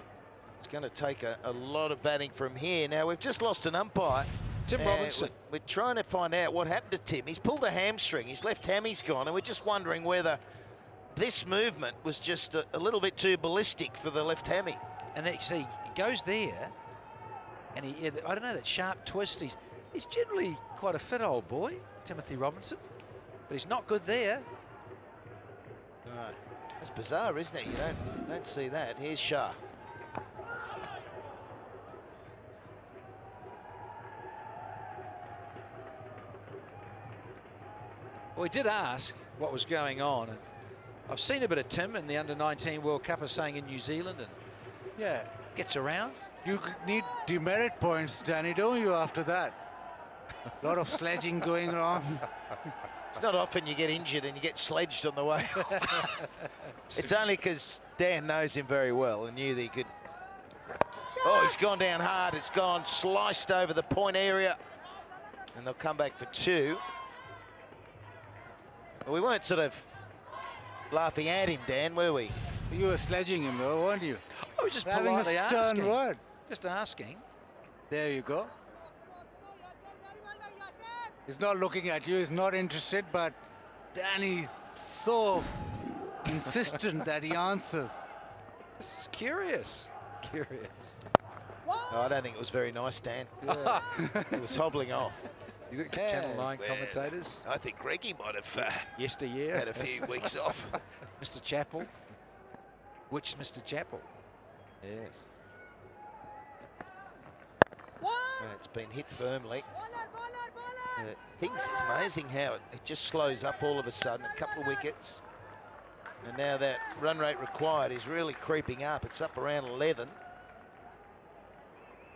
it's going to take a lot of batting from here. Now, we've just lost an umpire. Tim Robinson. We're trying to find out what happened to Tim. He's pulled a hamstring. His left hammy's gone. And we're just wondering whether this movement was just a little bit too ballistic for the left hammy. And then, see, he goes there, and I don't know, that sharp twist. He's generally quite a fit old boy, Timothy Robinson, but he's not good there. Right. That's bizarre, isn't it? You don't see that. Here's Shah. Well, we did ask what was going on, and I've seen a bit of Tim in the Under-19 World Cup, as saying in New Zealand, and Yeah, gets around. you need demerit points, Danny, don't you, after that? A lot of sledging going on. It's not often you get injured and you get sledged on the way off. It's only because Dan knows him very well and knew that he could. Oh, he's gone down hard. It's gone sliced over the point area. And they'll come back for 2. Well, we weren't sort of laughing at him, Dan, were we? You were sledging him, though, weren't you? I was just Having a politely stern asking. word. Just asking. There you go. He's not looking at you, he's not interested, but Danny's so insistent that he answers. It's curious. Curious. Oh, I don't think it was very nice, Dan. It was hobbling off. You think Channel 9 commentators? I think Greggy might have Yesteryear. had a few weeks off. Mr. Chappell. Which Mr. Chappell? Yes. It's been hit firmly. Things it's amazing how it just slows up all of a sudden. A couple of wickets. And now that run rate required is really creeping up. It's up around 11.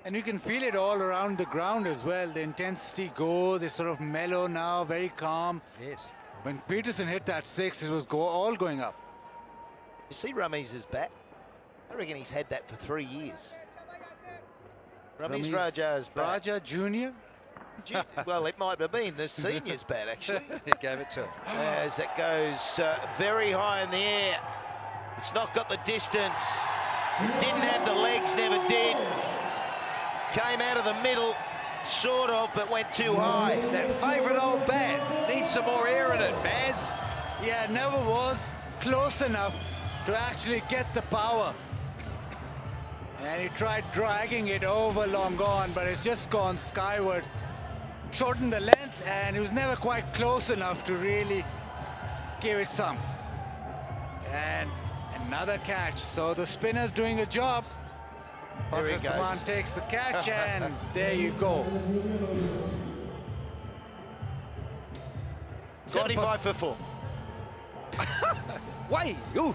And you can feel it all around the ground as well. The intensity goes, it's sort of mellow now, very calm. Yes. When Peterson hit that 6, it was all going up. You see Ramiz's bat? I reckon he's had that for 3 years. Ramiz Raja's bat. Raja Jr.? Well, it might have been the senior's bat, actually. He gave it to him. As it goes very high in the air. It's not got the distance. It didn't have the legs, never did. Came out of the middle, sort of, but went too high. That favourite old bat needs some more air in it, Baz. Yeah, never was close enough to actually get the power. And he tried dragging it over long gone, but it's just gone skyward. Shortened the length, and it was never quite close enough to really give it some. And another catch, so the spinner's doing a job. There he goes. Zaman takes the catch, and there you go. 75 for 4. Way! Ooh!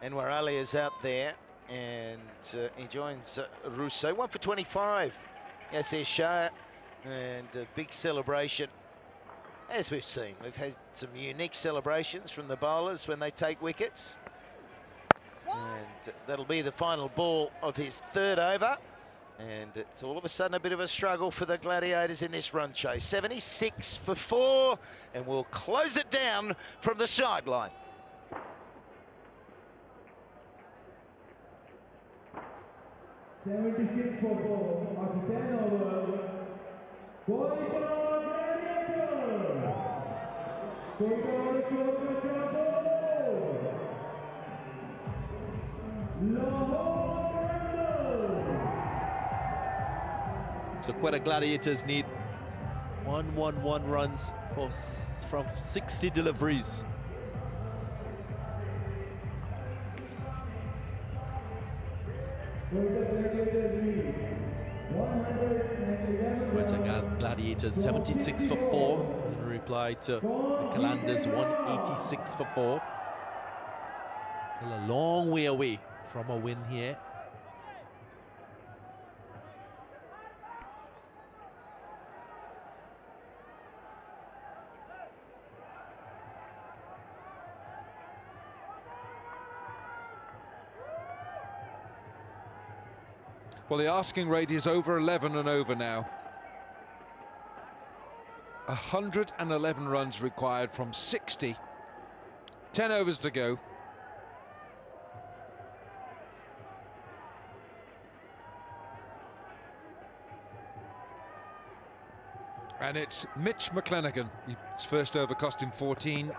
Anwar Ali is out there, and he joins Russo. 1 for 25. Yes, there's Shah, and a big celebration. As we've seen, we've had some unique celebrations from the bowlers when they take wickets. And that'll be the final ball of his 3rd over. And it's all of a sudden a bit of a struggle for the Gladiators in this run chase. 76 for 4, and we'll close it down from the sideline. $76 for 4 after 10 overs. Quetta Gladiators. Lahore Qalandars. So Quetta Gladiators need 111 runs from 60 deliveries. Quetta Gladiators 76 for 4 in reply to the Qalandars 186 for 4. Still a long way away from a win here. Well, the asking rate is over 11 and over now. 111 runs required from 60. 10 overs to go. And it's Mitch McClenaghan. His first over cost him 14.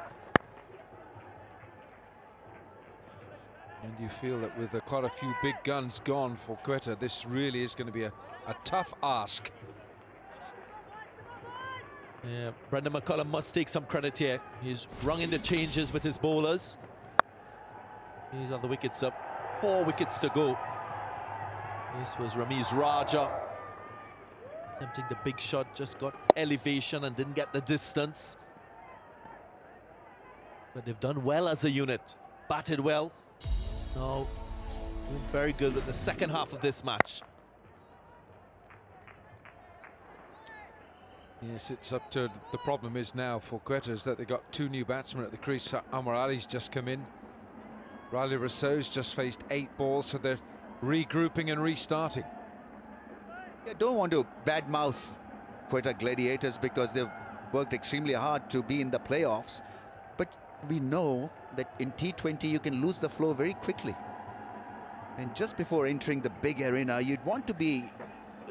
And you feel that with quite a few big guns gone for Quetta, this really is going to be a tough ask. Yeah, Brendan McCullum must take some credit here. He's rung in the changes with his bowlers. These are the wickets up. 4 wickets to go. This was Ramiz Raja. Attempting the big shot, just got elevation and didn't get the distance. But they've done well as a unit. Batted well. No, doing very good with the second half of this match. Yes, it's up to, the problem is now for Quetta is that they got two new batsmen at the crease. Amar Ali's just come in. Riley Rousseau's just faced 8 balls, so they're regrouping and restarting. I don't want to badmouth Quetta Gladiators because they've worked extremely hard to be in the playoffs. But we know that in T20 you can lose the flow very quickly. And just before entering the big arena, you'd want to be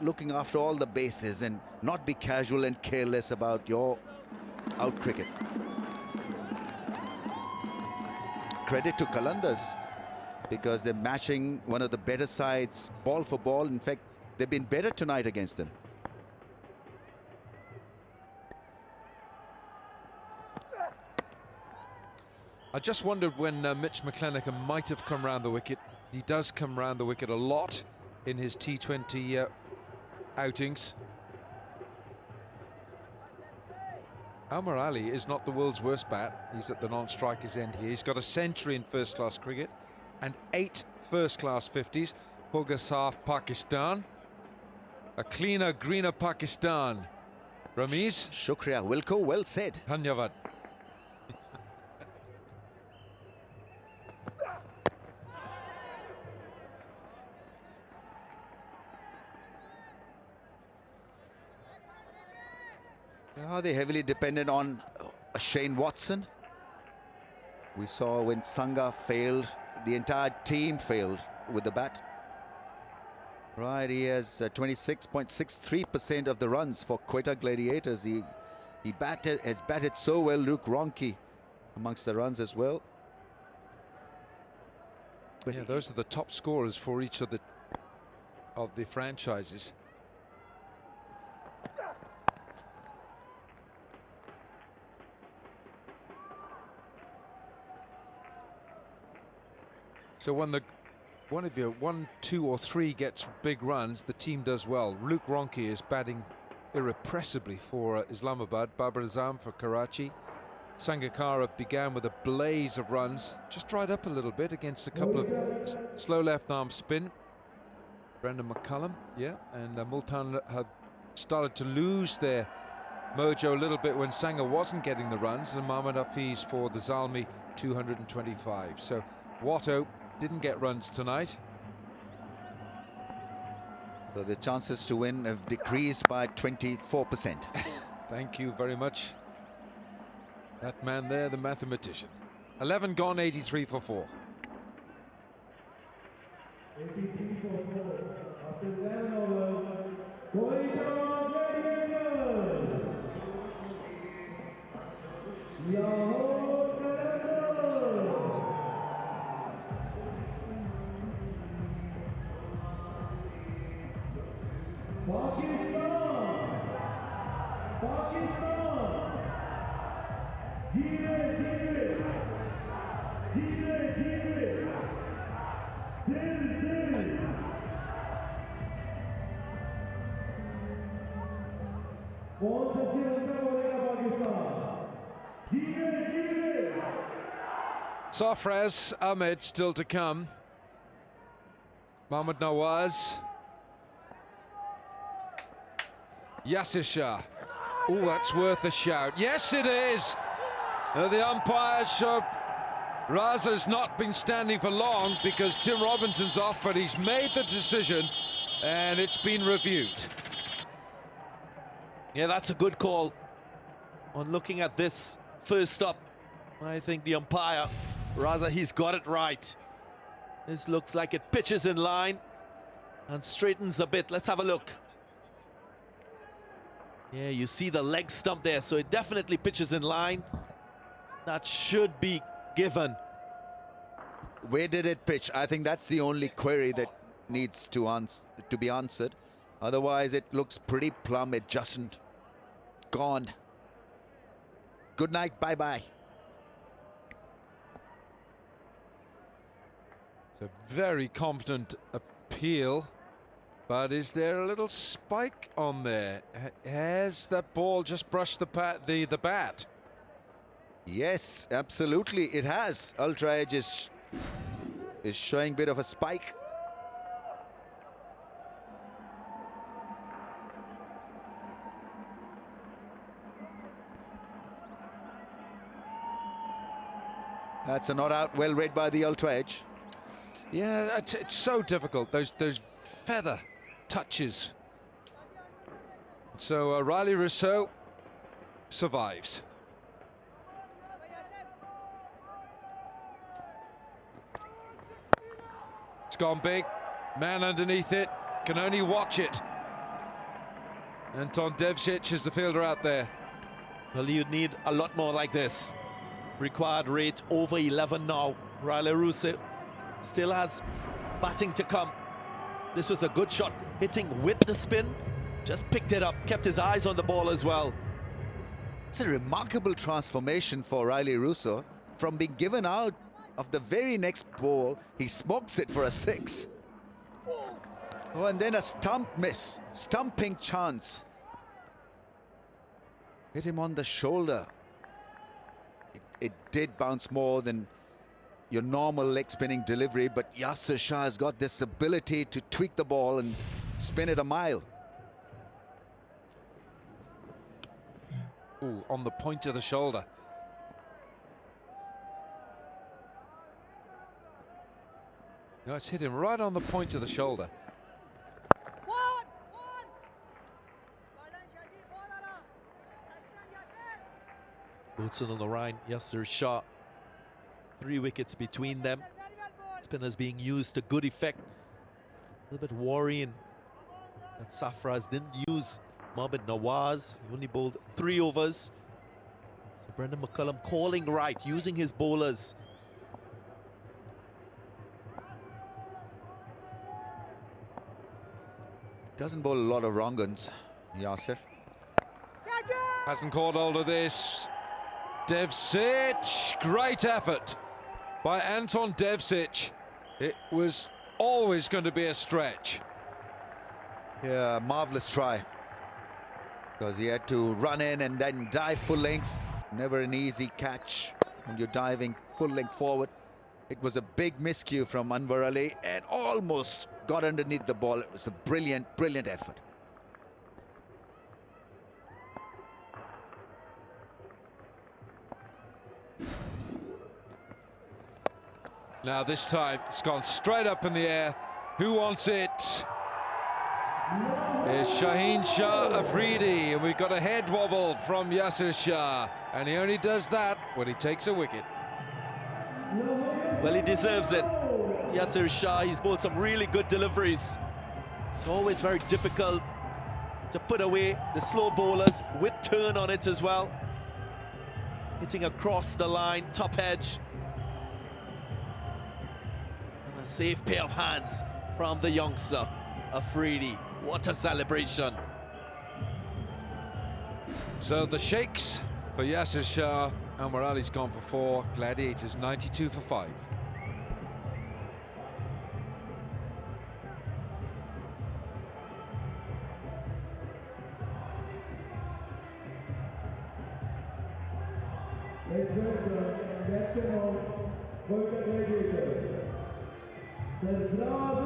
looking after all the bases and not be casual and careless about your out cricket. Credit to Qalandars because they're matching one of the better sides ball for ball. In fact, they've been better tonight against them. I just wondered when Mitch McClenaghan might have come round the wicket. He does come round the wicket a lot in his T20 outings. Amar Ali is not the world's worst bat. He's at the non-striker's end here. He's got a century in first-class cricket and 8 first-class 50s. Hoga Saaf, Pakistan. A cleaner, greener Pakistan. Ramiz. Shukriya, Wilco, well said. Dhanyavad. Are they heavily dependent on Shane Watson? We saw when Sangha failed, the entire team failed with the bat. Right, he has 26.63% of the runs for Quetta Gladiators. He has batted so well. Luke Ronchi amongst the runs as well. But yeah, those are the top scorers for each of the franchises. So when one of you, 1, 2 or 3 gets big runs, the team does well. Luke Ronchi is batting irrepressibly for Islamabad. Babar Azam for Karachi. Sangakkara began with a blaze of runs, just dried up a little bit against a couple of slow left arm spin. Brendan McCullum, yeah, and Multan had started to lose their mojo a little bit when Sangha wasn't getting the runs, and Mohammad Hafiz for the Zalmi 225. So Watto didn't get runs tonight. So the chances to win have decreased by 24%. Thank you very much. That man there, the mathematician. 11 gone, 83 for 4. 83 for 4. After 11 overs, Quetta Gladiators. Lahore Qalandars. Pakistan. Jeeve. Dil. कौन सबसे अच्छा बोलेगा पाकिस्तान? जीवे. Sarfraz Ahmed still to come. Mohammad Nawaz. Yasir Shah. Oh, that's worth a shout. Yes, it is. The umpire showed Raza's not been standing for long because Tim Robinson's off, but he's made the decision and it's been reviewed. Yeah, that's a good call. On looking at this first up, I think the umpire, Raza, he's got it right. This looks like it pitches in line and straightens a bit. Let's have a look. Yeah, you see the leg stump there, so it definitely pitches in line. That should be given. Where did it pitch? I think that's the only query that needs to be answered. Otherwise, it looks pretty plumb. It just gone. Good night. Bye-bye. It's a very competent appeal But is there a little spike on there? Has that ball just brushed the bat? Yes, absolutely, it has. Ultra Edge is showing a bit of a spike. That's a not out, well read by the Ultra Edge. Yeah, it's so difficult, those feather touches. So Riley Rousseau survives. It's gone big, man underneath it, can only watch it. Anton Devcic is the fielder out there. Well, you'd need a lot more like this. Required rate over 11 now. Riley Rousseau still has batting to come. This was a good shot, hitting with the spin. Just picked it up, kept his eyes on the ball as well. It's a remarkable transformation for Riley Rousseau. From being given out of the very next ball, he smokes it for a 6. Oh, and then a stump miss, stumping chance. Hit him on the shoulder. It did bounce more than your normal leg spinning delivery, but Yasir Shah has got this ability to tweak the ball and spin it a mile. Ooh, on the point of the shoulder. No, it's hit him right on the point of the shoulder. Bootson on the line, Yasir Shah. 3 wickets between them. Spinners being used to good effect. A little bit worrying that Safraz didn't use Mohammad Nawaz. He only bowled 3 overs. So Brendan McCullum calling right, using his bowlers. Doesn't bowl a lot of wrong uns, Yasir. Hasn't caught hold of this. Devcic, great effort by Anton Devcic. It was always going to be a stretch. Yeah, marvelous try. Because he had to run in and then dive full length. Never an easy catch when you're diving full length forward. It was a big miscue from Anwar Ali and almost got underneath the ball. It was a brilliant, brilliant effort. Now this time it's gone straight up in the air. Who wants it? It's Shaheen Shah Afridi, and we've got a head wobble from Yasir Shah, and he only does that when he takes a wicket. Well, he deserves it. Yasir Shah, he's bowled some really good deliveries. It's always very difficult to put away the slow bowlers with turn on it as well. Hitting across the line, top edge. And a safe pair of hands from the youngster, Afridi. What a celebration. So the shakes for Yasir Shah. Anwar Ali's gone for 4. Gladiators 92 for 5. Captain of Quetta Gladiators, Sarfraz.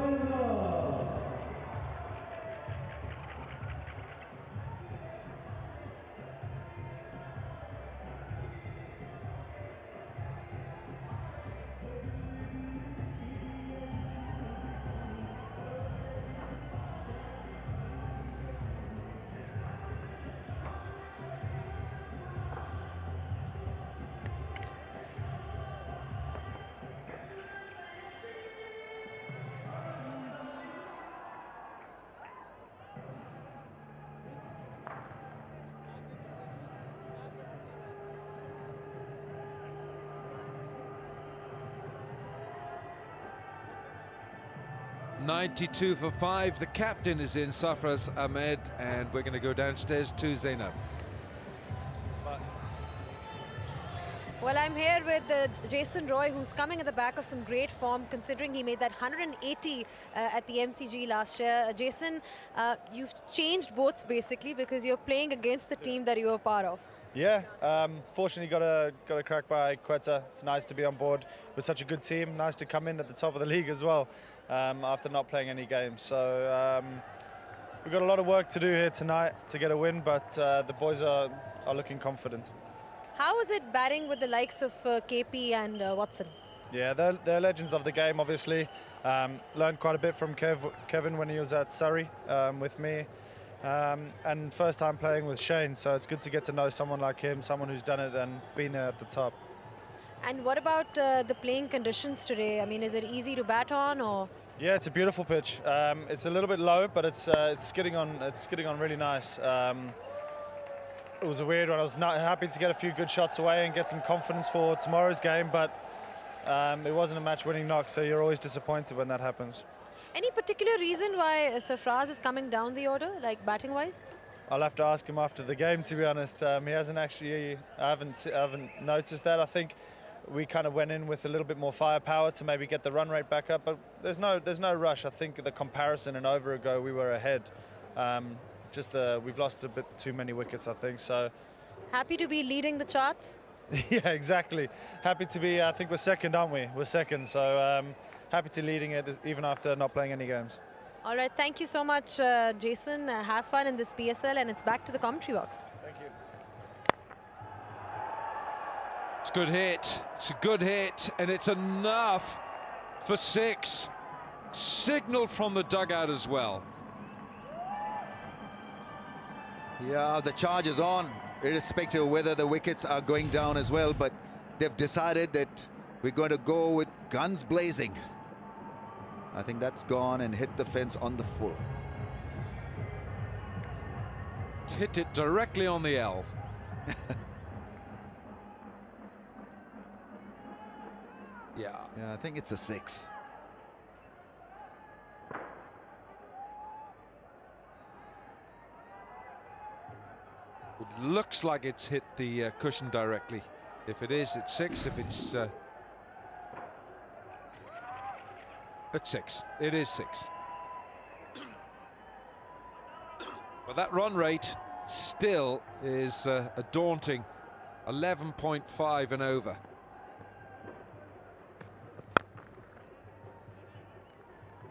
92 for 5. The captain is in, Safraz Ahmed, and we're going to go downstairs to Zainab. Well, I'm here with Jason Roy, who's coming at the back of some great form, considering he made that 180 at the MCG last year. Jason, you've changed boats basically because you're playing against the team that you were part of. Yeah, fortunately got a crack by Quetta. It's nice to be on board with such a good team. Nice to come in at the top of the league as well after not playing any games. So we've got a lot of work to do here tonight to get a win, but the boys are looking confident. How is it batting with the likes of KP and Watson? Yeah, they're legends of the game, obviously. Learned quite a bit from Kevin when he was at Surrey with me. And first time playing with Shane, so it's good to get to know someone like him, someone who's done it and been there at the top. And what about the playing conditions today? I mean, is it easy to bat on, or? Yeah, it's a beautiful pitch. It's a little bit low, but it's skidding on really nice. It was a weird one. I was not happy to get a few good shots away and get some confidence for tomorrow's game, but it wasn't a match-winning knock, so you're always disappointed when that happens. Any particular reason why Sarfraz is coming down the order, like batting-wise? I'll have to ask him after the game, to be honest. He hasn't actually. I haven't noticed that. I think we kind of went in with a little bit more firepower to maybe get the run rate back up, but there's no rush. I think the comparison an over ago we were ahead. We've lost a bit too many wickets, I think. So happy to be leading the charts. Yeah, exactly. Happy to be. I think we're second, aren't we? We're second. So happy to leading it even after not playing any games. All right, thank you so much, Jason. Have fun in this PSL, and it's back to the commentary box. Thank you. It's a good hit. It's a good hit, and it's enough for 6. Signal from the dugout as well. Yeah, the charge is on, irrespective of whether the wickets are going down as well, but they've decided that we're going to go with guns blazing. I think that's gone and hit the fence on the full. Hit it directly on the L. Yeah. Yeah, I think it's a 6. It looks like it's hit the cushion directly. If it is, it's 6. If it's at 6, it is 6. But that run rate still is a daunting 11.5 and over.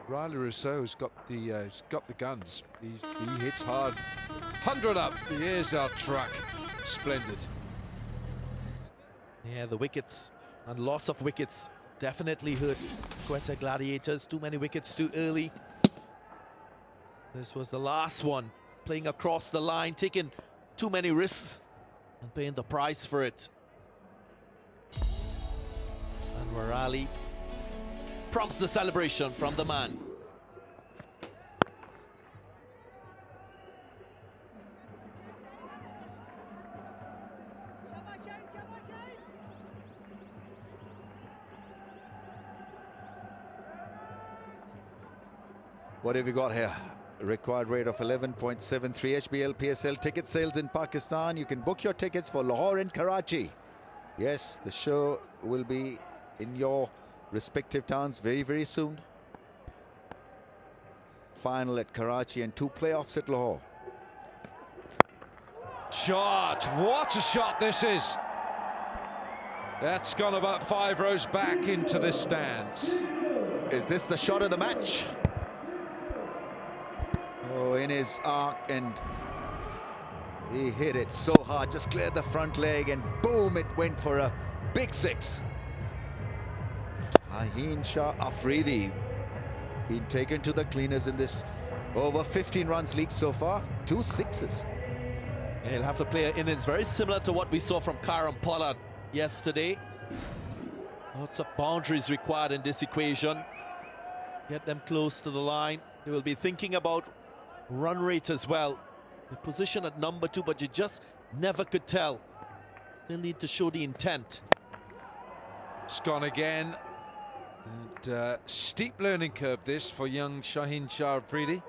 Riley Rousseau's got the guns. He hits hard. 100 up. The ears are track. Splendid. Yeah, the wickets and loss of wickets definitely hurt Quetta Gladiators. Too many wickets too early. This was the last one. Playing across the line, taking too many risks and paying the price for it. And Morali prompts the celebration from the man. What have we got here? Required rate of 11.73. HBL PSL ticket sales in Pakistan. You can book your tickets for Lahore and Karachi. Yes, the show will be in your respective towns very, very soon. Final at Karachi and 2 playoffs at Lahore. Shot. What a shot this is. That's gone about 5 rows back into the stands. Is this the shot of the match? Oh, in his arc, and he hit it so hard, just cleared the front leg, and boom, it went for a big 6. Aheen Shah Afridi been taken to the cleaners in this over 15 runs league so far. 2 6s. And he'll have to play an innings very similar to what we saw from Karam Pollard yesterday. Lots of boundaries required in this equation. Get them close to the line. They will be thinking about run rate as well. The position at number 2, but you just never could tell. Still need to show the intent. It's gone again. And steep learning curve this for young Shaheen Shah Afridi.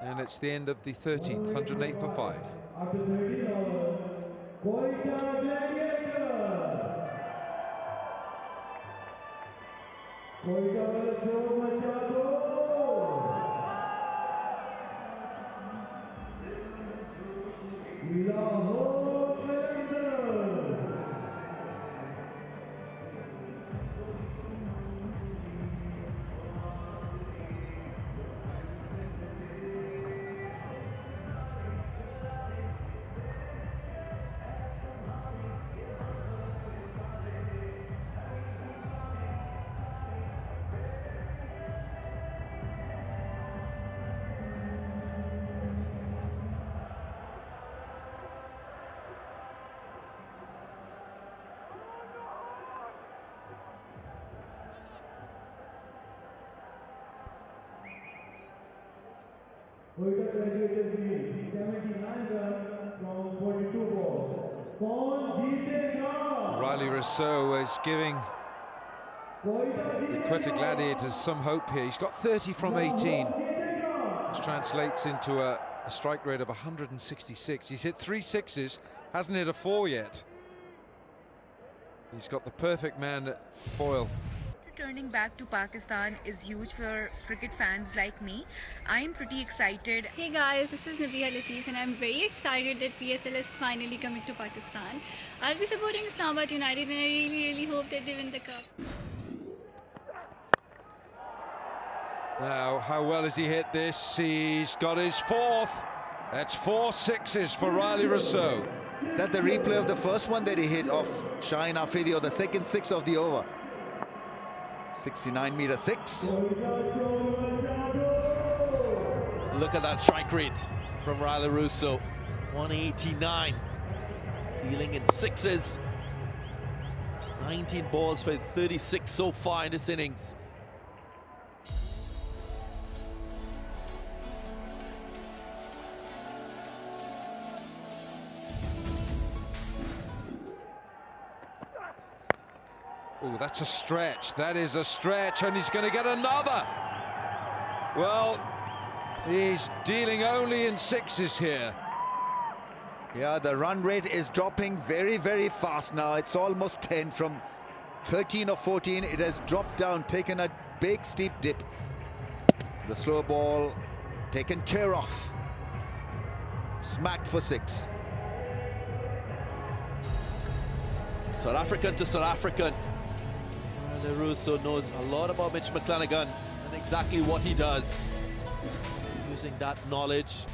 And it's the end of the 13th, 108 for 5. After 30 over, Quetta Gladiators. Quetta Gladiators lead 79 runs from 42 balls. Kaun jeetega? Riley Rousseau is giving the Quetta Gladiators some hope here. He's got 30 from 18, which translates into a strike rate of 166. He's hit 3 sixes, hasn't hit a 4 yet. He's got the perfect man at foil. Returning back to Pakistan is huge for cricket fans like me. I'm pretty excited. Hey guys, this is Nabiha Latif and I'm very excited that PSL is finally coming to Pakistan. I'll be supporting Islamabad United and I really hope that they win the cup. Now, how well has he hit this? He's got his 4th. That's 4 sixes for Riley Rousseau. Is that the replay of the first one that he hit off Shaheen Afridi, or the second 6 of the over? 69-meter 6. Look at that strike rate from Riley Rousseau. 189. Dealing in sixes. It's 19 balls for 36 so far in this innings. Oh, that's a stretch. That is a stretch, and he's going to get another. Well, he's dealing only in sixes here. Yeah, the run rate is dropping very fast now. It's almost 10 from 13 or 14. It has dropped down, taken a big steep dip. The slow ball taken care of. Smacked for 6. South African to South African. Riley Rousseau knows a lot about Mitch McClenaghan and exactly what he does. Using that knowledge.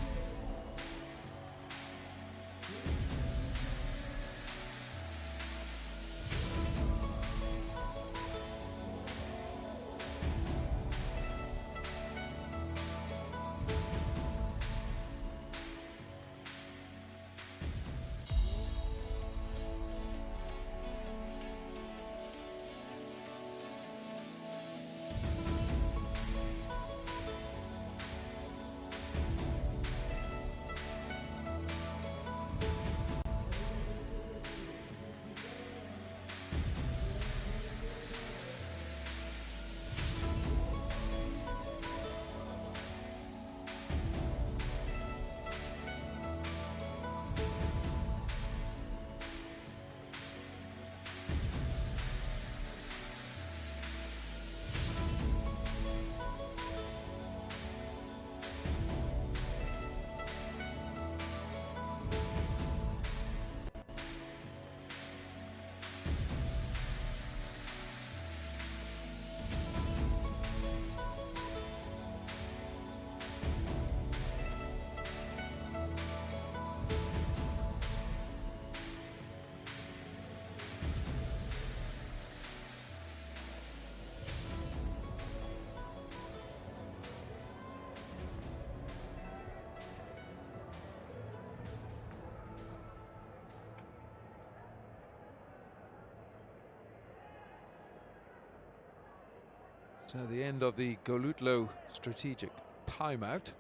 So the end of the Golutlo strategic timeout.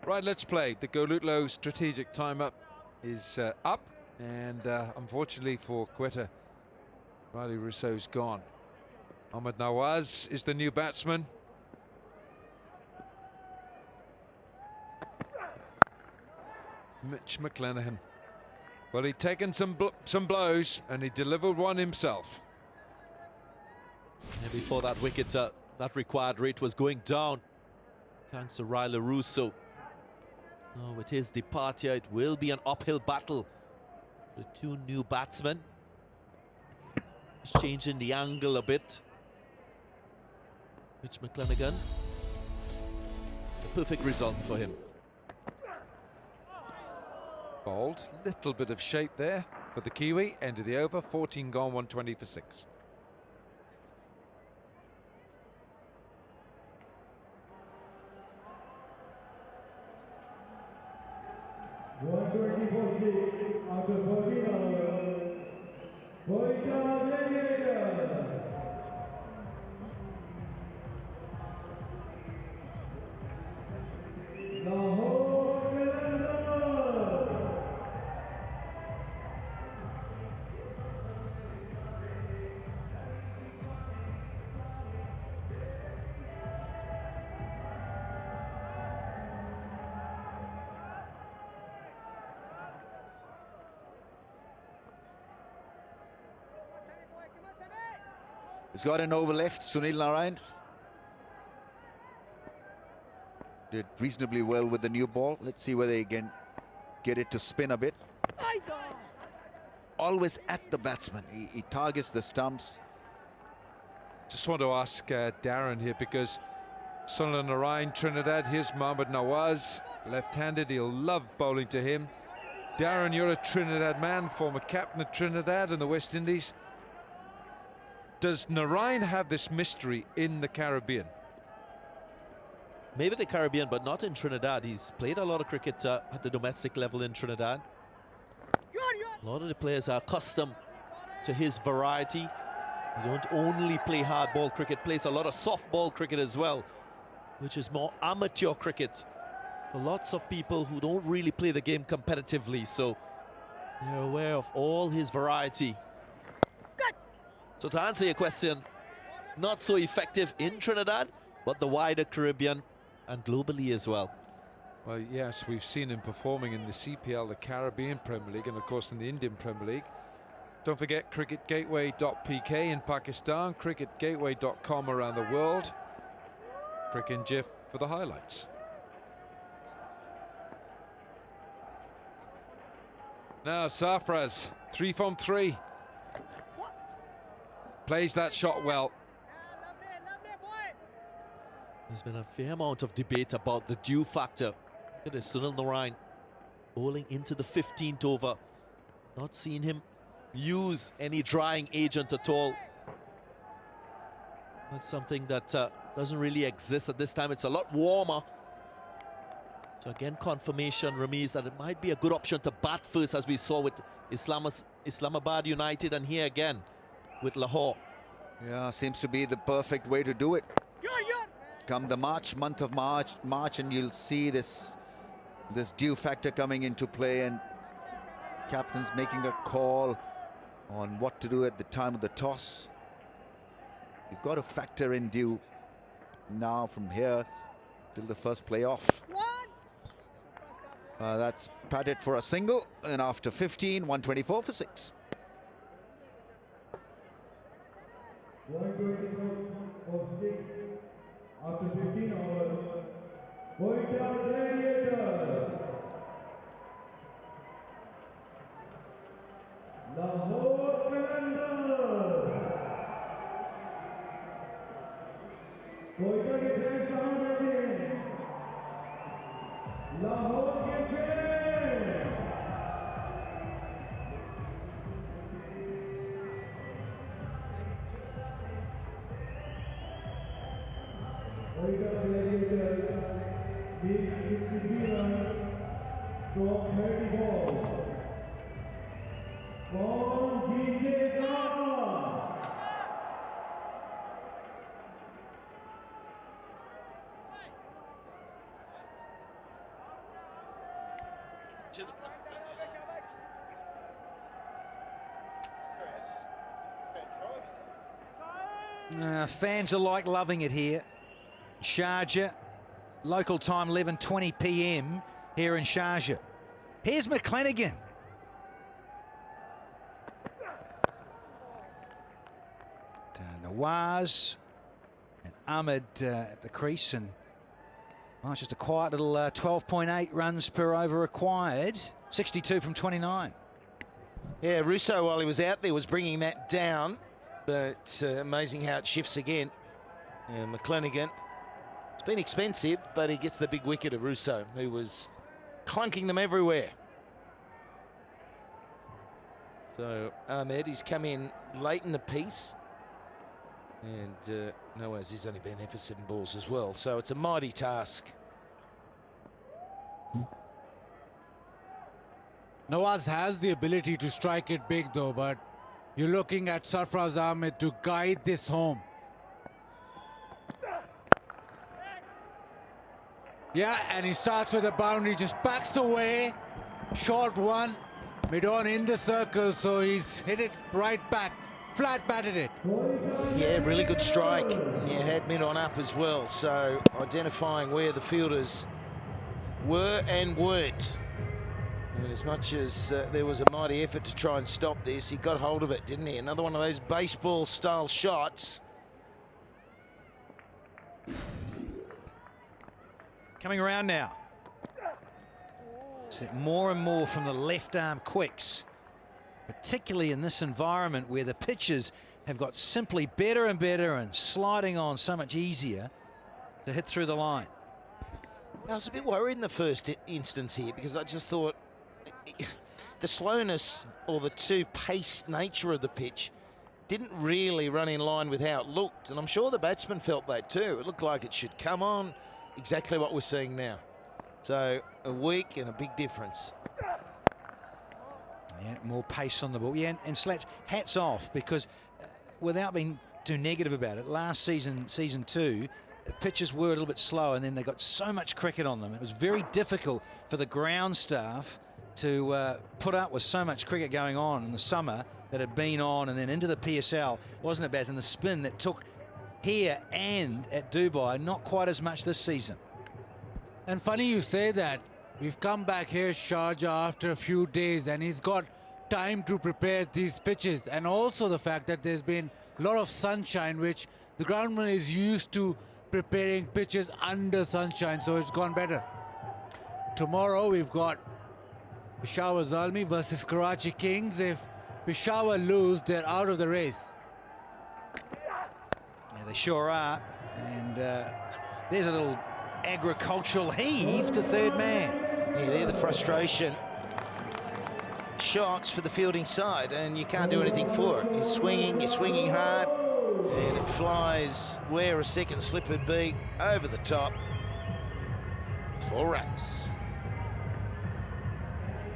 Right, let's play. The Golutlo strategic timeout is up, and unfortunately for Quetta, Riley Rousseau's gone. Ahmed Nawaz is the new batsman. Mitch McClenaghan. Well, he'd taken some blows, and he delivered one himself. And before that wicket, that required rate was going down. Thanks to Riley Rousseau. Oh, with his departure, it will be an uphill battle. The two new batsmen. Just changing the angle a bit. Mitch McClenaghan. A perfect result for him. Bowled, little bit of shape there for the Kiwi. End of the over, 14 gone, 120 for 6. After 14 overs, Quetta Gladiators. He's got an over left, Sunil Narayan. Did reasonably well with the new ball. Let's see whether he can get it to spin a bit. Always at the batsman. He targets the stumps. Just want to ask Darren here, because Sunil Narayan, Trinidad, here's Mohammad Nawaz, left-handed, he'll love bowling to him. Darren, you're a Trinidad man, former captain of Trinidad and the West Indies. Does Narayan have this mystery in the Caribbean? Maybe the Caribbean, but not in Trinidad. He's played a lot of cricket at the domestic level in Trinidad. A lot of the players are accustomed to his variety. He don't only play hardball cricket, plays a lot of softball cricket as well, which is more amateur cricket for lots of people who don't really play the game competitively. So they're aware of all his variety. So to answer your question, not so effective in Trinidad, but the wider Caribbean and globally as well. Well, yes, we've seen him performing in the CPL, the Caribbean Premier League, and of course in the Indian Premier League. Don't forget cricketgateway.pk in Pakistan, cricketgateway.com around the world. Crick and GIF for the highlights. Now Sarfraz, 3 from 3. Plays that shot well. There's been a fair amount of debate about the dew factor. Look at this, Sunil Narayan bowling into the 15th over. Not seen him use any drying agent at all. That's something that doesn't really exist at this time. It's a lot warmer. So again, confirmation, Ramiz, that it might be a good option to bat first, as we saw with Islamabad United, and here again with Lahore. Yeah, seems to be the perfect way to do it. Come the month of March, and you'll see this dew factor coming into play, and captains making a call on what to do at the time of the toss. You've got to factor in dew now from here till the first play off. That's patted for a single, and after 15, 124 for 6. 124 for 6 after 15 overs. Quetta Gladiators, Lahore Qalandars. Quetta के fans कहाँ रहते हैं? लाहौर के fans. Quetta Gladiators beat 63 runs from 30 balls. कौन जीतेगा? Fans are like loving it here. Sharjah, local time 11:20 p.m. here in Sharjah. Here's McClenaghan. Nawaz and Ahmed at the crease, and it's just a quiet little 12.8 runs per over required. 62 from 29. Yeah, Russo, while he was out there, was bringing that down, but amazing how it shifts again. And McClenaghan, it's been expensive, but he gets the big wicket of Russo, who was clunking them everywhere. So Ahmed, he's come in late in the piece, and Nawaz, he's only been there for 7 balls as well, so it's a mighty task. Nawaz has the ability to strike it big though, but you're looking at Sarfraz Ahmed to guide this home. Yeah, and he starts with a boundary, just backs away. Short one, mid-on in the circle, so he's hit it right back, flat batted it. Yeah, really good strike. Yeah, had mid-on up as well, so identifying where the fielders were and weren't. And as much as there was a mighty effort to try and stop this, he got hold of it, didn't he? Another one of those baseball-style shots. Coming around now. So more and more from the left arm quicks, particularly in this environment where the pitches have got simply better and better and sliding on so much easier to hit through the line. I was a bit worried in the first instance here because I just thought the slowness or the two-pace nature of the pitch didn't really run in line with how it looked, and I'm sure the batsman felt that too. It looked like it should come on, exactly what we're seeing now. So a week and a big difference. Yeah, more pace on the ball. Yeah, and Slats, hats off, because without being too negative about it, last season, season 2, the pitches were a little bit slow, and then they got so much cricket on them. It was very difficult for the ground staff to put up with so much cricket going on in the summer that had been on, and then into the PSL. Wasn't it, Baz? And the spin that took here and at Dubai, not quite as much this season. And funny you say that. We've come back here, Sharjah, after a few days, and he's got time to prepare these pitches. And also the fact that there's been a lot of sunshine, which the groundman is used to preparing pitches under sunshine, so it's gone better. Tomorrow we've got Peshawar Zalmi versus Karachi Kings. If Peshawar lose, they're out of the race. Yeah, they sure are. And there's a little agricultural heave to third man. Yeah, they're the frustration shots for the fielding side, and you can't do anything for it. You're swinging hard, and it flies where a second slip would be, over the top. 4 runs.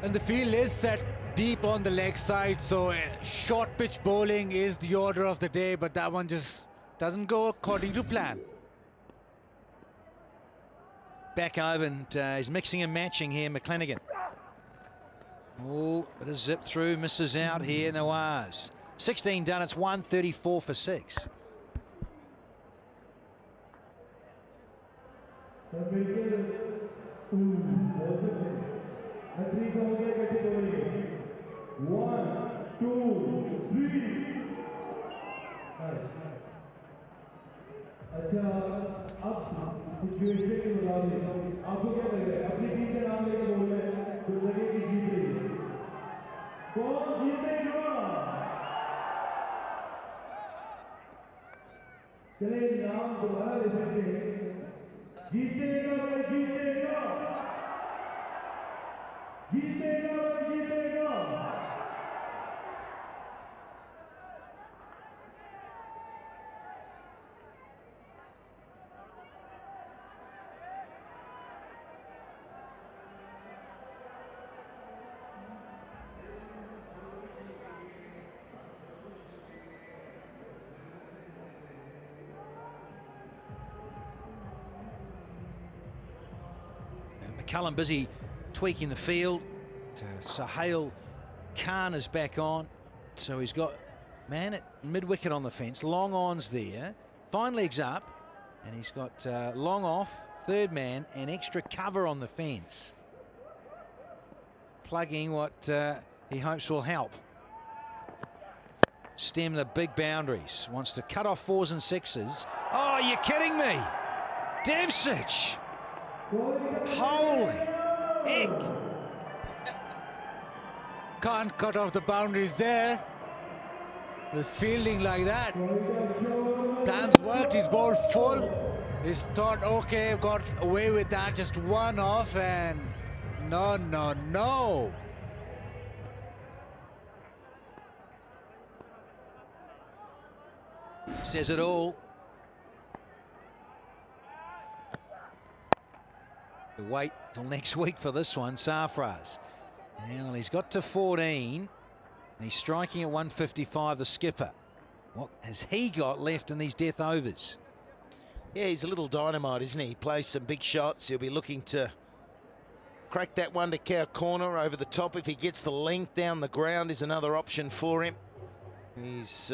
And the field is set deep on the leg side, so short pitch bowling is the order of the day, but that one just doesn't go according to plan. Back over, and he's mixing and matching here, McClenaghan. Oh, bit of zip through, misses out here, Nawaz. 16 done, it's 134 for 6. Situation के मुताबिक आपको क्या लग रहा है अपनी team का नाम लेकर बोल रहे हैं जो लगे कि जीत रही है कौन जीतेगा चले नाम दोबारा ले सकते हैं जीतेगा भाई जीतेगा जीतेगा भाई जीतेगा McCullum busy tweaking the field. Sahil Khan is back on, so he's got man at mid-wicket on the fence. Long on's there, fine legs up, and he's got long off, third man, and extra cover on the fence, plugging what he hopes will help stem the big boundaries. Wants to cut off 4s and 6s. Oh, you're kidding me, Devcich! Holy heck! Can't cut off the boundaries there. With fielding like that. Plans worked, he's bowled full. He's thought, okay, got away with that, just one off, and no, no, no. Says it all. Wait till next week for this one, Sarfraz. Well, he's got to 14, and he's striking at 155, the skipper. What has he got left in these death overs? Yeah, he's a little dynamite, isn't he? He plays some big shots. He'll be looking to crack that one to cow corner over the top. If he gets the length down the ground is another option for him. He's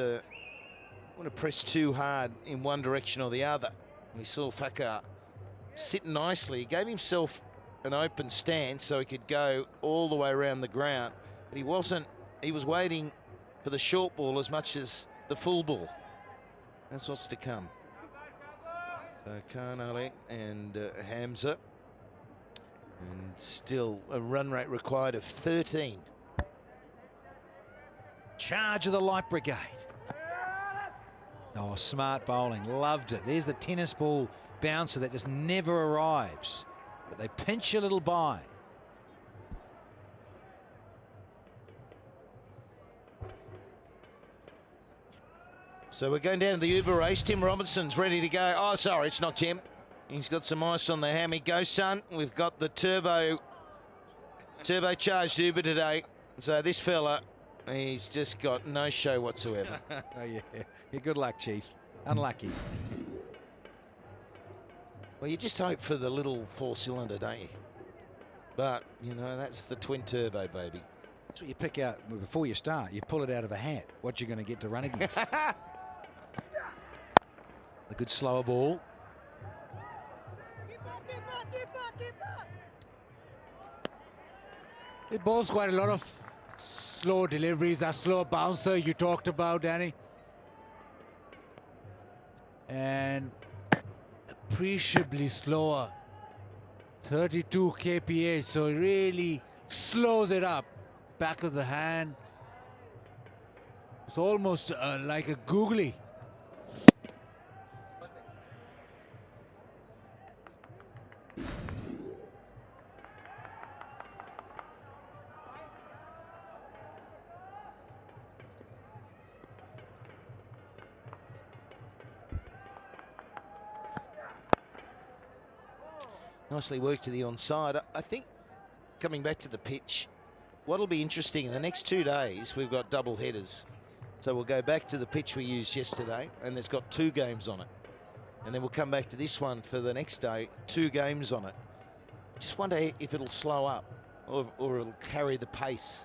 want to press too hard in one direction or the other. We saw Fakar sit nicely. He gave himself an open stance so he could go all the way around the ground, but he wasn't. He was waiting for the short ball as much as the full ball. That's what's to come. So Khan Ali and Hamza, and still a run rate required of 13. Charge of the Light Brigade. Oh, smart bowling, loved it. There's the tennis ball bouncer that just never arrives, but they pinch a little by. So we're going down to the Uber race. Tim Robinson's ready to go. Oh, sorry, it's not Tim. He's got some ice on the hammy. Go, son. We've got the turbocharged Uber today. So this fella, he's just got no show whatsoever. Oh, yeah. Good luck, Chief. Unlucky. Well, you just hope for the little 4-cylinder, don't you? But, you know, that's the twin turbo, baby. That's what you pick out before you start. You pull it out of a hat. What you're going to get to run against. A good slower ball. It bowls quite a lot of slow deliveries. That slow bouncer you talked about, Danny. And appreciably slower. 32 kph, so it really slows it up. Back of the hand. It's almost like a googly. Nicely worked to the onside. I think coming back to the pitch, what'll be interesting in the next 2 days, we've got double headers. So we'll go back to the pitch we used yesterday, and it's got 2 games on it. And then we'll come back to this one for the next day, 2 games on it. Just wonder if it'll slow up or it'll carry the pace.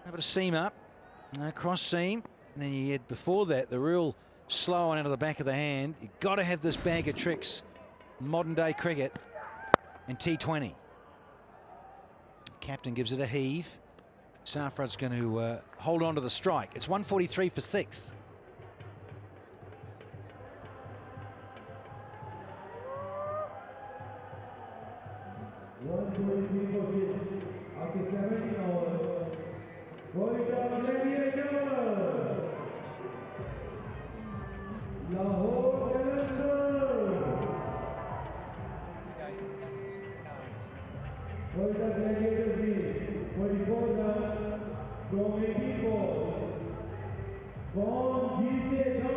Have a seam up, cross seam. And then you had before that the real slow one out of the back of the hand. You've got to have this bag of tricks. Modern day cricket and T20. Captain gives it a heave. Safrad's going to hold on to the strike. It's 143 for 6. After 17 hours, Quetta Gladiators, Lahore Qalandars. Quetta Gladiators lead 44 runs from 18 balls. Kaun jeetega?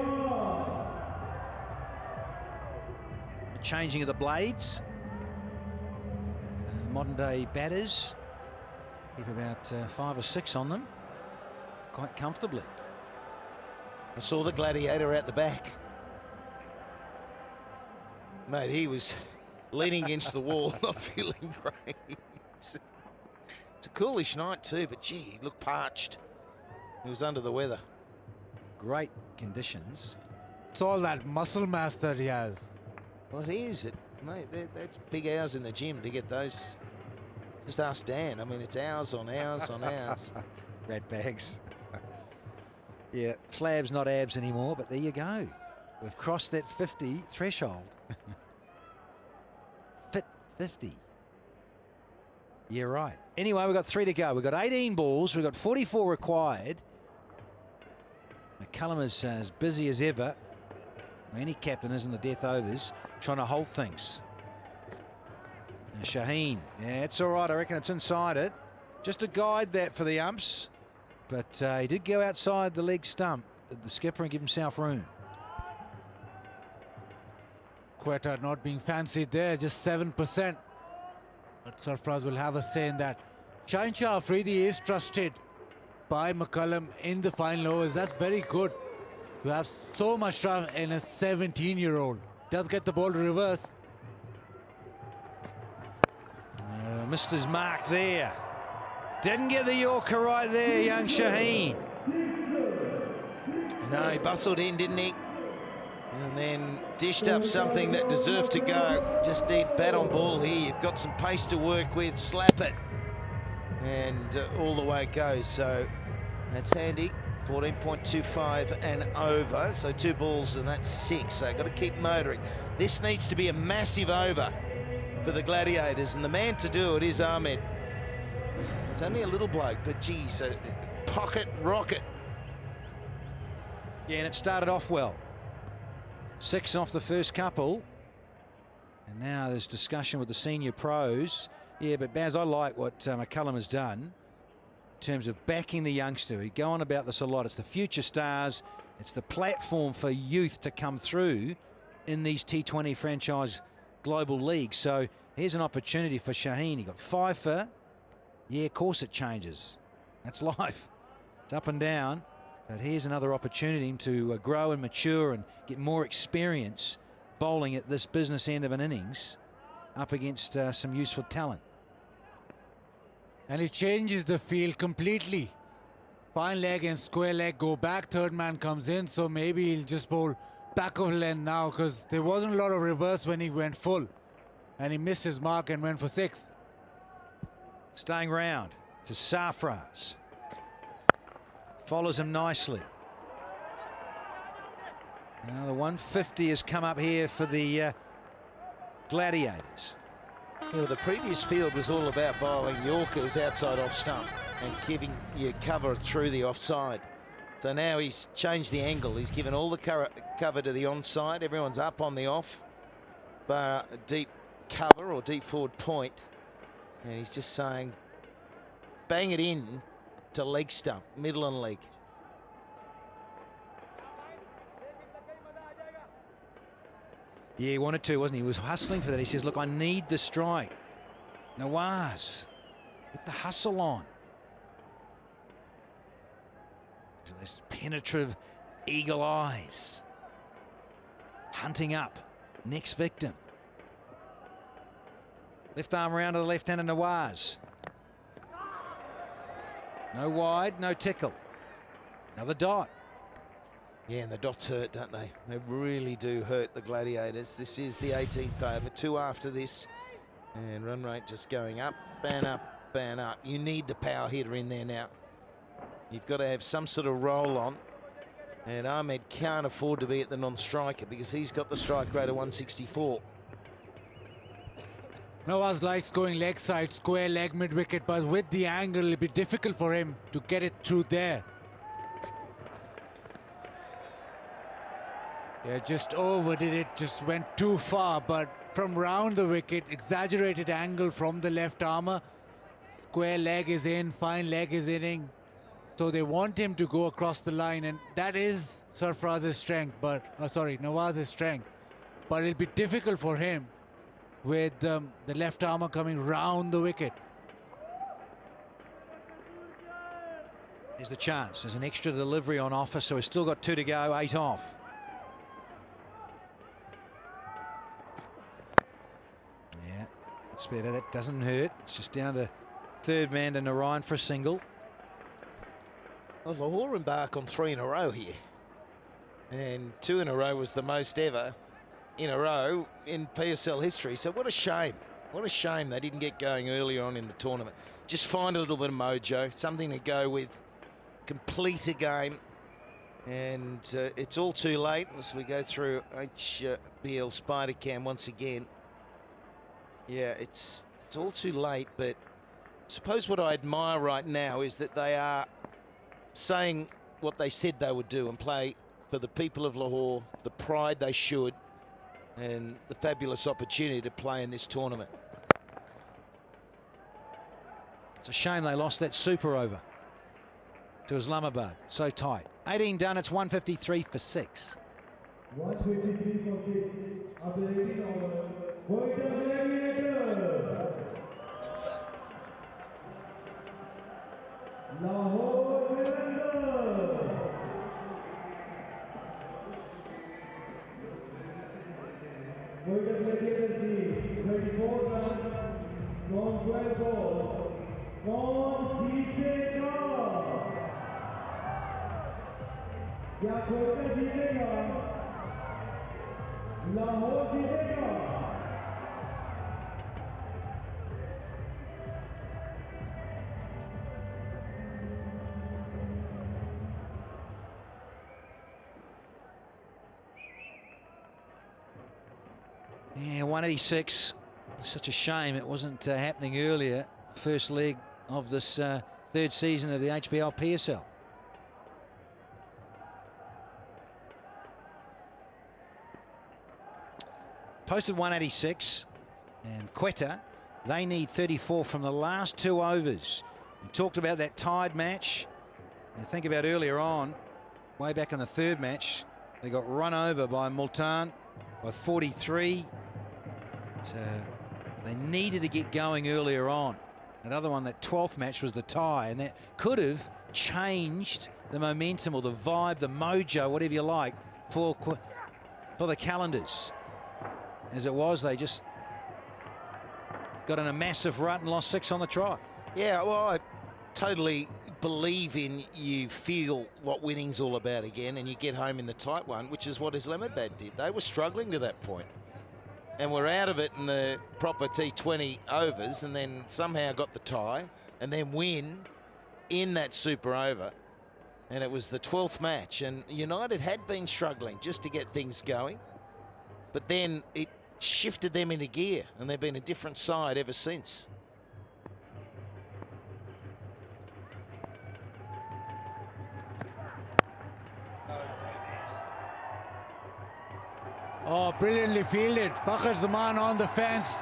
Changing of the blades. Modern day batters keep about 5 or 6 on them quite comfortably. I saw the Gladiator out the back. Mate, he was leaning against the wall, not feeling great. It's a coolish night too, but gee, he looked parched. He was under the weather. Great conditions. It's all that muscle mass that he has. Well, it is. Mate, that's big hours in the gym to get those. Just ask Dan. I mean, it's hours on hours on hours. Rat bags. Yeah, flabs, not abs anymore, but there you go. We've crossed that 50 threshold. Fit 50. Yeah, right. Anyway, we've got 3 to go. We've got 18 balls. We've got 44 required. McCullum is as busy as ever. Any captain is in the death overs, trying to hold things. Now Shaheen, yeah, it's all right. I reckon it's inside it. Just to guide that for the umps. But he did go outside the leg stump, the skipper, and give himself room. Quetta not being fancied there, just 7%. But Sarfraz will have a say in that. Shaheen Shah Afridi is trusted by McCullum in the final overs. That's very good. You have so much trust in a 17-year-old. Does get the ball to reverse. Missed his mark there. Didn't get the Yorker right there, young Shaheen. No, he bustled in, didn't he? And then dished up something that deserved to go. Just deep bat on ball here. You've got some pace to work with. Slap it. And all the way it goes. So that's handy. 14.25 and over. So 2 balls and that's 6. So got to keep motoring. This needs to be a massive over for the Gladiators. And the man to do it is Ahmed. It's only a little bloke, but geez, a pocket rocket. Yeah, and it started off well. 6 off the first couple. And now there's discussion with the senior pros. Yeah, but Baz, I like what McCullum has done in terms of backing the youngster. We go on about this a lot. It's the future stars. It's the platform for youth to come through in these T20 franchise global leagues. So here's an opportunity for Shaheen. He got 5 for. Yeah, of course it changes. That's life. It's up and down. But here's another opportunity to grow and mature and get more experience bowling at this business end of an innings up against some useful talent. And it changes the field completely. Fine leg and square leg go back, third man comes in, so maybe he'll just bowl back of length now, because there wasn't a lot of reverse when he went full. And he missed his mark and went for 6. Staying round to Sarfraz. Follows him nicely. Now the 150 has come up here for the Gladiators. Yeah, the previous field was all about bowling Yorkers outside off stump and giving you cover through the offside. So now he's changed the angle. He's given all the cover to the onside. Everyone's up on the off, bar a deep cover or deep forward point. And he's just saying, bang it in to leg stump, middle and leg. Yeah, he wanted to, wasn't he? He was hustling for that. He says, look, I need the strike. Nawaz, get the hustle on. Those penetrative eagle eyes. Hunting up. Next victim. Left arm around to the left-hander Nawaz. No wide, no tickle. Another dot. Yeah, and the dots hurt, don't they? They really do hurt the Gladiators. This is the 18th over, 2 after this. And run rate just going up and up and up. You need the power hitter in there now. You've got to have some sort of roll on. And Ahmed can't afford to be at the non-striker because he's got the strike rate of 164. Nawaz likes going leg side, square leg mid-wicket, but with the angle it'll be difficult for him to get it through there. Yeah, just overdid it, just went too far, but from round the wicket, exaggerated angle from the left armour. Square leg is in, fine leg is inning. So they want him to go across the line, and that is Sarfraz's strength, but, Nawaz's strength. But it'll be difficult for him with the left armour coming round the wicket. Here's the chance. There's an extra delivery on offer, so we've still got 2 to go, 8 off. Yeah, that's better. That doesn't hurt. It's just down to third man to Narayan for a single. Well, Lahore embark on 3 in a row here. And 2 in a row was the most ever in a row in PSL history. So what a shame. What a shame they didn't get going earlier on in the tournament. Just find a little bit of mojo, something to go with, complete a game. And it's all too late as we go through HBL Spider Cam once again. Yeah, it's all too late, but I suppose what I admire right now is that they are saying what they said they would do and play for the people of Lahore, the pride they should, and the fabulous opportunity to play in this tournament. It's a shame they lost that super over to Islamabad. So tight. 18 done, it's 153 for 6. 153 for 6. After 18 over, Quetta Gladiators. Lahore Qalandars. Quetta Gladiators team, 34 runs, from 12 balls. कौन जीतेगा? क्या कोटा जीतेगा? Lahore Qalandars. Yeah, 186. Such a shame it wasn't happening earlier. First leg of this third season of the HBL PSL. Posted 186, and Quetta, they need 34 from the last 2 overs. We talked about that tied match. And think about earlier on, way back in the third match, they got run over by Multan by 43. They needed to get going earlier on. Another one, that 12th match, was the tie, and that could have changed the momentum or the vibe, the mojo, whatever you like, for the Qalandars. As it was, they just got in a massive rut and lost 6 on the trot. Yeah, well, I totally believe in you feel what winning's all about again, and you get home in the tight one, which is what Islamabad did. They were struggling to that point, and were out of it in the proper T20 overs, and then somehow got the tie, and then win in that super over. And it was the 12th match, and United had been struggling just to get things going, but then it shifted them into gear, and they've been a different side ever since. Oh, brilliantly fielded. Fakhar Zaman on the fence.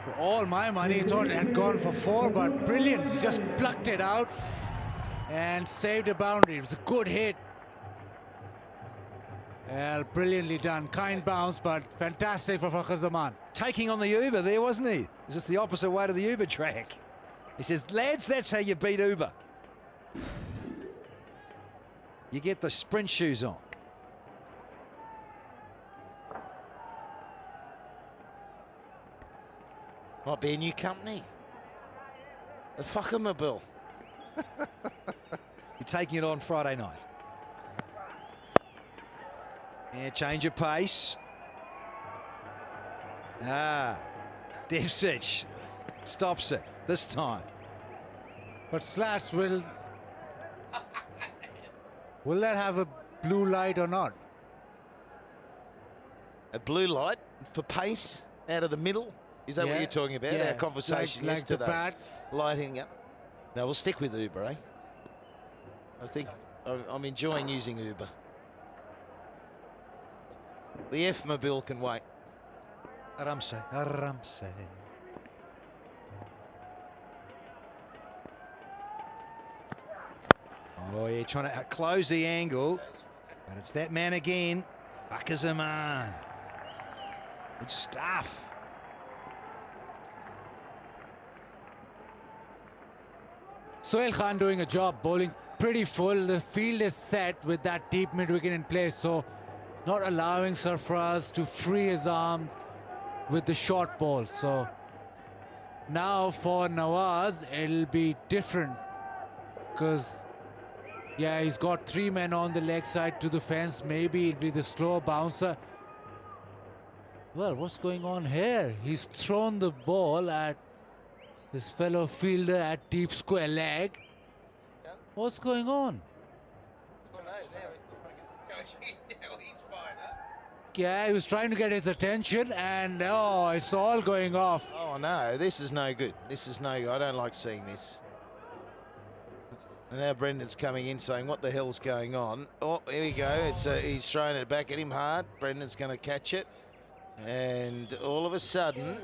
For all my money, thought it had gone for 4, but brilliant. Just plucked it out and saved a boundary. It was a good hit. Well, brilliantly done. Kind bounce, but fantastic for Fakhar Zaman. Taking on the Uber there, wasn't he? It was just the opposite way to the Uber track. He says, lads, that's how you beat Uber. You get the sprint shoes on. Might be a new company. The Fuckermobile. You're taking it on Friday night. Yeah, change of pace. Devcic stops it this time. But Slats, will that have a blue light or not? A blue light for pace out of the middle? Is that what you're talking about? Yeah, Our conversation like yesterday. the bats. Lighting up. No, we'll stick with Uber, eh? I think I'm enjoying using Uber. The F-Mobile can wait. Aramse. Oh, yeah, trying to close the angle. But it's that man again. Fakhar Zaman. Good stuff. Sohail Khan doing a job, bowling pretty full. The field is set with that deep mid-wicket in place, so not allowing Sarfraz to free his arms with the short ball. So now for Nawaz, it'll be different because, yeah, he's got 3 men on the leg side to the fence. Maybe it'll be the slow bouncer. Well, what's going on here? He's thrown the ball at his fellow fielder at deep square leg. What's going on? Yeah, he was trying to get his attention, and oh, it's all going off. Oh no, this is no good. This is no good. I don't like seeing this. And now Brendan's coming in saying, what the hell's going on? Oh, here we go. He's throwing it back at him hard. Brendan's going to catch it. And all of a sudden,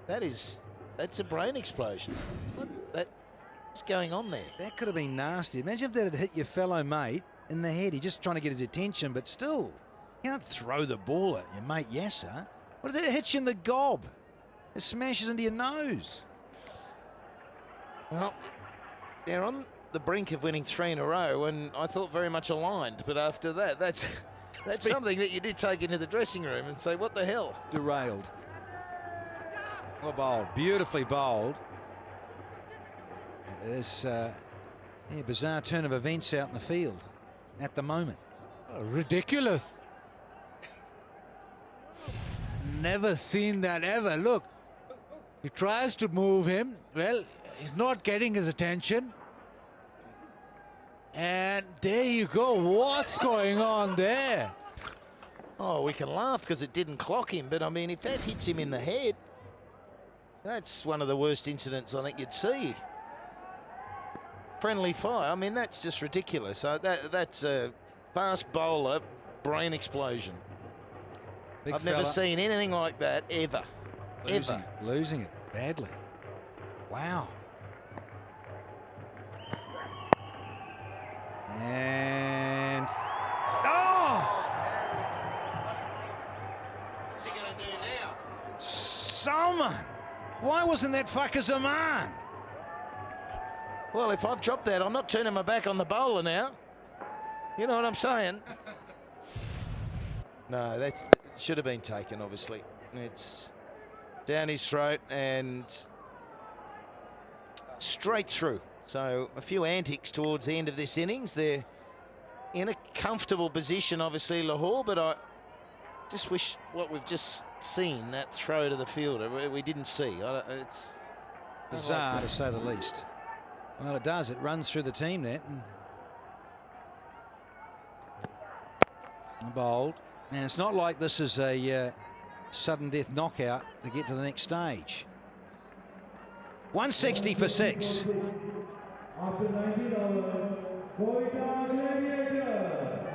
that's a brain explosion. What's going on there? That could have been nasty. Imagine if that had hit your fellow mate in the head. He's just trying to get his attention, but still, you can't throw the ball at your mate Yasser. What if it hits you in the gob? It smashes into your nose. Well, they're on the brink of winning 3 in a row, and I thought very much aligned. But after that, that's something that you did take into the dressing room and say, what the hell? Derailed. Well bowled, beautifully bowled. This bizarre turn of events out in the field at the moment. Ridiculous. Never seen that ever. Look, he tries to move him. Well, he's not getting his attention. And there you go. What's going on there? Oh, we can laugh because it didn't clock him, but I mean, if that hits him in the head, that's one of the worst incidents I think you'd see. Friendly fire, I mean, that's just ridiculous. That's a fast bowler brain explosion. Big I've never fella. seen anything like that ever. Losing it badly. Wow. And oh! What's he going to do now? Salman! Why wasn't that fucker Zaman? Well, if I've dropped that, I'm not turning my back on the bowler now. You know what I'm saying? No, that should have been taken, obviously. It's down his throat and straight through. So a few antics towards the end of this innings. They're in a comfortable position, obviously, Lahore, but I just wish what we've just seen, that throw to the fielder, we didn't see. It's bizarre, to say the least. Well, it does. It runs through the team net. And bowled. And it's not like this is a sudden death knockout to get to the next stage. 160 for 6. After 19 overs, Quetta Gladiators.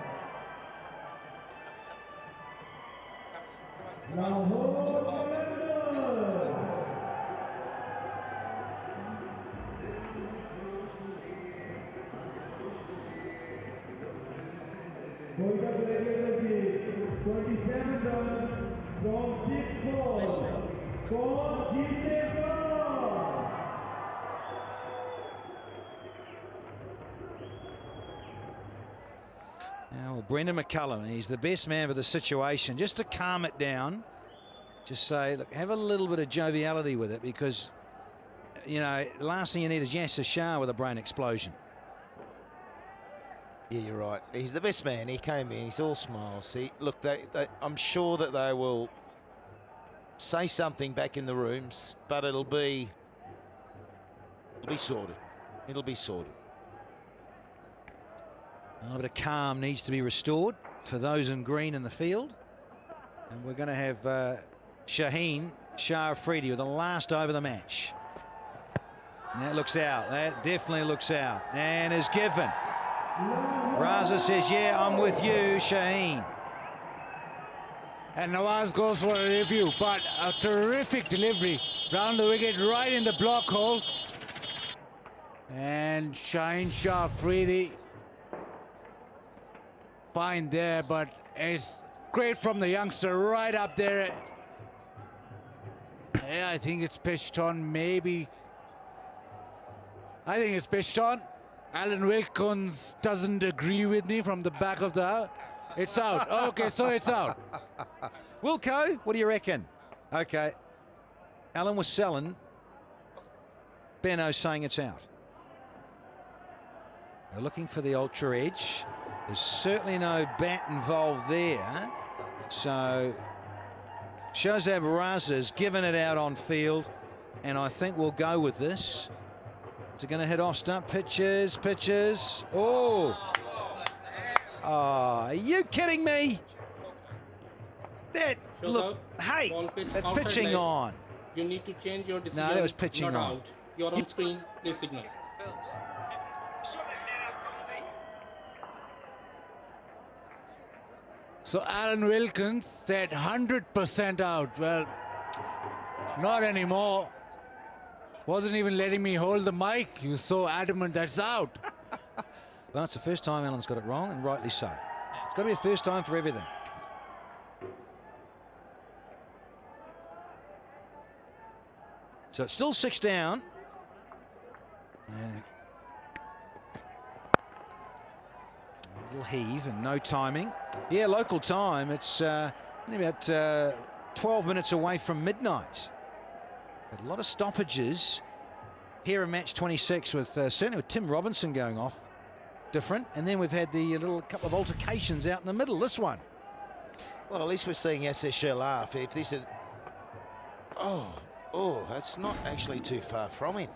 Lahore Qalandars. Quetta Gladiators lead 27 runs from 6 balls. For GT. Now, Brendan McCullum, he's the best man for the situation. Just to calm it down, just say, look, have a little bit of joviality with it, because, you know, last thing you need is Yasser Shah with a brain explosion. Yeah, you're right. He's the best man. He came in. He's all smiles. See, look, I'm sure that they will say something back in the rooms, but it'll be sorted. It'll be sorted. A little bit of calm needs to be restored for those in green in the field. And we're going to have Shaheen Shah Afridi with the last over the match. And that looks out. That definitely looks out. And is given. Raza says, yeah, I'm with you, Shaheen. And Nawaz goes for a review, but a terrific delivery round the wicket, right in the block hole. And Shaheen Shah Afridi, fine there, but it's great from the youngster right up there. Yeah, I think it's pitched on, maybe. I think it's pitched on. Alan Wilkins doesn't agree with me from the back of the house. It's out. Okay, so it's out. Wilco, what do you reckon? Okay. Alan was selling. Benno's saying it's out. They're looking for the ultra edge. There's certainly no bat involved there. So Shazab Raza's given it out on field, and I think we'll go with this. Is it going to hit off stump? Pitches. Oh. Oh, are you kidding me? That, look, hey, that's pitching on. You need to change your decision. No, that was pitching not on. Out. You're on screen, please signal. So Alan Wilkins said 100% out. Well, not anymore. Wasn't even letting me hold the mic. He was so adamant that's out. Well, it's the first time Alan's got it wrong, and rightly so. It's got to be a first time for everything. So it's still 6 down. A little heave and no timing. Yeah, local time. It's only about 12 minutes away from midnight. But a lot of stoppages here in match 26 with certainly with Tim Robinson going off. different. And then we've had the little couple of altercations out in the middle. This one. Well, at least we're seeing SSL laugh. If this is... Oh, that's not actually too far from him.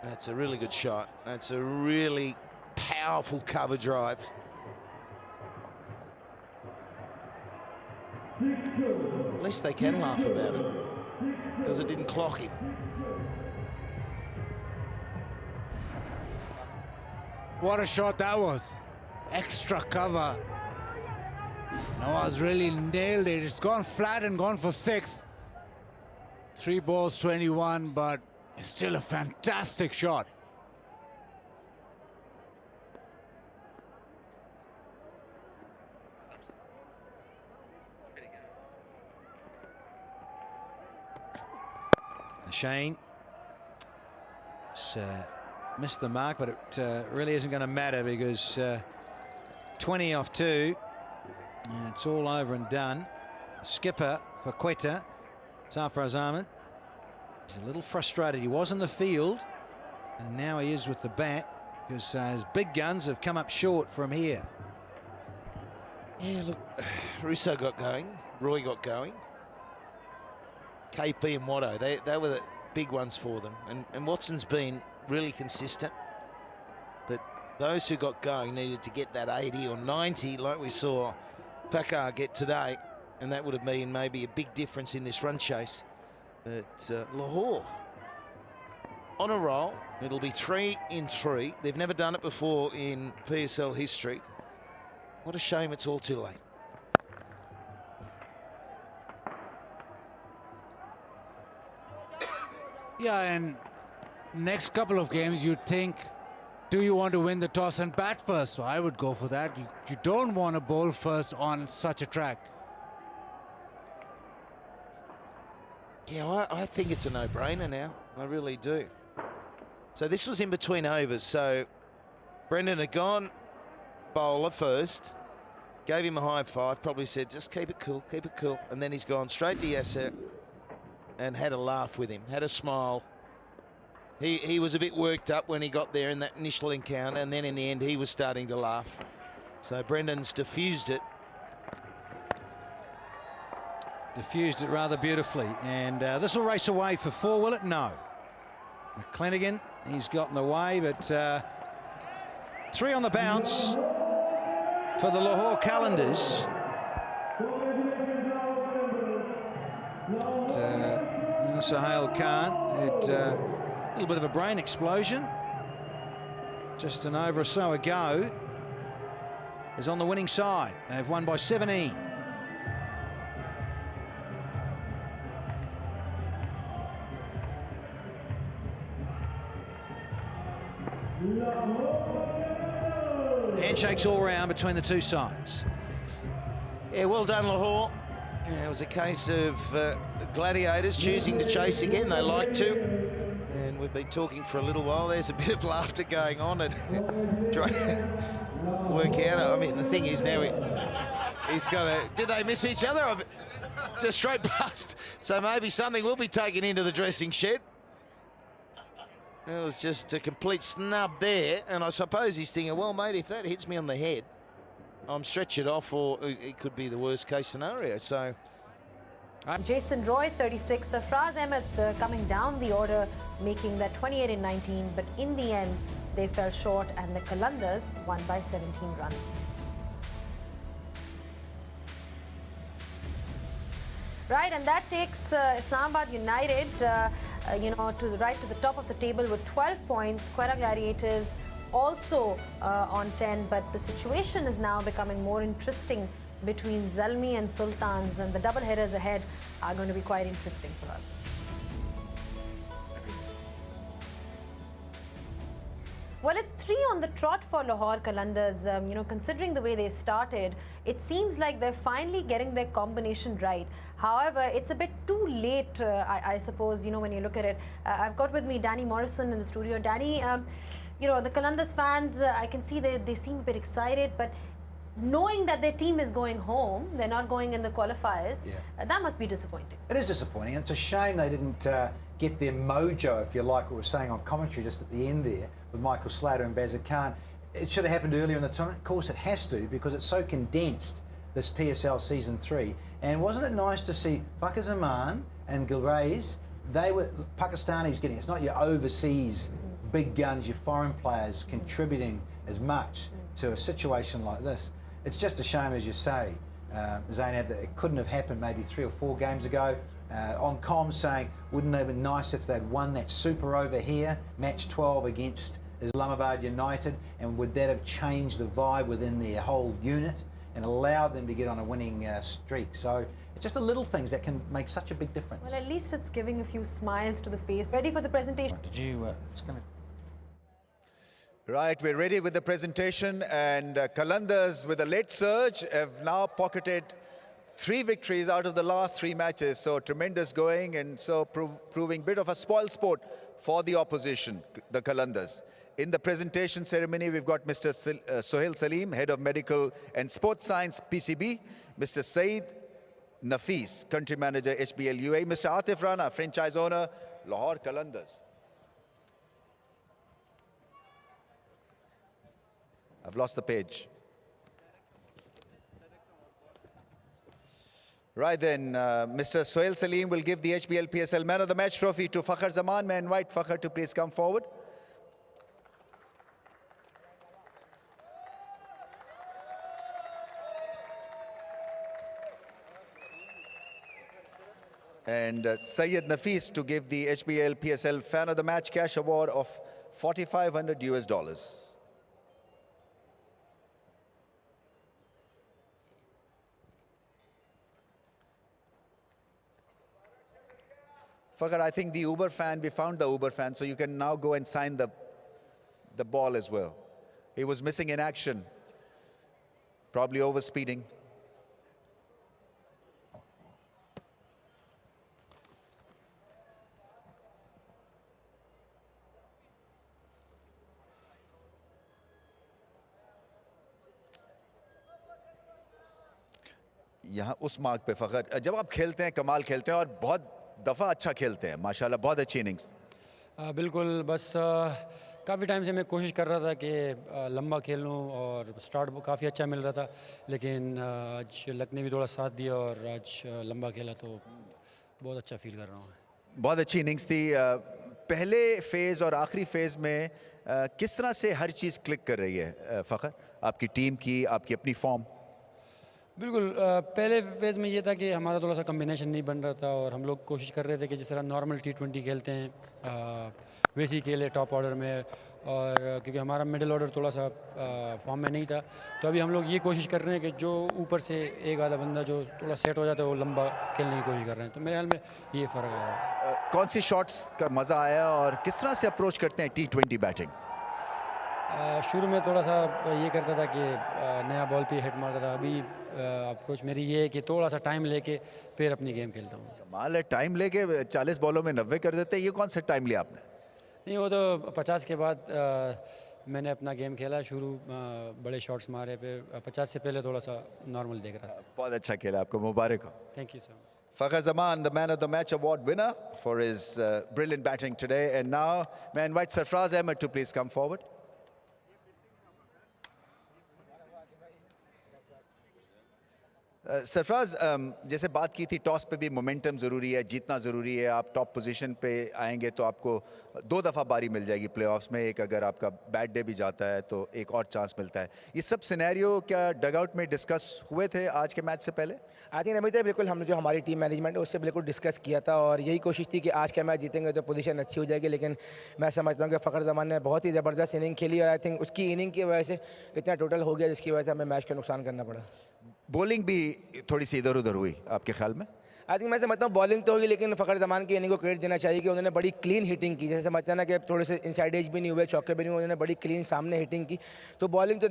That's a really good shot. That's a really powerful cover drive. At least they can laugh about it, because it didn't clock him. What a shot that was. Extra cover. Nawaz really nailed it. It's gone flat and gone for 6. 3 balls, 21, but it's still a fantastic shot. Shane. It's missed the mark, but it really isn't going to matter, because 20 off 2. It's all over and done. Skipper for Quetta, Sarfraz Ahmed. He's a little frustrated. He was in the field, and now he is with the bat, because his big guns have come up short from here. Yeah, look, Russo got going, Roy got going. KP and Watto, they were the big ones for them. And Watson's been really consistent. But those who got going needed to get that 80 or 90, like we saw Pakar get today. And that would have been maybe a big difference in this run chase. But Lahore on a roll. It'll be 3 in 3. They've never done it before in PSL history. What a shame it's all too late. Yeah, and next couple of games you'd think, do you want to win the toss and bat first? So I would go for that. You don't want to bowl first on such a track. Yeah, I think it's a no-brainer now. I really do. So this was in between overs. So Brendan had gone bowler first, gave him a high five, probably said, just keep it cool, keep it cool. And then he's gone straight to Yasser and had a laugh with him, had a smile. He was a bit worked up when he got there in that initial encounter, and then in the end he was starting to laugh. So Brendan's diffused it. Diffused it rather beautifully, and this will race away for 4, will it? No. McClenaghan, he's got in the way, but 3 on the bounce for the Lahore Qalandars. Sohail Khan had a little bit of a brain explosion just an over or so ago, is on the winning side. They've won by 17. Handshakes all round between the two sides. Yeah, well done, Lahore. Yeah, it was a case of Gladiators choosing to chase again. They like to. And we've been talking for a little while. There's a bit of laughter going on and trying to work out. I mean, the thing is now he's got to... Did they miss each other? Or just straight past. So maybe something will be taken into the dressing shed. It was just a complete snub there. And I suppose he's thinking, well, mate, if that hits me on the head, I'm stretch it off, or it could be the worst case scenario. So Jason Roy, 36. Sarfraz Ahmed coming down the order, making that 28 in 19. But in the end, they fell short, and the Qalandars won by 17 runs. Right, and that takes Islamabad United, to the top of the table with 12 points. Quetta Gladiators also on 10, but the situation is now becoming more interesting between Zalmi and Sultans, and the double headers ahead are going to be quite interesting for us. Well, it's 3 on the trot for Lahore Qalandars. Considering the way they started, it seems like they're finally getting their combination right. However, it's a bit too late, I suppose, when you look at it. I've got with me Danny Morrison in the studio. Danny, the Qalandars fans, I can see they seem a bit excited, but knowing that their team is going home, they're not going in the qualifiers, that must be disappointing. It is disappointing. It's a shame they didn't get their mojo, if you like, what we were saying on commentary just at the end there with Michael Slater and Bazir Khan. It should have happened earlier in the tournament. Of course, it has to because it's so condensed, this PSL Season 3. And wasn't it nice to see Fakhar Zaman and Gilrays? They were Pakistanis getting it. It's not your overseas big guns, your foreign players contributing as much to a situation like this. It's just a shame, as you say, Zainab, that it couldn't have happened maybe 3 or 4 games ago. On comms saying, wouldn't it have been nice if they'd won that super over here, match 12 against Islamabad United, and would that have changed the vibe within their whole unit and allowed them to get on a winning streak? So it's just the little things that can make such a big difference. Well, at least it's giving a few smiles to the face. Ready for the presentation? Did you, it's going to... Right, we're ready with the presentation, and Qalandars with a late surge have now pocketed 3 victories out of the last 3 matches. So tremendous going, and so proving bit of a spoil sport for the opposition, the Qalandars. In the presentation ceremony, we've got Mr. Sohail Salim, Head of Medical and Sports Science, PCB, Mr. Saeed Nafis, Country Manager, HBL UAE, Mr. Atif Rana, Franchise Owner, Lahore Qalandars. I've lost the page. Right then, Mr. Sohail Salim will give the HBL PSL Man of the Match trophy to Fakhar Zaman. May I invite Fakhar to please come forward. And Syed Nafis to give the HBL PSL Fan of the Match cash award of $4,500 US. Fakhar, I think the Uber fan, we found the Uber fan, so you can now go and sign the ball as well. He was missing in action, probably overspeeding. यहाँ उस मार्ग पे फ़खर, जब आप खेलते हैं कमाल खेलते हैं और बहुत दफ़ा अच्छा खेलते हैं माशाल्लाह, बहुत अच्छी इनिंग्स। बिल्कुल, बस काफ़ी टाइम से मैं कोशिश कर रहा था कि लंबा खेल लूँ और स्टार्ट काफ़ी अच्छा मिल रहा था, लेकिन आज लक ने भी थोड़ा साथ दिया और आज लंबा खेला तो बहुत अच्छा फील कर रहा हूँ। बहुत अच्छी इनिंग्स थी। पहले फेज़ और आखिरी फेज़ में किस तरह से हर चीज़ क्लिक कर रही है फ़खर, आपकी टीम की, आपकी अपनी फॉर्म? बिल्कुल, पहले फेज़ में ये था कि हमारा थोड़ा सा कम्बिनेशन नहीं बन रहा था और हम लोग कोशिश कर रहे थे कि जिस तरह नॉर्मल T20 खेलते हैं वैसे ही खेले टॉप ऑर्डर में, और क्योंकि हमारा मिडिल ऑर्डर थोड़ा सा फॉर्म में नहीं था, तो अभी हम लोग ये कोशिश कर रहे हैं कि जो ऊपर से एक आधा बंदा जो थोड़ा सेट हो जाता है वो लंबा खेलने की कोशिश कर रहे हैं, तो मेरे ख्याल में ये फ़र्क आ रहा है। कौन सी शॉट्स का मज़ा आया और किस तरह से अप्रोच करते हैं T20 बैटिंग? शुरू में थोड़ा सा ये करता था कि नया बॉल पे हिट मारता था, अभी अप्रोच मेरी ये है कि थोड़ा सा टाइम लेके फिर अपनी गेम खेलता हूँ। कमाल है, टाइम लेके 40 बॉलों में 90 कर देते हैं, ये कौन सा टाइम लिया आपने? नहीं, वो तो 50 के बाद मैंने अपना गेम खेला, शुरू बड़े शॉट्स मारे, फिर 50 से पहले थोड़ा सा नॉर्मल देख रहा था। बहुत अच्छा खेला, आपको मुबारक हो। Thank you sir. Fakhar Zaman, the Man of the Match award winner for his brilliant batting today. And now, may I invite Sarfraz Ahmed to please come forward. Sarfaraz, जैसे बात की थी टॉस पे भी मोमेंटम ज़रूरी है, जीतना ज़रूरी है। आप टॉप पोजीशन पे आएंगे तो आपको 2 दफ़ा बारी मिल जाएगी प्लेऑफ्स में, एक अगर आपका बैड डे भी जाता है तो एक और चांस मिलता है। ये सब सिनेरियो क्या डगआउट में डिस्कस हुए थे आज के मैच से पहले? आई थिंक अमित, बिल्कुल हमने जो हमारी टीम मैनेजमेंट है उससे बिल्कुल डिस्कस किया था और यही कोशिश थी कि आज का मैच जीतेंगे तो पोजीशन अच्छी हो जाएगी, लेकिन मैं समझता हूँ कि फ़खर ज़मान ने बहुत ही ज़बरदस्त इनिंग खेली और आई थिंक उसकी इनिंग की वजह से इतना टोटल हो गया जिसकी वजह से हमें मैच का नुकसान करना पड़ा। बॉलिंग भी थोड़ी सी इधर उधर हुई आपके ख्याल में? आई थिंक मैं समझता हूँ बॉलिंग तो होगी, लेकिन फ़खर ज़मान की इनिंग को क्रेडिट देना चाहिए कि उन्होंने बड़ी क्लीन हिटिंग की। जैसे समझता ना कि थोड़े से इनसाइड एज भी नहीं हुए, चौके भी नहीं हुए, उन्होंने बड़ी क्लीन सामने हिटिंग की, तो बॉलिंग तो